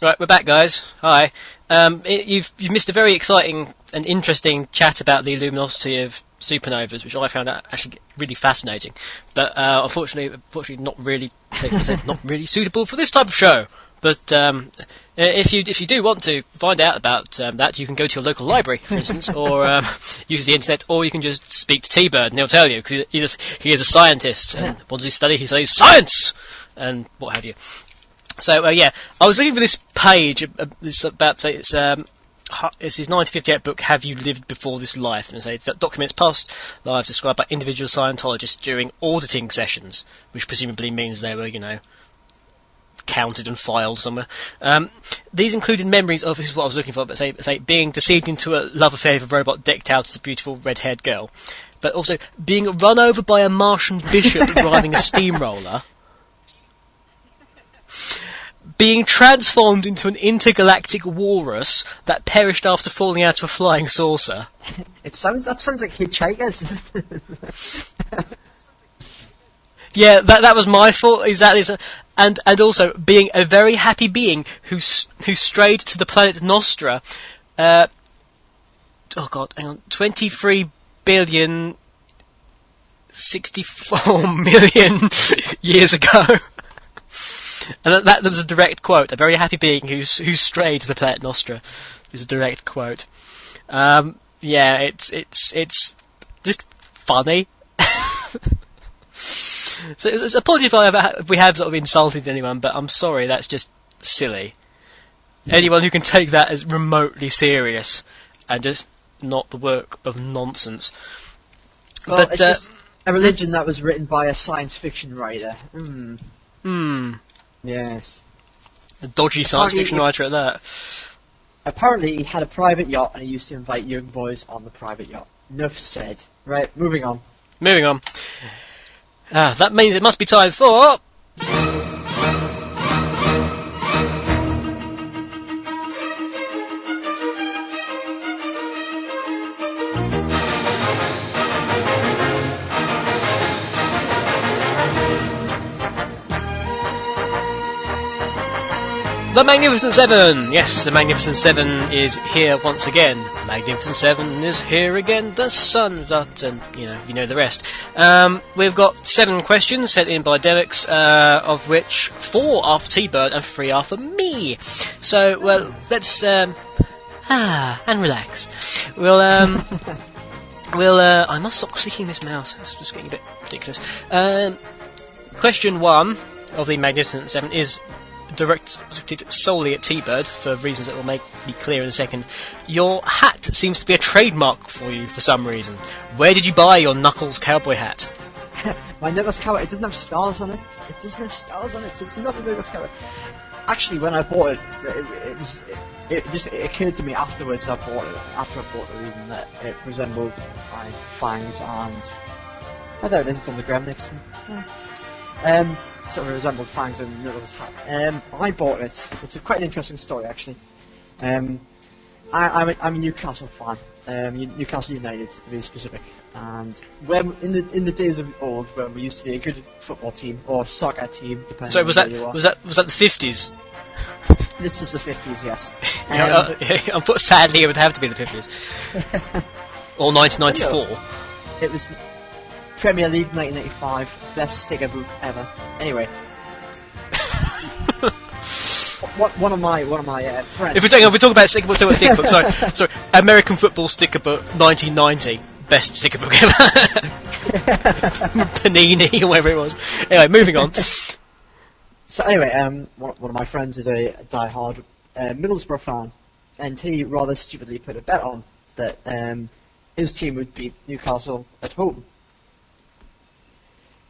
Right, we're back, guys. Hi. You've missed a very exciting and interesting chat about the luminosity of supernovas, which I found out actually really fascinating. But unfortunately, not really, not really suitable for this type of show. But if you do want to find out about that, you can go to your local library, for instance, or use the internet, or you can just speak to T-Bird, and he'll tell you, because he is a scientist. And what does he study? He studies science and what have you. So I was looking for this page. This about say it's his 1958 book, Have You Lived Before This Life? And it documents past lives described by individual Scientologists during auditing sessions, which presumably means they were, counted and filed somewhere. These included memories of, this is what I was looking for, but say being deceived into a love affair with a robot decked out as a beautiful red-haired girl, but also being run over by a Martian bishop driving a steamroller, being transformed into an intergalactic walrus that perished after falling out of a flying saucer. That sounds like hitchhikers. Yeah, that was my fault, exactly. And also being a very happy being who strayed to the planet Nostra, 23,064,000,000 years ago. And that was a direct quote. A very happy being who strayed to the planet Nostra is a direct quote. It's just funny. So it's apologies if we have sort of insulted anyone, but I'm sorry, that's just silly. Anyone who can take that as remotely serious and just not the work of nonsense. Well, it's just a religion that was written by a science fiction writer. Yes. A dodgy science fiction writer at that. Apparently he had a private yacht and he used to invite young boys on the private yacht. Enough said. Right, moving on. That means it must be time for... The Magnificent Seven! Yes, the Magnificent Seven is here once again. The Magnificent Seven is here again. The sun, and you know the rest. We've got 7 questions sent in by Derek's, of which 4 are for T-Bird and 3 are for me. So, well, let's and relax. I must stop clicking this mouse. It's just getting a bit ridiculous. Question 1 of the Magnificent Seven is directed solely at T-Bird for reasons that will make me clear in a second. Your hat seems to be a trademark for you for some reason. Where did you buy your Knuckles cowboy hat? My Knuckles cowboy, it doesn't have stars on it. So it's not a Knuckles cowboy. Actually, when I bought it just occurred to me afterwards. After I bought it, even that it resembled my fangs and I don't know, it's on the ground next to me. Sort of resembled fangs and Knuckles hat. I bought it. It's quite an interesting story, actually. I'm a Newcastle fan. Newcastle United, to be specific. And when in the days of old, when we used to be a good football team or soccer team, depending. So was that the 50s? This is the 50s, yes. Sadly, it would have to be the 50s. Or 1994. It was Premier League 1985, best sticker book ever. Anyway, one of my friends. If we talk about sticker book, sorry, American football sticker book 1990, best sticker book ever. Panini or whatever it was. Anyway, moving on. So anyway, one of my friends is a die-hard Middlesbrough fan, and he rather stupidly put a bet on that his team would beat Newcastle at home.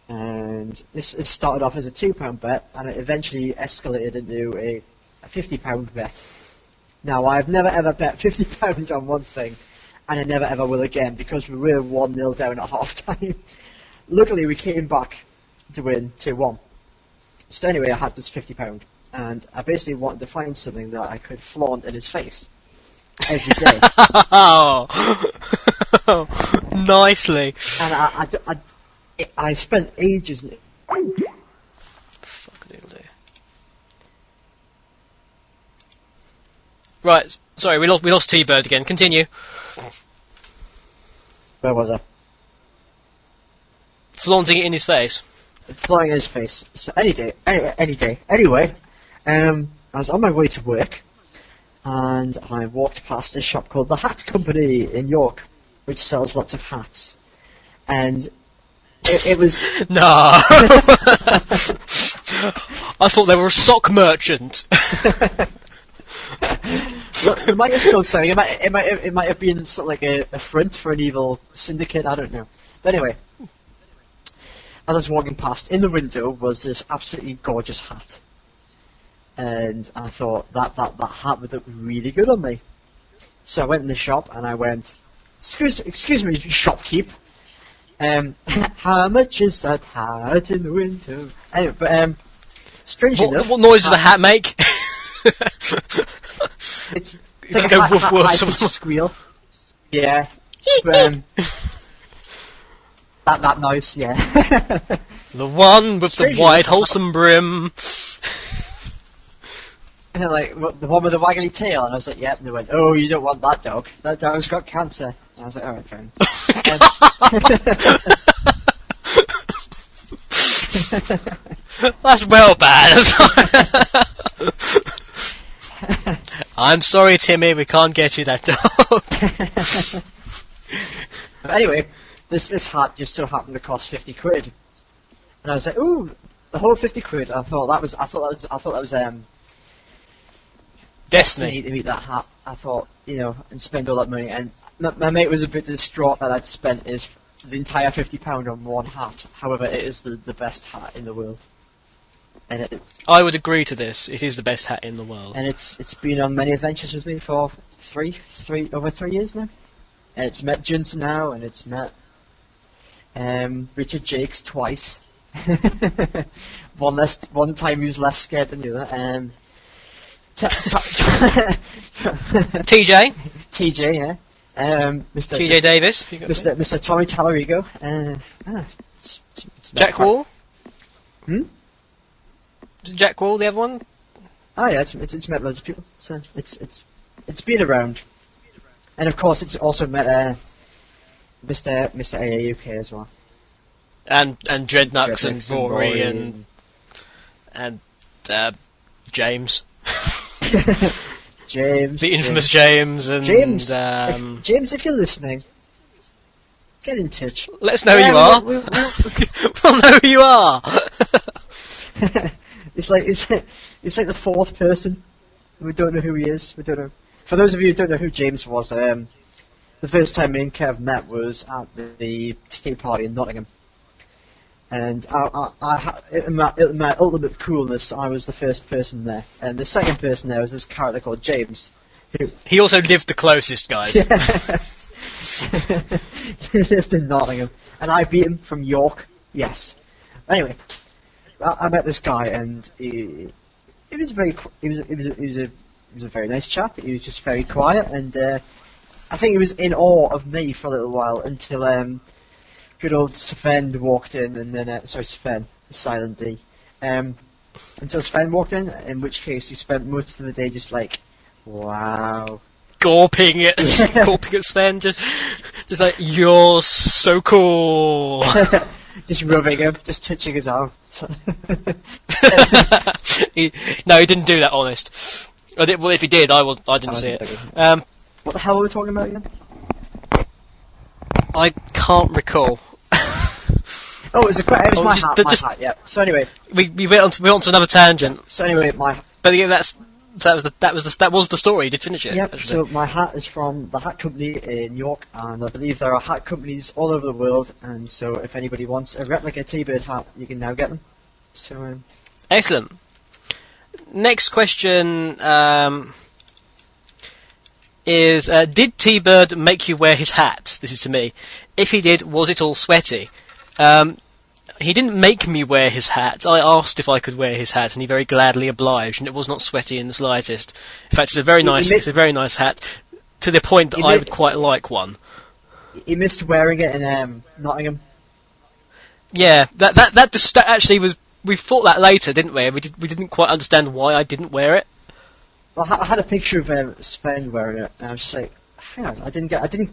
And this started off as a £2 bet, and it eventually escalated into a £50 bet. Now, I've never ever bet £50 on one thing, and I never ever will again, because we were 1-0 down at half time. Luckily, we came back to win 2-1. So anyway, I had this £50, and I basically wanted to find something that I could flaunt in his face every day. Nicely. And I spent ages. Fuck it'll do. Right, sorry, we lost T-Bird again. Continue. Where was I? Flaunting it in his face. Flying in his face. So any day. Anyway, I was on my way to work, and I walked past a shop called the Hat Company in York, which sells lots of hats. And it was... Nah. I thought they were a sock merchant. Look, it might have sold something. It might have been sort of like a front for an evil syndicate. I don't know. But anyway, as I was walking past, in the window was this absolutely gorgeous hat, and I thought that hat would look really good on me. So I went in the shop and I went, excuse me, shopkeep. How much is that hat in the window? Anyway, but strangely enough, what noise does the hat make? It's Does like it go a woof woof? high-pitched squeal. Yeah. But, that noise, yeah. The one with the Strangely wide, enough, wholesome brim. And like the one with the waggly tail, and I was like, yep. And they went, oh, you don't want that dog. That dog's got cancer. And I was like, all right, fine. That's well bad. I'm sorry, Timmy. We can't get you that dog. But anyway, this hat just so happened to cost 50 quid, and I was like, ooh, the whole 50 quid. I thought that was Destiny. to meet that hat. I thought, and spend all that money. And my mate was a bit distraught that I'd spent the entire £50 on one hat. However, it is the best hat in the world. And I would agree to this. It is the best hat in the world. And it's been on many adventures with me for over 3 years now. And it's met Junta now, and it's met Richard Jakes twice. One time he was less scared than the other. TJ, yeah. Mr. TJ Davis, Mr. Tommy Tallarigo. It's Jack Wall. Hmm? Is it Jack Wall, the other one? Oh yeah, it's met loads of people. So it's been around, and of course it's also met Mr. AAUK as well. And Dreadnoughts and Dreadnoughts Rory and and James. James. The infamous James and James. James, if you're listening, get in touch. let us know who you are. We'll know who you are. It's like the fourth person. We don't know who he is. We don't know. For those of you who don't know who James was, the first time me and Kev met was at the tea party in Nottingham. And in my ultimate coolness, I was the first person there. And the second person there was this character called James. He also lived the closest, guys. He lived in Nottingham. And I beat him from York. Yes. Anyway, I met this guy, and he was a very nice chap. He was just very quiet, and I think he was in awe of me for a little while until good old Sven walked in, and then Sven, silent D, until Sven walked in which case he spent most of the day just like, wow, gawping at Sven, just like, you're so cool. Just rubbing him, just touching his arm. No, he didn't do that. Honest. Well, if he did, I didn't see it. What the hell were we talking about again? I can't recall. Oh, it was my hat. Yeah. So anyway, we went on to another tangent. So anyway, But yeah, that was the story. You did finish it. Yep. Actually. So my hat is from the Hat Company in York, and I believe there are hat companies all over the world. And so, if anybody wants a replica T-Bird hat, you can now get them. So. Excellent. Next question is: did T-Bird make you wear his hat? This is to me. If he did, was it all sweaty? He didn't make me wear his hat. I asked if I could wear his hat, and he very gladly obliged, and it was not sweaty in the slightest. In fact, it's a very nice hat, to the point that I would quite like one. He missed wearing it in Nottingham. Yeah, that actually was. We thought that later, didn't we? We didn't quite understand why I didn't wear it. Well, I had a picture of Sven wearing it, and I was just like, hang on,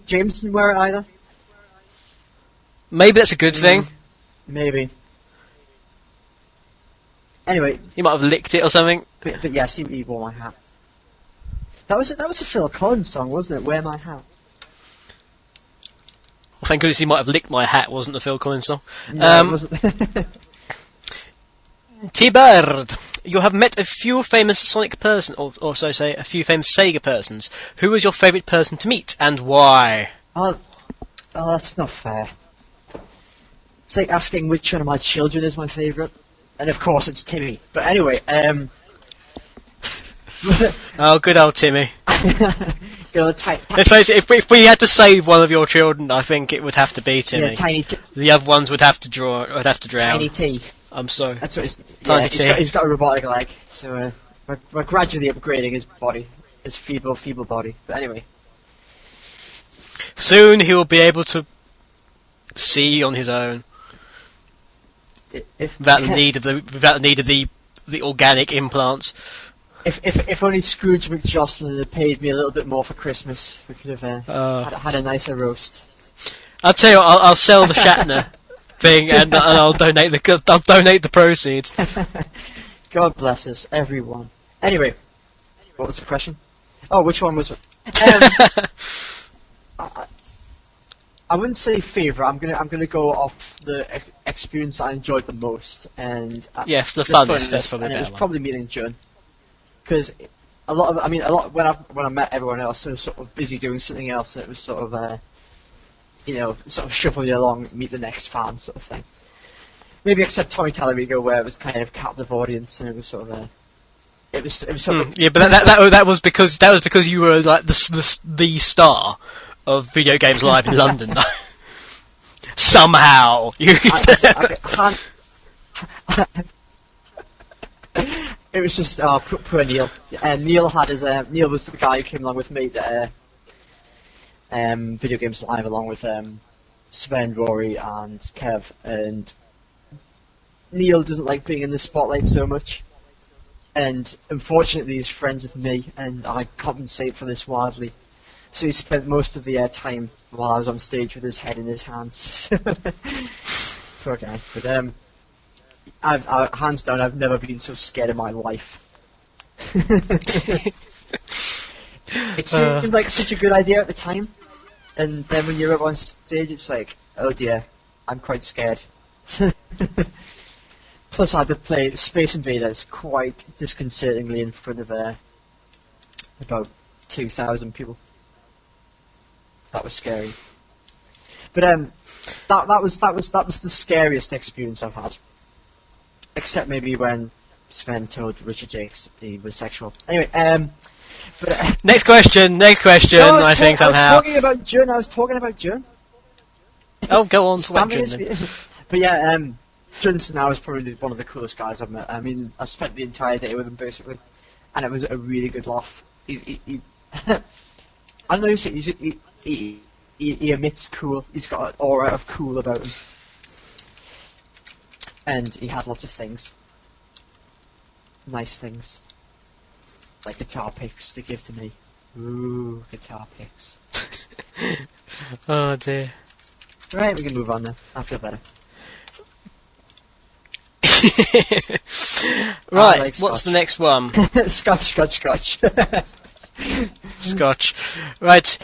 James didn't wear it either? Maybe that's a good thing. Maybe. Anyway, He might have licked it or something. but yes, he wore my hat. That was a Phil Collins song, wasn't it? Wear My Hat. Well, thank goodness he might have licked my hat, wasn't the Phil Collins song. No, it wasn't. T-Bird, you have met a few famous Sonic person, or so say, a few famous Sega persons. Who was your favourite person to meet, and why? Oh, that's not fair. It's like asking which one of my children is my favourite. And of course it's Timmy. But anyway, Oh, good old Timmy. Good old Let's face it, if we had to save one of your children, I think it would have to be Timmy. Yeah, Tiny T. The other ones would have to drown. Tiny T. I'm sorry. That's what it's. Tiny Yeah, T. he's got a robotic leg, so we're gradually upgrading his body, his feeble body. But anyway, Soon he will be able to see on his own without the need of the organic implants. If only Scrooge McJocelyn had paid me a little bit more for Christmas, we could have had a nicer roast. I'll tell you what, I'll sell the Shatner thing and I'll donate the proceeds. God bless us, everyone. Anyway, what was the question? Oh, which one was it? I wouldn't say favourite. I'm gonna go off the experience I enjoyed the most, and the funnest. That's probably and it was better. probably meeting Jun, because when I met everyone else, I was sort of busy doing something else, and it was sort of sort of shuffle you along, meet the next fan sort of thing. Maybe except Tommy Tallarigo, where it was kind of captive audience, and it was sort of it was sort of yeah, but that was because you were like the star of Video Games Live in London. Somehow you. It was just poor Neil. Neil had his Neil was the guy who came along with me to Video Games Live along with Sven, Rory, and Kev. And Neil doesn't like being in the spotlight so much, and unfortunately he's friends with me, and I compensate for this wildly. So he spent most of the time while I was on stage with his head in his hands. Poor guy. But I've hands down, I've never been so scared in my life. It seemed like such a good idea at the time, and then when you're up on stage, it's like, oh dear, I'm quite scared. Plus, I had to play Space Invaders quite disconcertingly in front of about 2,000 people. That was scary. But that was the scariest experience I've had. Except maybe when Sven told Richard Jakes he was sexual. Anyway, but Next question. no, I think somehow. I was talking about Jun. Oh, go on. But yeah, Junson now is probably one of the coolest guys I've met. I mean, I spent the entire day with him basically, and it was a really good laugh. He I don't know, he emits cool. He's got an aura of cool about him, and he had lots of things, nice things, like guitar picks to give to me. Ooh, guitar picks. Oh dear. Right, we can move on now. I feel better. Right, like what's Scotch. the next one? Scotch. Scotch. Right.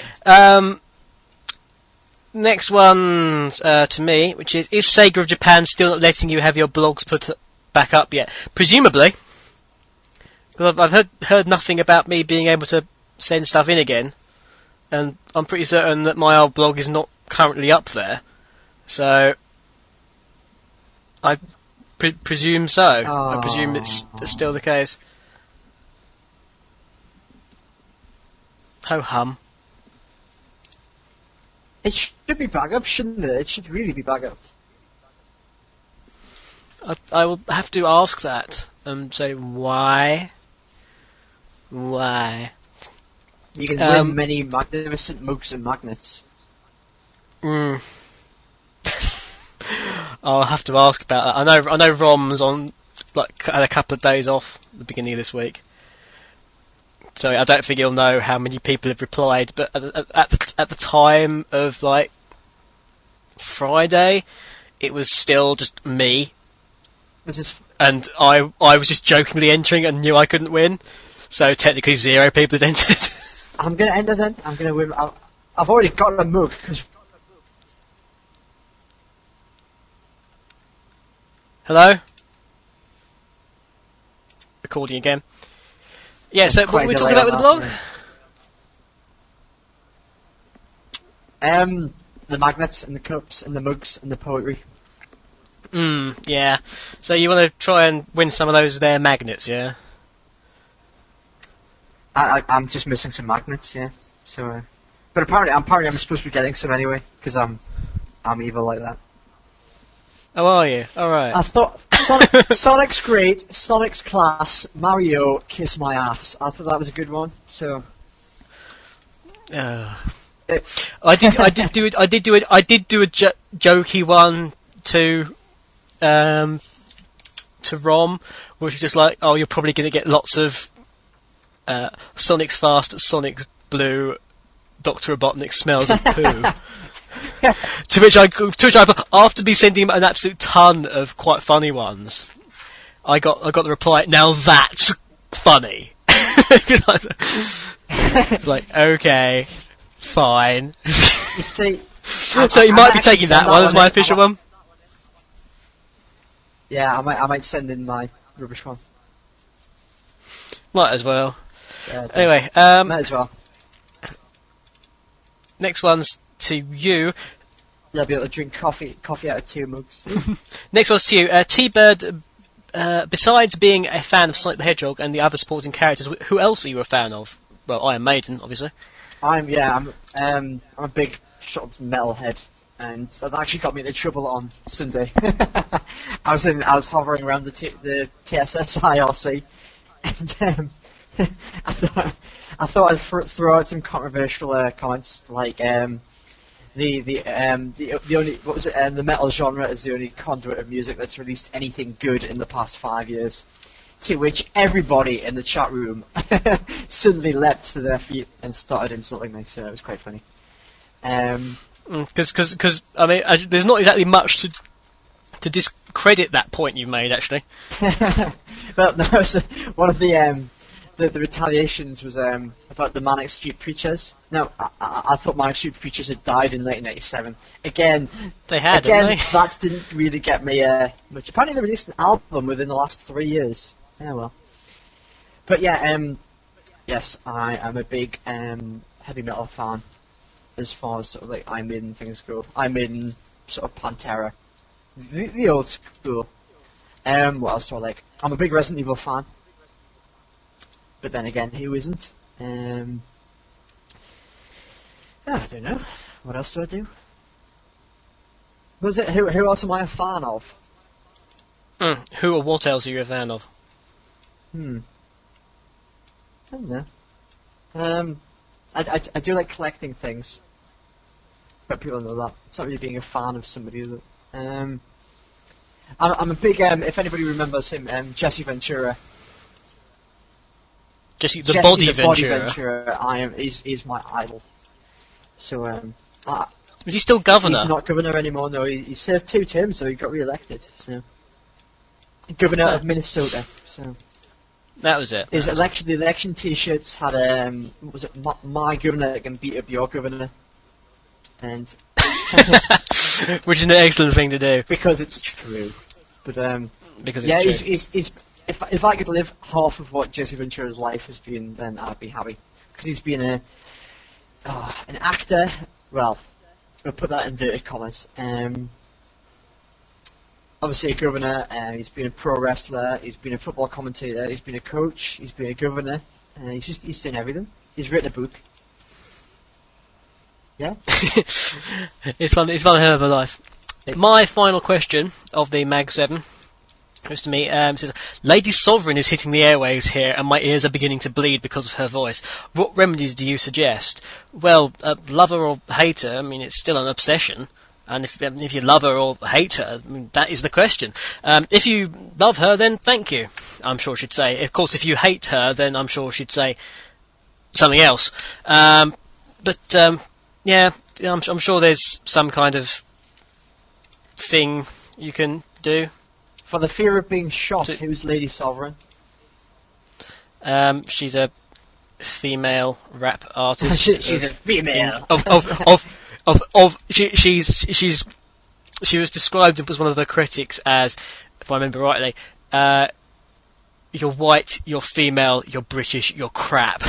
Next one to me, which is Sega of Japan still not letting you have your blogs put back up yet? Presumably. Because I've heard nothing about me being able to send stuff in again, and I'm pretty certain that my old blog is not currently up there. So I presume so. I presume it's still the case. Ho hum. It should be back up, shouldn't it? It should really be back up. I will have to ask that and say why. Why? You can win many magnificent mugs and magnets. I'll have to ask about that. I know Rom's on had a couple of days off at the beginning of this week. So I don't think you'll know how many people have replied, but at the time of like Friday, it was still just me, and I was just jokingly entering and knew I couldn't win. So technically 0 people had entered. I'm gonna enter then. I'm gonna win. I've already got a mug because. Hello? Recording again. Yeah, so what were we talking about with the blog? The magnets and the cups and the mugs and the poetry. Yeah. So you want to try and win some of those there magnets, yeah? I'm just missing some magnets, yeah. So, but apparently I'm supposed to be getting some anyway because I'm evil like that. Oh, are you? All right. I thought Sonic's great, Sonic's class, Mario kiss my ass. I thought that was a good one. So. I did do a jokey one to Rom, which was just like, oh, you're probably going to get lots of Sonic's fast, Sonic's blue, Dr. Robotnik smells of poo. to which I after me sending him an absolute ton of quite funny ones, I got the reply, now that's funny. Like, okay, fine. You see, so you might be taking that one as my official one. Yeah, I might send in my rubbish one. Might as well. Yeah, anyway, might as well. Next one's to you. You'll be able to drink coffee out of 2 mugs. Next one's to you. T-Bird, besides being a fan of Sonic the Hedgehog and the other supporting characters, who else are you a fan of? Well, Iron Maiden, obviously. I'm a big sort of metalhead, and that actually got me into trouble on Sunday. I was hovering around the TSS IRC, and I thought I'd throw out some controversial comments like the only the metal genre is the only conduit of music that's released anything good in the past 5 years. To which everybody in the chat room suddenly leapt to their feet and started insulting me. So it was quite funny. Because I mean, there's not exactly much to discredit that point you made, actually. Well, no, so one of the retaliations was about the Manic Street Preachers. Now, I thought Manic Street Preachers had died in 1987. Again, they had, didn't they? That didn't really get me much. Apparently, they released an album within the last 3 years. Yeah, well. But yeah, yes, I am a big heavy metal fan. As far as sort of like Iron Maiden things go, Iron Maiden, sort of Pantera, the old school. What else do I like? I'm a big Resident Evil fan. But then again, who isn't? I don't know. What else do I do? Who else am I a fan of? Who or what else are you a fan of? I don't know. I do like collecting things. But people know that. It's not really being a fan of somebody. I'm a big, if anybody remembers him, Jesse Ventura. Jesse the Body Ventura. He's my idol. So, is he still governor? He's not governor anymore, no. He served 2 terms, so he got re-elected. So, governor of Minnesota. So, that was it. The election T-shirts had was it my governor can beat up your governor, and which is an excellent thing to do because it's true. But because it's true. He's if I could live half of what Jesse Ventura's life has been, then I'd be happy. Because he's been an actor. Well, we'll put that in inverted commas. Obviously a governor. He's been a pro wrestler. He's been a football commentator. He's been a coach. He's been a governor. He's done everything. He's written a book. Yeah. It's one hell of a life. My final question of the Mag 7 goes to me. Says, Lady Sovereign is hitting the airwaves here, and my ears are beginning to bleed because of her voice. What remedies do you suggest? Well, lover or hate her, I mean, it's still an obsession. And if you love her or hate her, I mean, that is the question. If you love her, then thank you, I'm sure she'd say. Of course, if you hate her, then I'm sure she'd say, something else. Yeah, I'm sure there's some kind of thing you can do. For the fear of being shot, who's Lady Sovereign? She's a female rap artist. She's a female. She was described as one of the critics as, if I remember rightly, you're white, you're female, you're British, you're crap.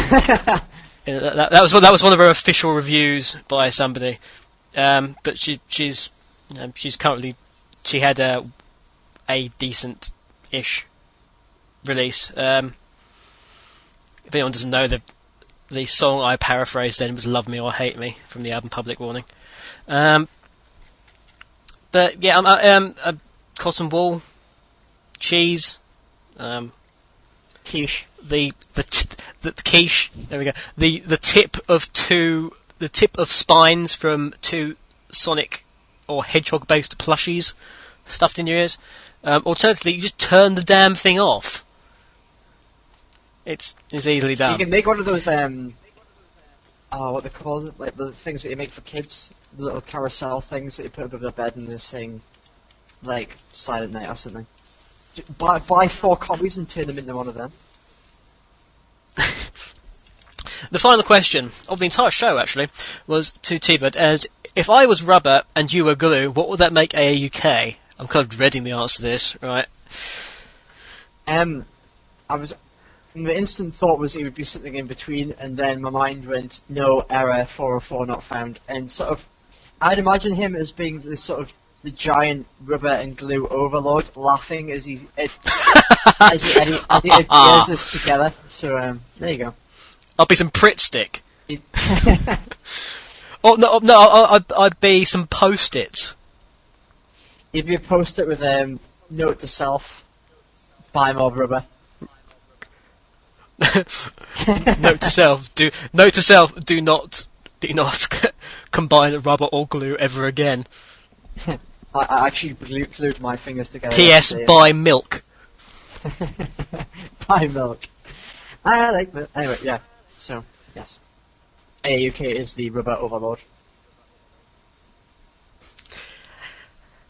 that was one of her official reviews by somebody. But she's currently, she had a decent-ish release. If anyone doesn't know, the song I paraphrased then was "Love Me or Hate Me" from the album Public Warning. But yeah, a cotton wool, cheese, quiche. The quiche. There we go. The tip of spines from 2 Sonic or Hedgehog based plushies stuffed in your ears. Alternatively, you just turn the damn thing off. It's easily done. You can make one of those what they call it, like the things that you make for kids, the little carousel things that you put above their bed and they sing, like Silent Night or something. Buy 4 copies and turn them into one of them. The final question of the entire show, actually, was to T-Bird as, if I was rubber and you were glue, what would that make AAUK? I'm kind of dreading the answer to this, right? The instant thought was it would be something in between, and then my mind went, no, error, 404 not found, and sort of, I'd imagine him as being the sort of the giant rubber and glue overlord, laughing as he adheres us together. So there you go. I'll be some Pritt stick. I'd be some post-its. You'd be a post-it with note to self, buy more rubber. Note to self: do not combine rubber or glue ever again. I actually glued my fingers together. P.S. Buy milk. Buy milk. I like that. Anyway, yeah. So yes, AAUK is the rubber overlord.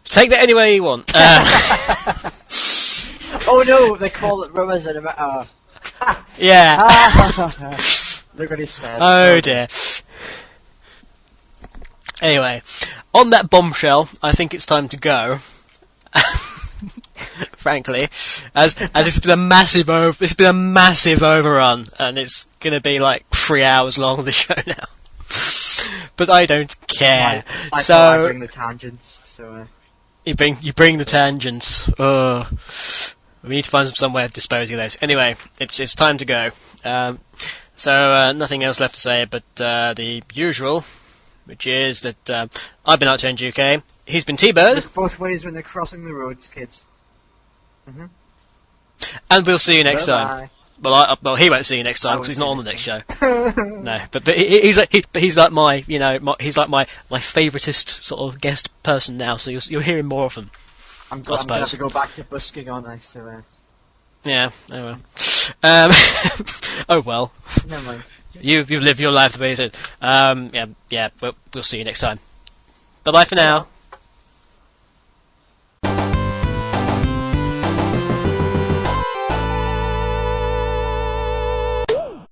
Take that any way you want. Oh no, they call it rubbers in America. Yeah. Look what he said. Oh dear. Anyway, on that bombshell, I think it's time to go. Frankly, as it's been a massive overrun, and it's gonna be like 3 hours long, the show now. But I don't care. I bring the tangents. So you bring the tangents. We need to find some way of disposing of those. Anyway, it's time to go. So nothing else left to say, but the usual, which is that I've been Enerjak UK. He's been T-Bird. Look both ways when they're crossing the roads, kids. Mm-hmm. And we'll see you next time. Bye. Well, he won't see you next time because he's not on the next show. No, but he's like my favouriteest sort of guest person now. So you'll hear him more often. I'm going to have to go back to busking, aren't I? So, yeah. Oh well. Oh well. Never mind. You've lived your life the way you said. Yeah. We'll see you next time. Bye bye for now.